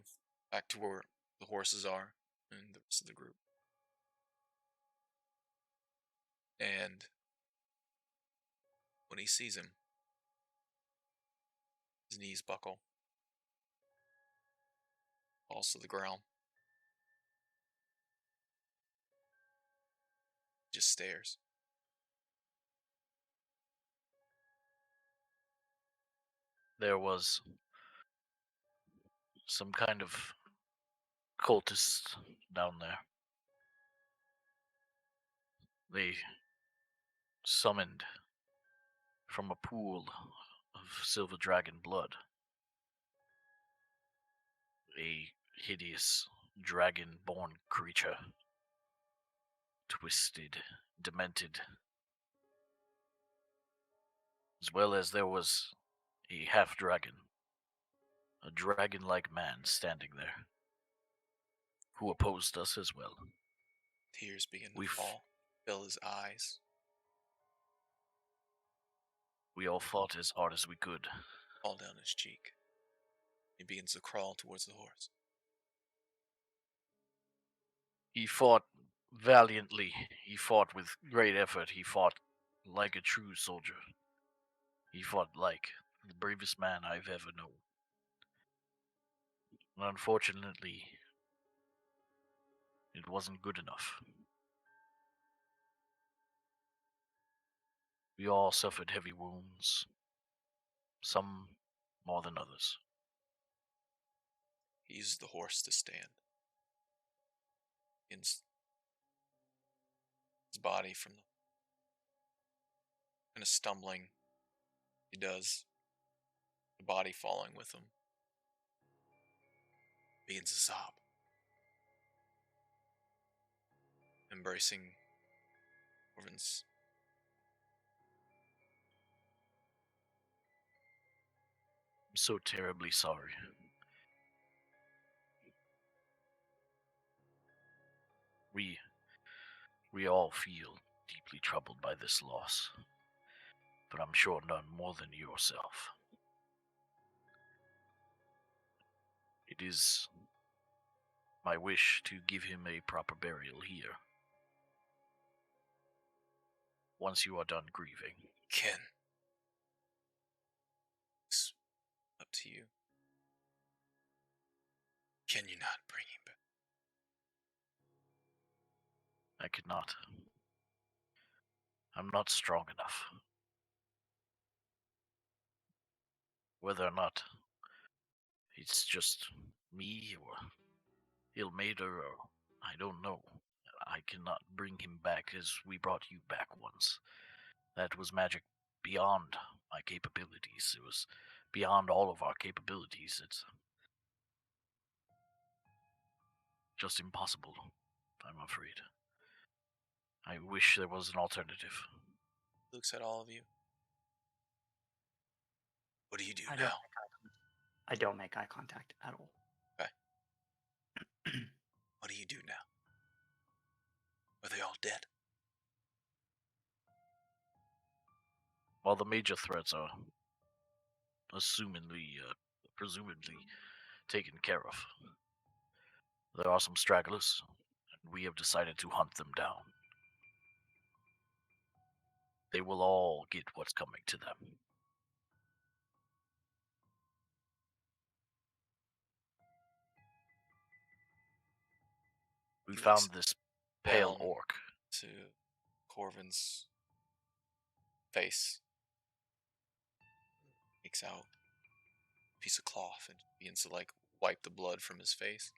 back to where the horses are and the rest of the group. And when he sees him, his knees buckle, falls to the ground, just stares. There was some kind of cultist down there. They summoned from a pool of silver dragon blood a hideous dragon-born creature, twisted, demented, as well as there was a half-dragon, a dragon-like man standing there, who opposed us as well. Tears begin to fill his eyes. We all fought as hard as we could. Fall down his cheek. He begins to crawl towards the horse. He fought valiantly. He fought with great effort. He fought like a true soldier. He fought like the bravest man I've ever known. And unfortunately, it wasn't good enough. We all suffered heavy wounds, some more than others. He uses the horse to stand. His body from the kind of stumbling he does, the body falling with him, begins to sob, embracing Orvin's. I'm so terribly sorry. We all feel deeply troubled by this loss, but I'm sure none more than yourself. It is my wish to give him a proper burial here, once you are done grieving. Ken, it's up to you. Can you not bring him back? I could not. I'm not strong enough. Whether or not it's just me or Ilmater or I don't know. I cannot bring him back as we brought you back once. That was magic beyond my capabilities. It was beyond all of our capabilities. It's just impossible, I'm afraid. I wish there was an alternative. Looks at all of you. What do you do I now? don't make eye contact at all. Okay. What do you do now? Are they all dead? While the major threats are presumably taken care of, there are some stragglers, and we have decided to hunt them down. They will all get what's coming to them. We found this pale down orc. To Corvin's face. Takes out a piece of cloth and begins to wipe the blood from his face.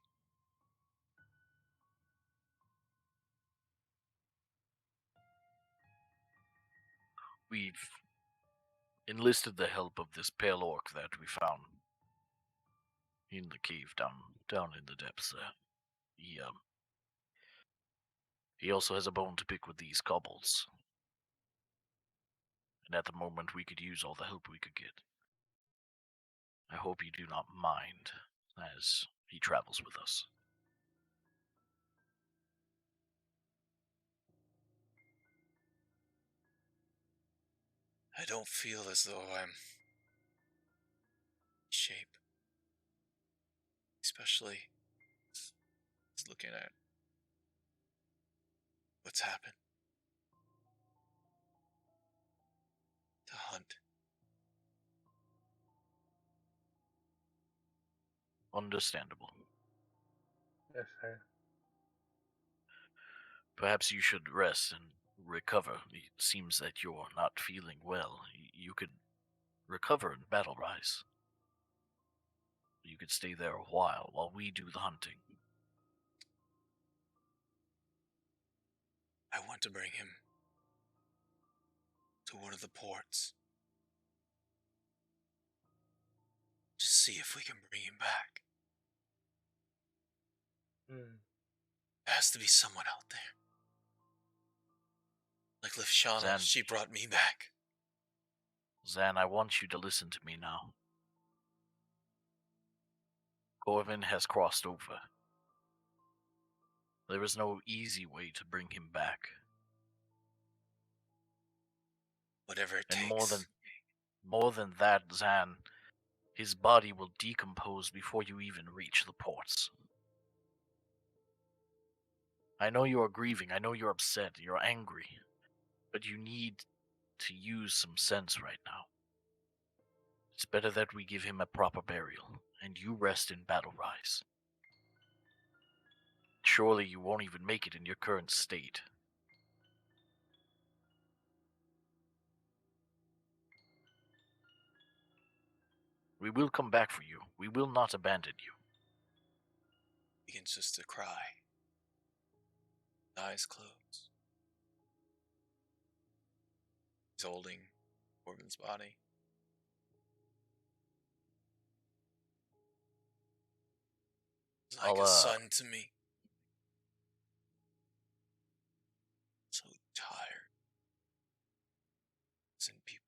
We've enlisted the help of this pale orc that we found in the cave down in the depths there. He also has a bone to pick with these kobolds. And at the moment we could use all the help we could get. I hope you do not mind as he travels with us. I don't feel as though I'm in shape. Especially just looking at what's happened. To hunt. Understandable. Yes, sir. Perhaps you should rest and recover. It seems that you're not feeling well. You could recover in Battle Rise. You could stay there a while we do the hunting. I want to bring him to one of the ports. Just see if we can bring him back. Hmm. There has to be someone out there. Like Lifshana, Zan. she brought me back. Zan, I want you to listen to me now. Corvin has crossed over. There is no easy way to bring him back. Whatever it And takes. more than that, Zan, his body will decompose before you even reach the ports. I know you are grieving, I know you're upset, you're angry, but you need to use some sense right now. It's better that we give him a proper burial, and you rest in Battle Rise. Surely you won't even make it in your current state. We will come back for you. We will not abandon you. Begins just to cry. Eyes closed. He's holding Corbin's body. He's like a son to me. So tired. Losing people.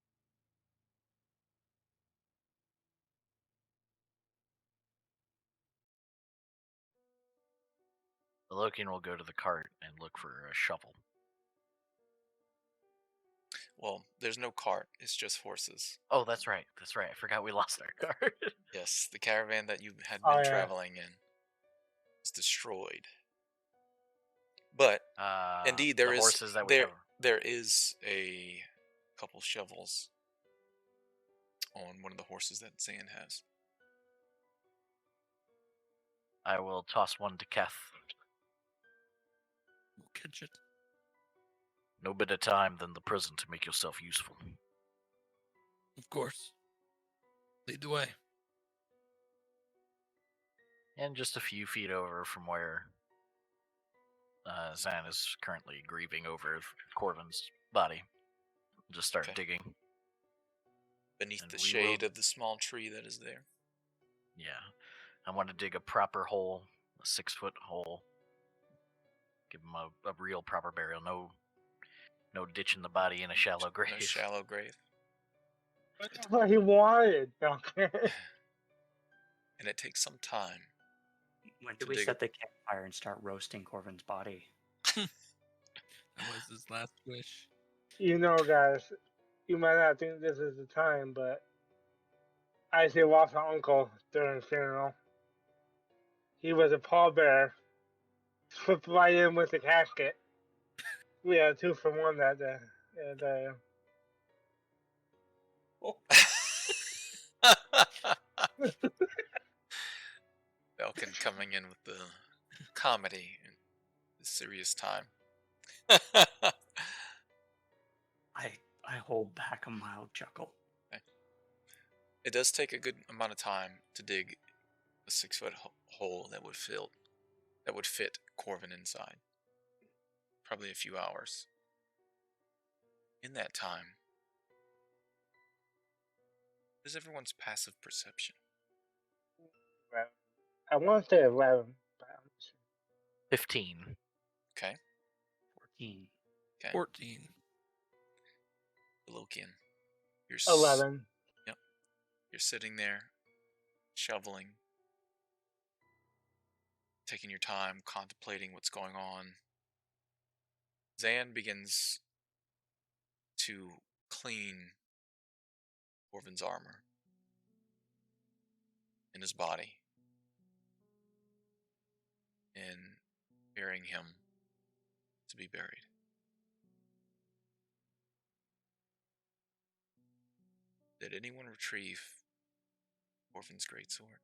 The Lokian will go to the cart and look for a shovel. Well, there's no cart. It's just horses. Oh, that's right. That's right. I forgot we lost our cart. Yes, the caravan that you had Oh, been yeah. traveling in is destroyed. But indeed, there the is horses that we have. there is a couple shovels on one of the horses that Zan has. I will toss one to Keth. We'll catch it. No better time than the present to make yourself useful. Of course. Lead the way. And just a few feet over from where Zan is currently grieving over Corvin's body. Just start Okay. digging. Beneath And the we shade will- of the small tree that is there. Yeah. I want to dig a proper hole, a 6-foot hole. Give him a real proper burial. No ditching the body in a shallow grave. No shallow grave. That's what he wanted. Okay. And it takes some time. When To do we dig set the campfire and start roasting Corvin's body? That was his last wish. You know, guys, you might not think this is the time, but I actually lost my uncle during the funeral. He was a pallbearer. Slipped right in with the casket. We had 2 for 1 that day. And, Falcon coming in with the comedy and the serious time. I hold back a mild chuckle. It does take a good amount of time to dig a 6-foot hole that would fit Corvin inside. Probably a few hours. In that time, is everyone's passive perception? I want to say 11. But I'm not sure. 15. Okay. 14. Okay. 14. Lokian. You're 11. Yep. You're sitting there, shoveling, taking your time, contemplating what's going on. Zan begins to clean Orvin's armor in his body and burying him to be buried. Did anyone retrieve Orvin's greatsword?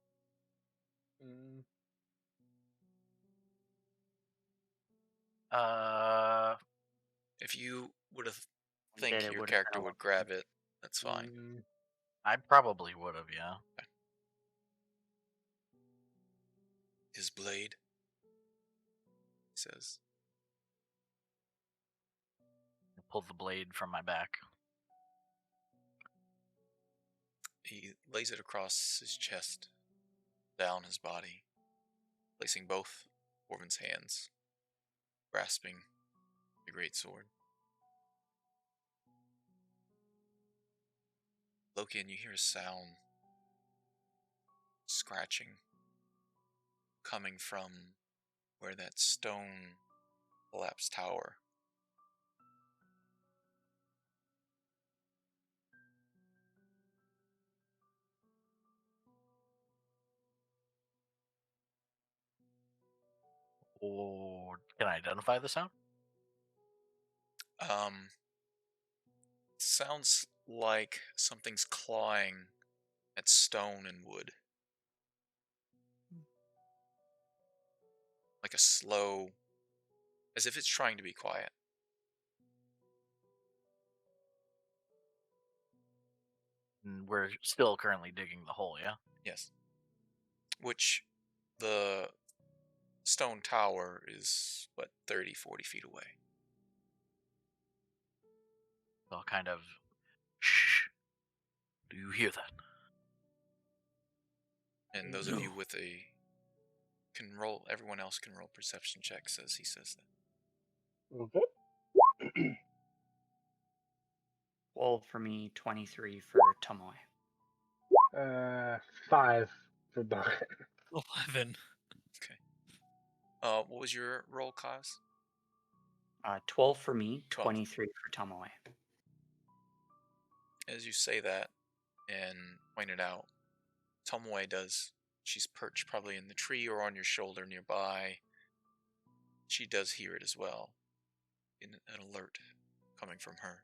Mm. If you would have Did think it your would've character been a would lot grab it, that's fine. Mm. I probably would have, yeah. His blade, he says. I pulled the blade from my back. He lays it across his chest, down his body, placing both Orvin's hands, grasping the greatsword. Lokian, you hear a sound, scratching, coming from where that stone collapsed tower. Or can I identify the sound? Sounds like something's clawing at stone and wood. Like a slow, as if it's trying to be quiet. And we're still currently digging the hole, yeah? Yes. Which the stone tower is, 30, 40 feet away. So I'll kind of, shh. Do you hear that? And those of you with everyone else can roll perception checks as he says that. Okay. 12 for me, 23 for Tomoe. 5 for Bucket. 11. What was your roll, Kaz? 12 for me, 12. 23 for Tomoe. As you say that and point it out, Tomoe does. She's perched probably in the tree or on your shoulder nearby. She does hear it as well. In an alert coming from her.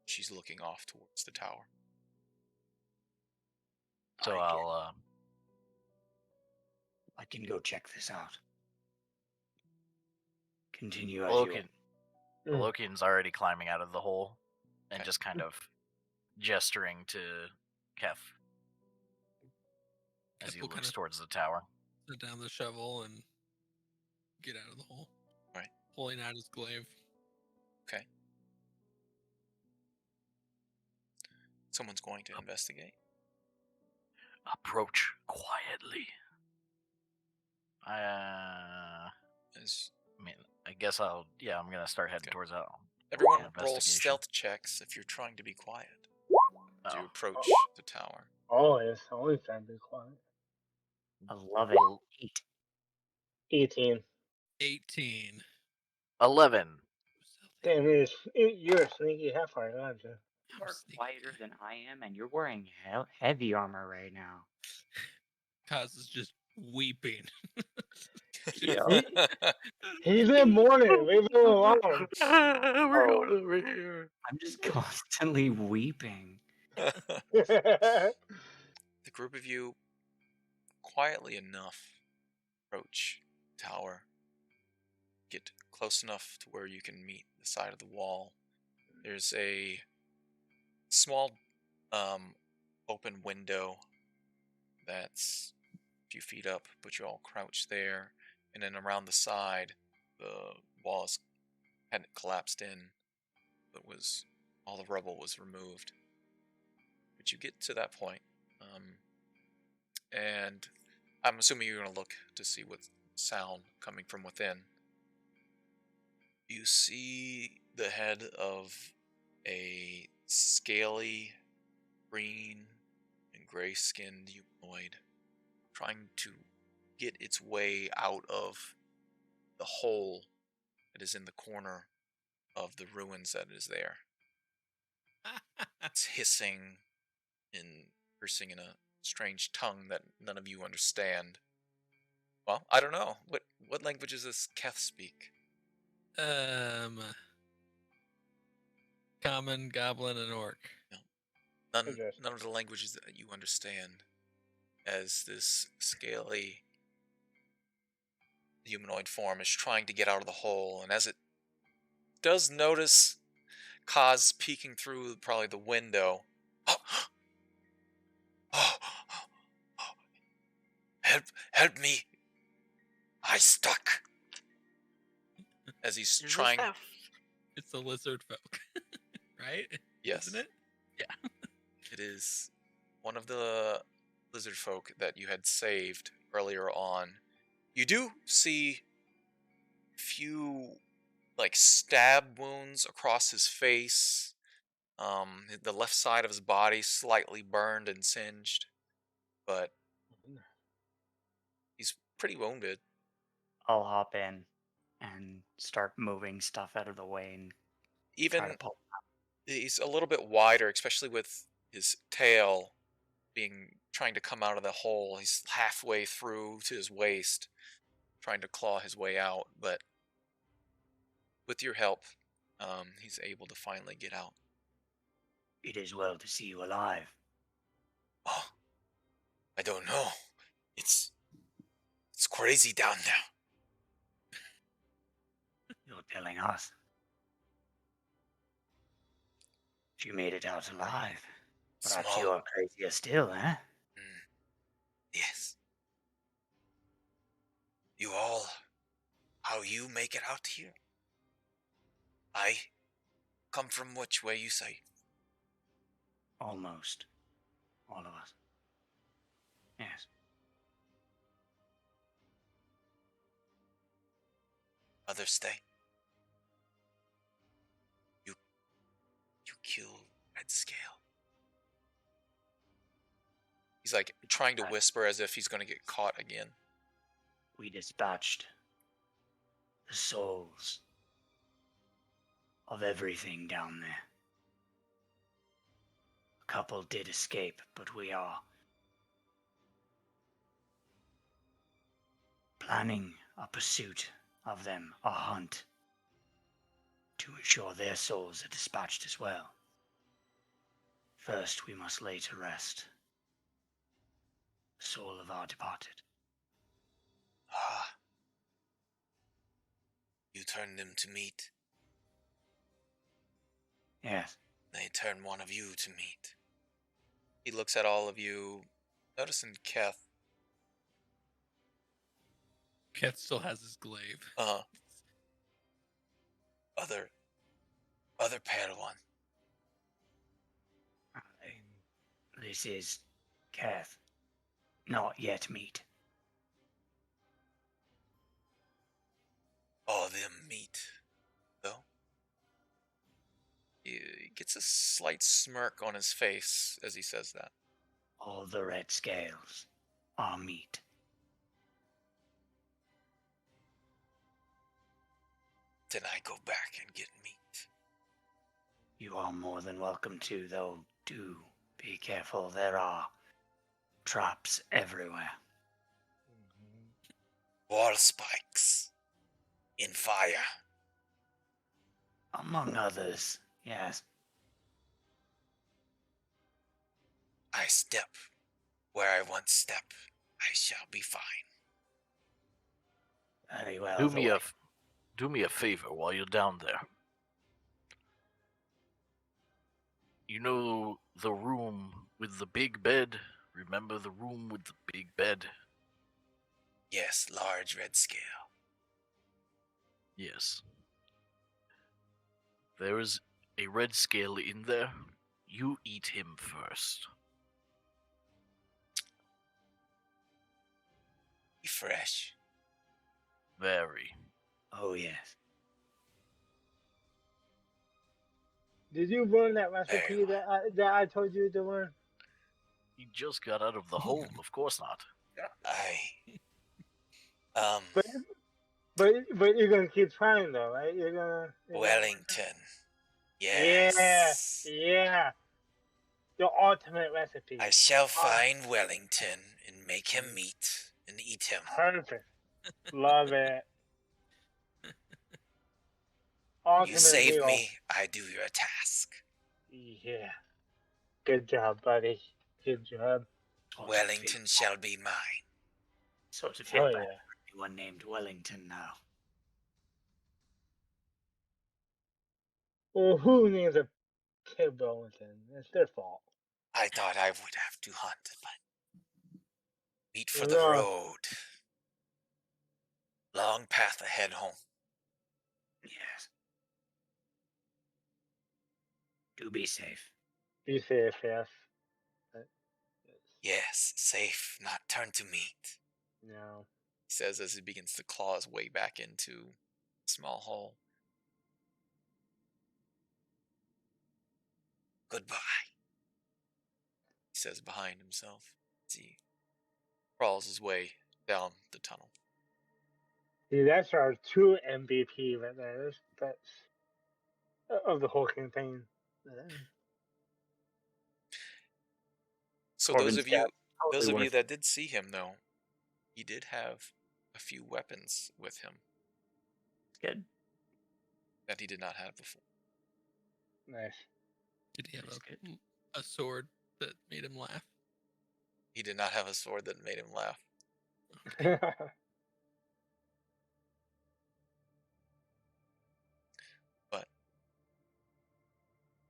She's looking off towards the tower. So I can go check this out. Continue as you. Lokian, Lokian's already climbing out of the hole and Okay. just kind of gesturing to Kef as Kef he will looks kinda towards the tower. Set down the shovel and get out of the hole. Right. Pulling out his glaive. Okay. Someone's going to investigate. Approach quietly. As I guess I'm gonna start heading Okay. towards that. everyone roll investigation. stealth checks if you're trying to be quiet. As you Oh. approach the tower. Always trying to be quiet. 11. 8. 18. 18. 11. Damn, you're a sneaky half-heart, aren't you? You I'm are sneaky. quieter than I am, and you're wearing heavy armor right now. Kaz is just weeping. Yeah. He's in mourning. Leave him alone. We're going over here. I'm just constantly weeping. The group of you, quietly enough, approach the tower. Get close enough to where you can meet the side of the wall. There's a small open window that's a few feet up, but you all crouch there. And then around the side, the walls hadn't collapsed in, but all the rubble was removed. but you get to that point. And I'm assuming you're going to look to see what sound coming from within. You see the head of a scaly, green, and gray-skinned humanoid trying to get its way out of the hole that is in the corner of the ruins that is there. It's hissing and cursing in a strange tongue that none of you understand. Well, I don't know. What languages does Keth speak? Common, Goblin, and Orc. None of the languages that you understand, as this scaly humanoid form is trying to get out of the hole, and as it does notice Kaz peeking through probably the window. Help me! I stuck. As he's trying. It's the lizard folk, right? Yes. Isn't it? Yeah. It is one of the lizard folk that you had saved earlier on. You do see a few stab wounds across his face. The left side of his body slightly burned and singed, but he's pretty wounded. I'll hop in and start moving stuff out of the way and Even try to pull. he's a little bit wider, especially with his tail trying to come out of the hole. He's halfway through to his waist, trying to claw his way out, but with your help, he's able to finally get out. It is well to see you alive. Oh, I don't know. It's crazy down there. You're telling us. If you made it out alive, perhaps you are crazier still, eh? Yes. You all, how you make it out here? I come from which way you say? Almost. All of us. Yes. Others stay. You killed Red Scale. He's trying to whisper as if he's going to get caught again. We dispatched the souls of everything down there. A couple did escape, but we are planning a pursuit of them, a hunt, to ensure their souls are dispatched as well. First, we must lay to rest the soul of our departed. Ah. You turned them to meat. Yes. They turned one of you to meat. He looks at all of you, noticing Keth. Keth still has his glaive. Other Padawan. This is Keth. Not yet meat. All them meat, though. He gets a slight smirk on his face as he says that. All the red scales are meat. Then I go back and get meat. You are more than welcome to, though do be careful. There are traps everywhere. Wall spikes. In fire. Among others, yes. I step where I once step. I shall be fine. Very well. Do me a favor while you're down there. You know the room with the big bed? Remember the room with the big bed? Yes, large red scale. Yes. There is a red scale in there. You eat him first. Fresh. Very. Oh, yes. Did you learn that recipe well. that I told you to learn? He just got out of the hole. Of course not. But but you're gonna keep trying though, right? You're gonna Wellington. Yeah, Yes. yeah. The ultimate recipe. I shall find Wellington and make him meat and eat him. Perfect. Love it. You Ultimate save meal. me, I do your task. Yeah. Good job, buddy. Good job. Wellington shall be mine. Sort of Oh feel bad yeah. for anyone named Wellington now. Well, who needs a kid Wellington? It's their fault. I thought I would have to hunt, but meat for the No. road. Long path ahead home. Yes. Do be safe. Be safe, yes. Yes, safe, not turn to meat. No. He says as he begins to claw his way back into a small hole. Goodbye, he says behind himself as he crawls his way down the tunnel. See, that's our true MVP right there. That's of the whole campaign. So Corbin's those totally of you worth that did see him though, he did have a few weapons with him Good. that he did not have before. Nice. Did he have That's good. a sword that made him laugh? He did not have a sword that made him laugh. But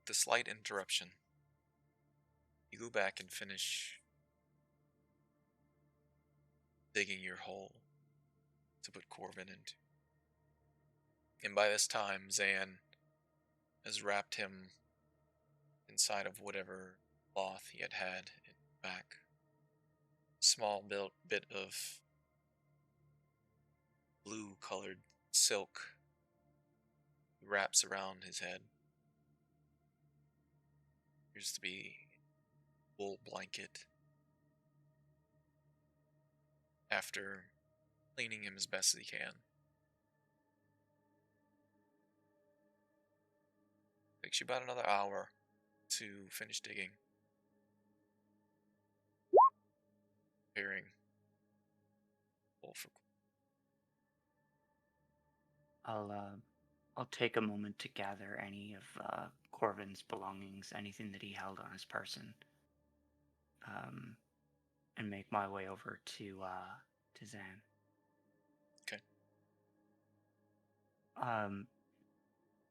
the slight interruption, you go back and finish digging your hole to put Corbin into. And by this time, Zan has wrapped him inside of whatever cloth he had in the back. Small bit of blue-colored silk wraps around his head. Appears to be a wool blanket. After cleaning him as best as he can. Takes you about another hour to finish digging. Preparing hole for I'll take a moment to gather any of Corvin's belongings, anything that he held on his person, and make my way over to Zan. Okay.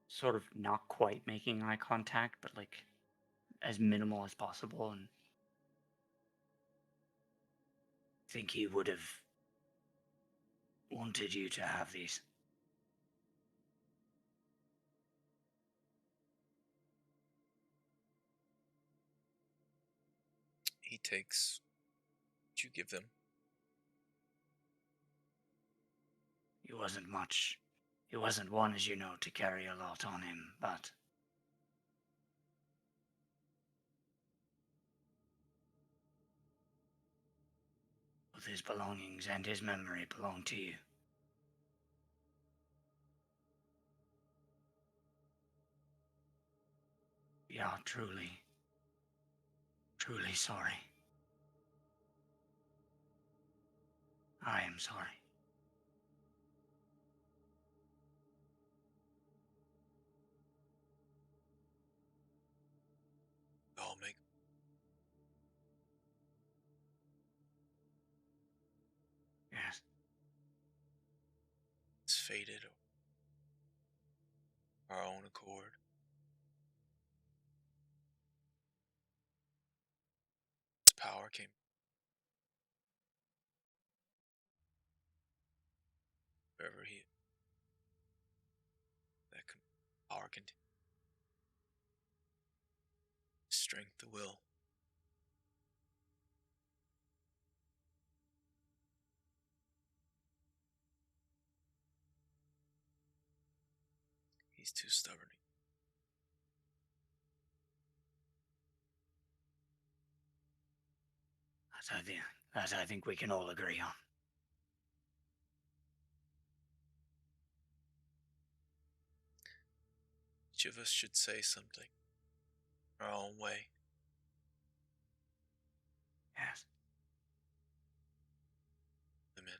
Sort of not quite making eye contact, but like as minimal as possible, and think he would have wanted you to have these. He takes what you give them. He wasn't much. He wasn't one, as you know, to carry a lot on him, but both his belongings and his memory belong to you. We are truly, truly sorry. I am sorry. I'll make. Yes. It's faded of our own accord. Its power came. Wherever he. That power continues. strength, the will. He's too stubborn. That I think we can all agree on. Each of us should say something our own way. Yes. Amen.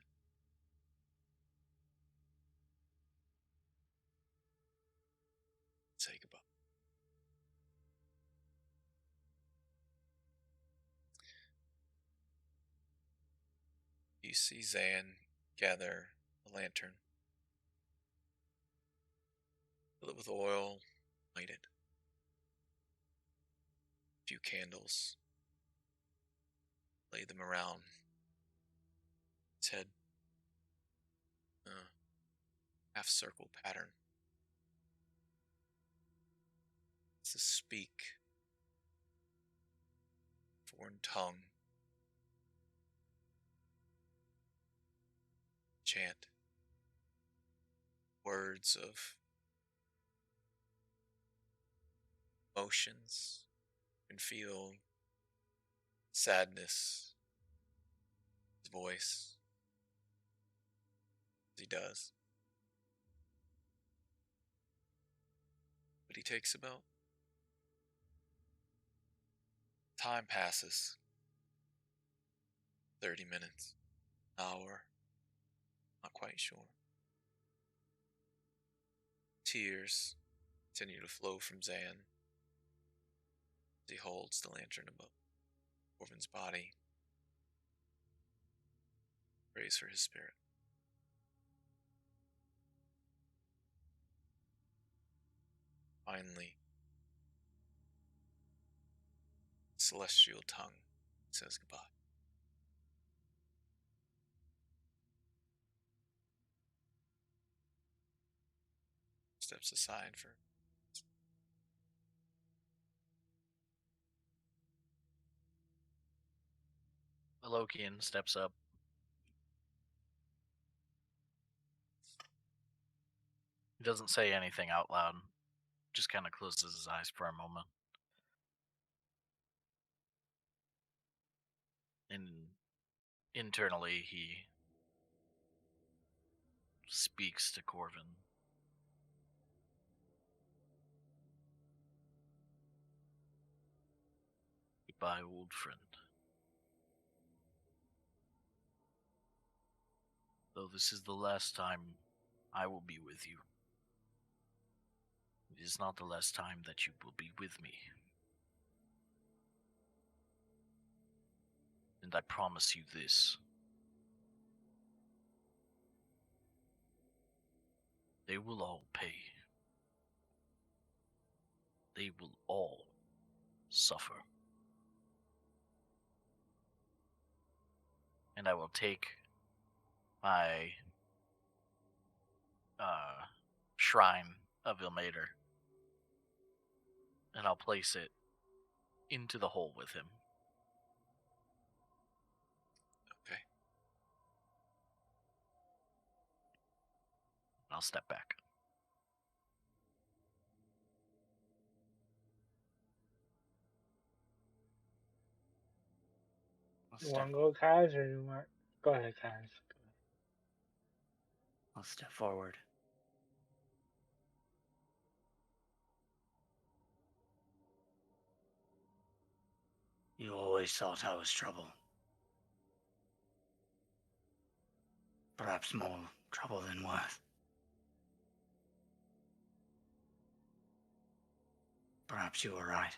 Say goodbye. You see Zan gather a lantern, fill it with oil, light it. A few candles, lay them around his head. Half circle pattern. It's a speak, foreign tongue, chant, words of emotions. You can feel sadness, his voice, as he does. But he takes about time passes. 30 minutes, hour, not quite sure. Tears continue to flow from Zan as he holds the lantern above Corvin's body. Prays for his spirit. Finally, celestial tongue says goodbye. Steps aside for Alokian steps up. He doesn't say anything out loud, just kind of closes his eyes for a moment. And internally, he speaks to Corvin. Goodbye, old friend. Though this is the last time I will be with you, it is not the last time that you will be with me. And I promise you this. They will all pay. They will all suffer. And I will take my shrine of Ilmater, and I'll place it into the hole with him. okay. I'll step back. You want to go, Kaz, or you want? Go ahead, Kaz. I'll step forward. You always thought I was trouble. Perhaps more trouble than worth. Perhaps you were right.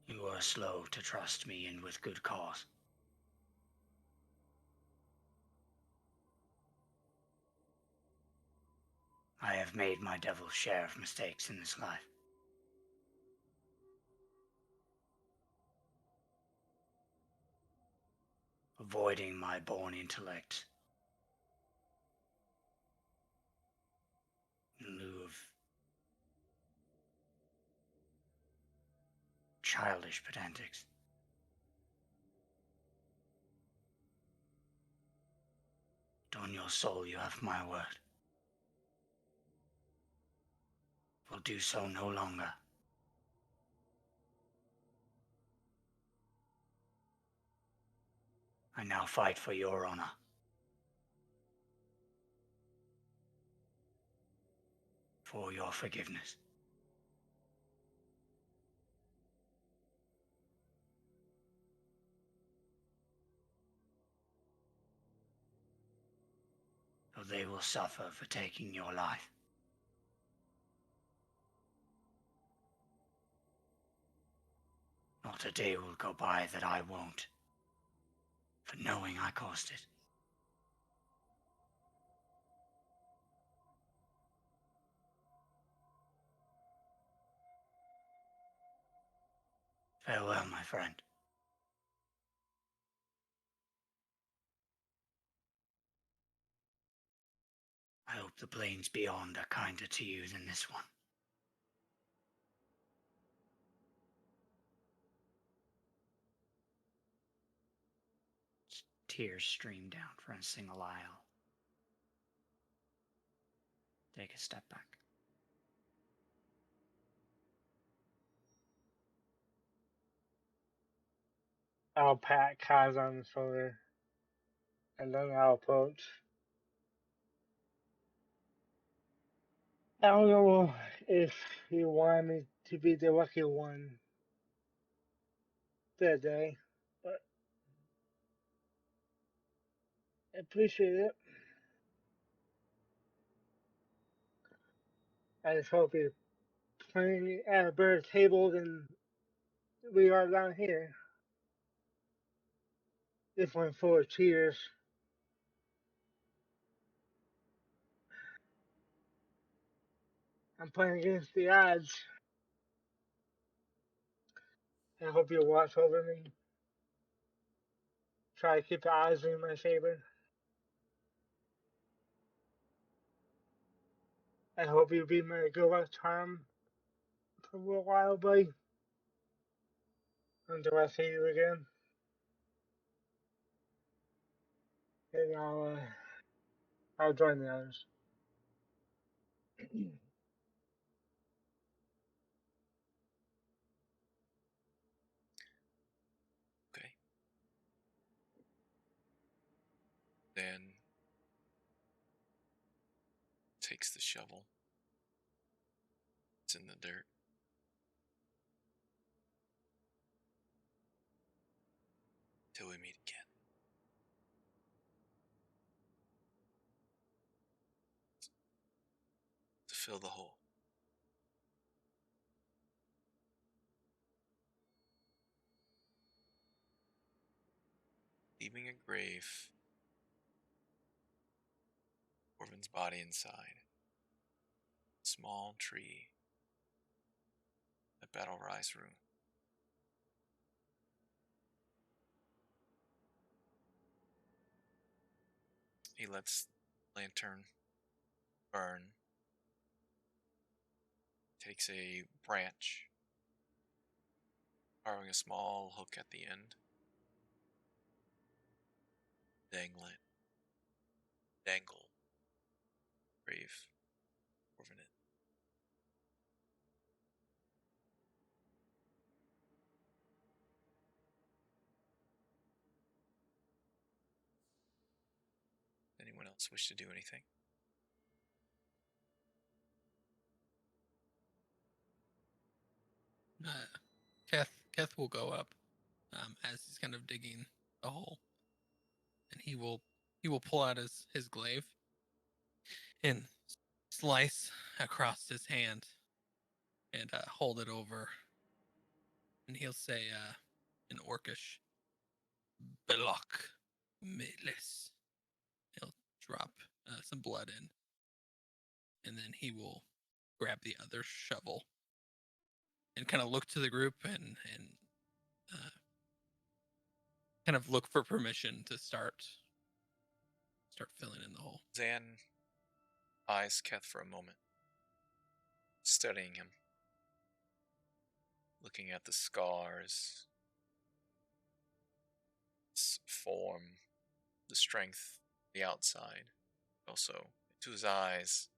You were slow to trust me, and with good cause. I have made my devil's share of mistakes in this life. Avoiding my born intellect. in lieu of childish pedantics. On your soul, you have my word. Will do so no longer. I now fight for your honor. For your forgiveness. Though they will suffer for taking your life. Not a day will go by that I won't, for knowing I caused it. Farewell, my friend. I hope the plains beyond are kinder to you than this one. Tears stream down Francine Lyle. Take a step back. I'll pat Kaz on the shoulder, and then I'll approach. I don't know if you want me to be the lucky one that day, but I appreciate it. I just hope you're playing at a better table than we are down here. This one full of cheaters. I'm playing against the odds. I hope you watch over me. Try to keep the odds in my favor. I hope you be my good luck charm for a little while, buddy. Until I see you again. And I'll join the others. Okay. Then takes the shovel. It's in the dirt. Till we meet again. To fill the hole. Leaving a grave. Orvan's body inside. Small tree. A battle rise room. He lets lantern burn. Takes a branch, carving a small hook at the end. Dangle it. Dangle. Grave. Orvan it. Anyone else wish to do anything? Keth will go up as he's kind of digging a hole, and he will pull out his glaive and slice across his hand and hold it over, and he'll say in Orcish, "Belok Meles." He'll drop some blood in, and then he will grab the other shovel and kind of look to the group and kind of look for permission to start filling in the hole. Zan eyes Keth for a moment. studying him, looking at the scars, his form, the strength, the outside, also into his eyes,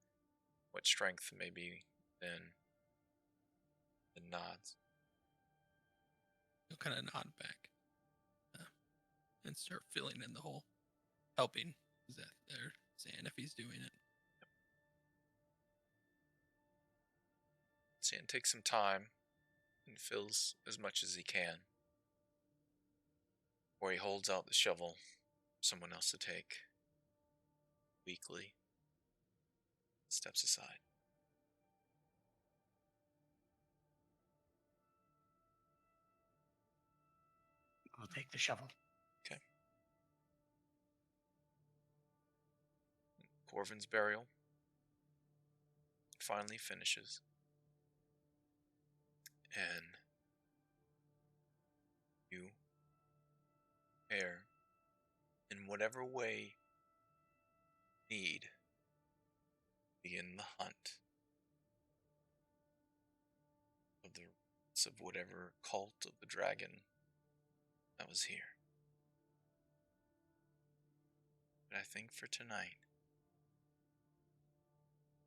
what strength may be then, and nods. He'll kind of nod back and start filling in the hole, helping Zeth there, saying if he's doing it. Zan takes some time and fills as much as he can, or he holds out the shovel for someone else to take. Weakly steps aside. I'll take the shovel. Okay. Corvin's burial finally finishes, and you prepare in whatever way need begin the hunt of the roots of whatever cult of the dragon that was here. But I think for tonight,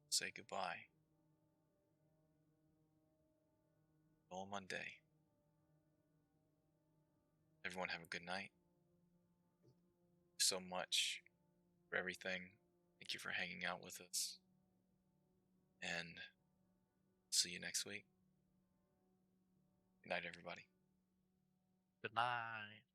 say goodbye. All Monday. Everyone have a good night. Thank you so much for everything. Thank you for hanging out with us. And see you next week. Good night, everybody. Good night.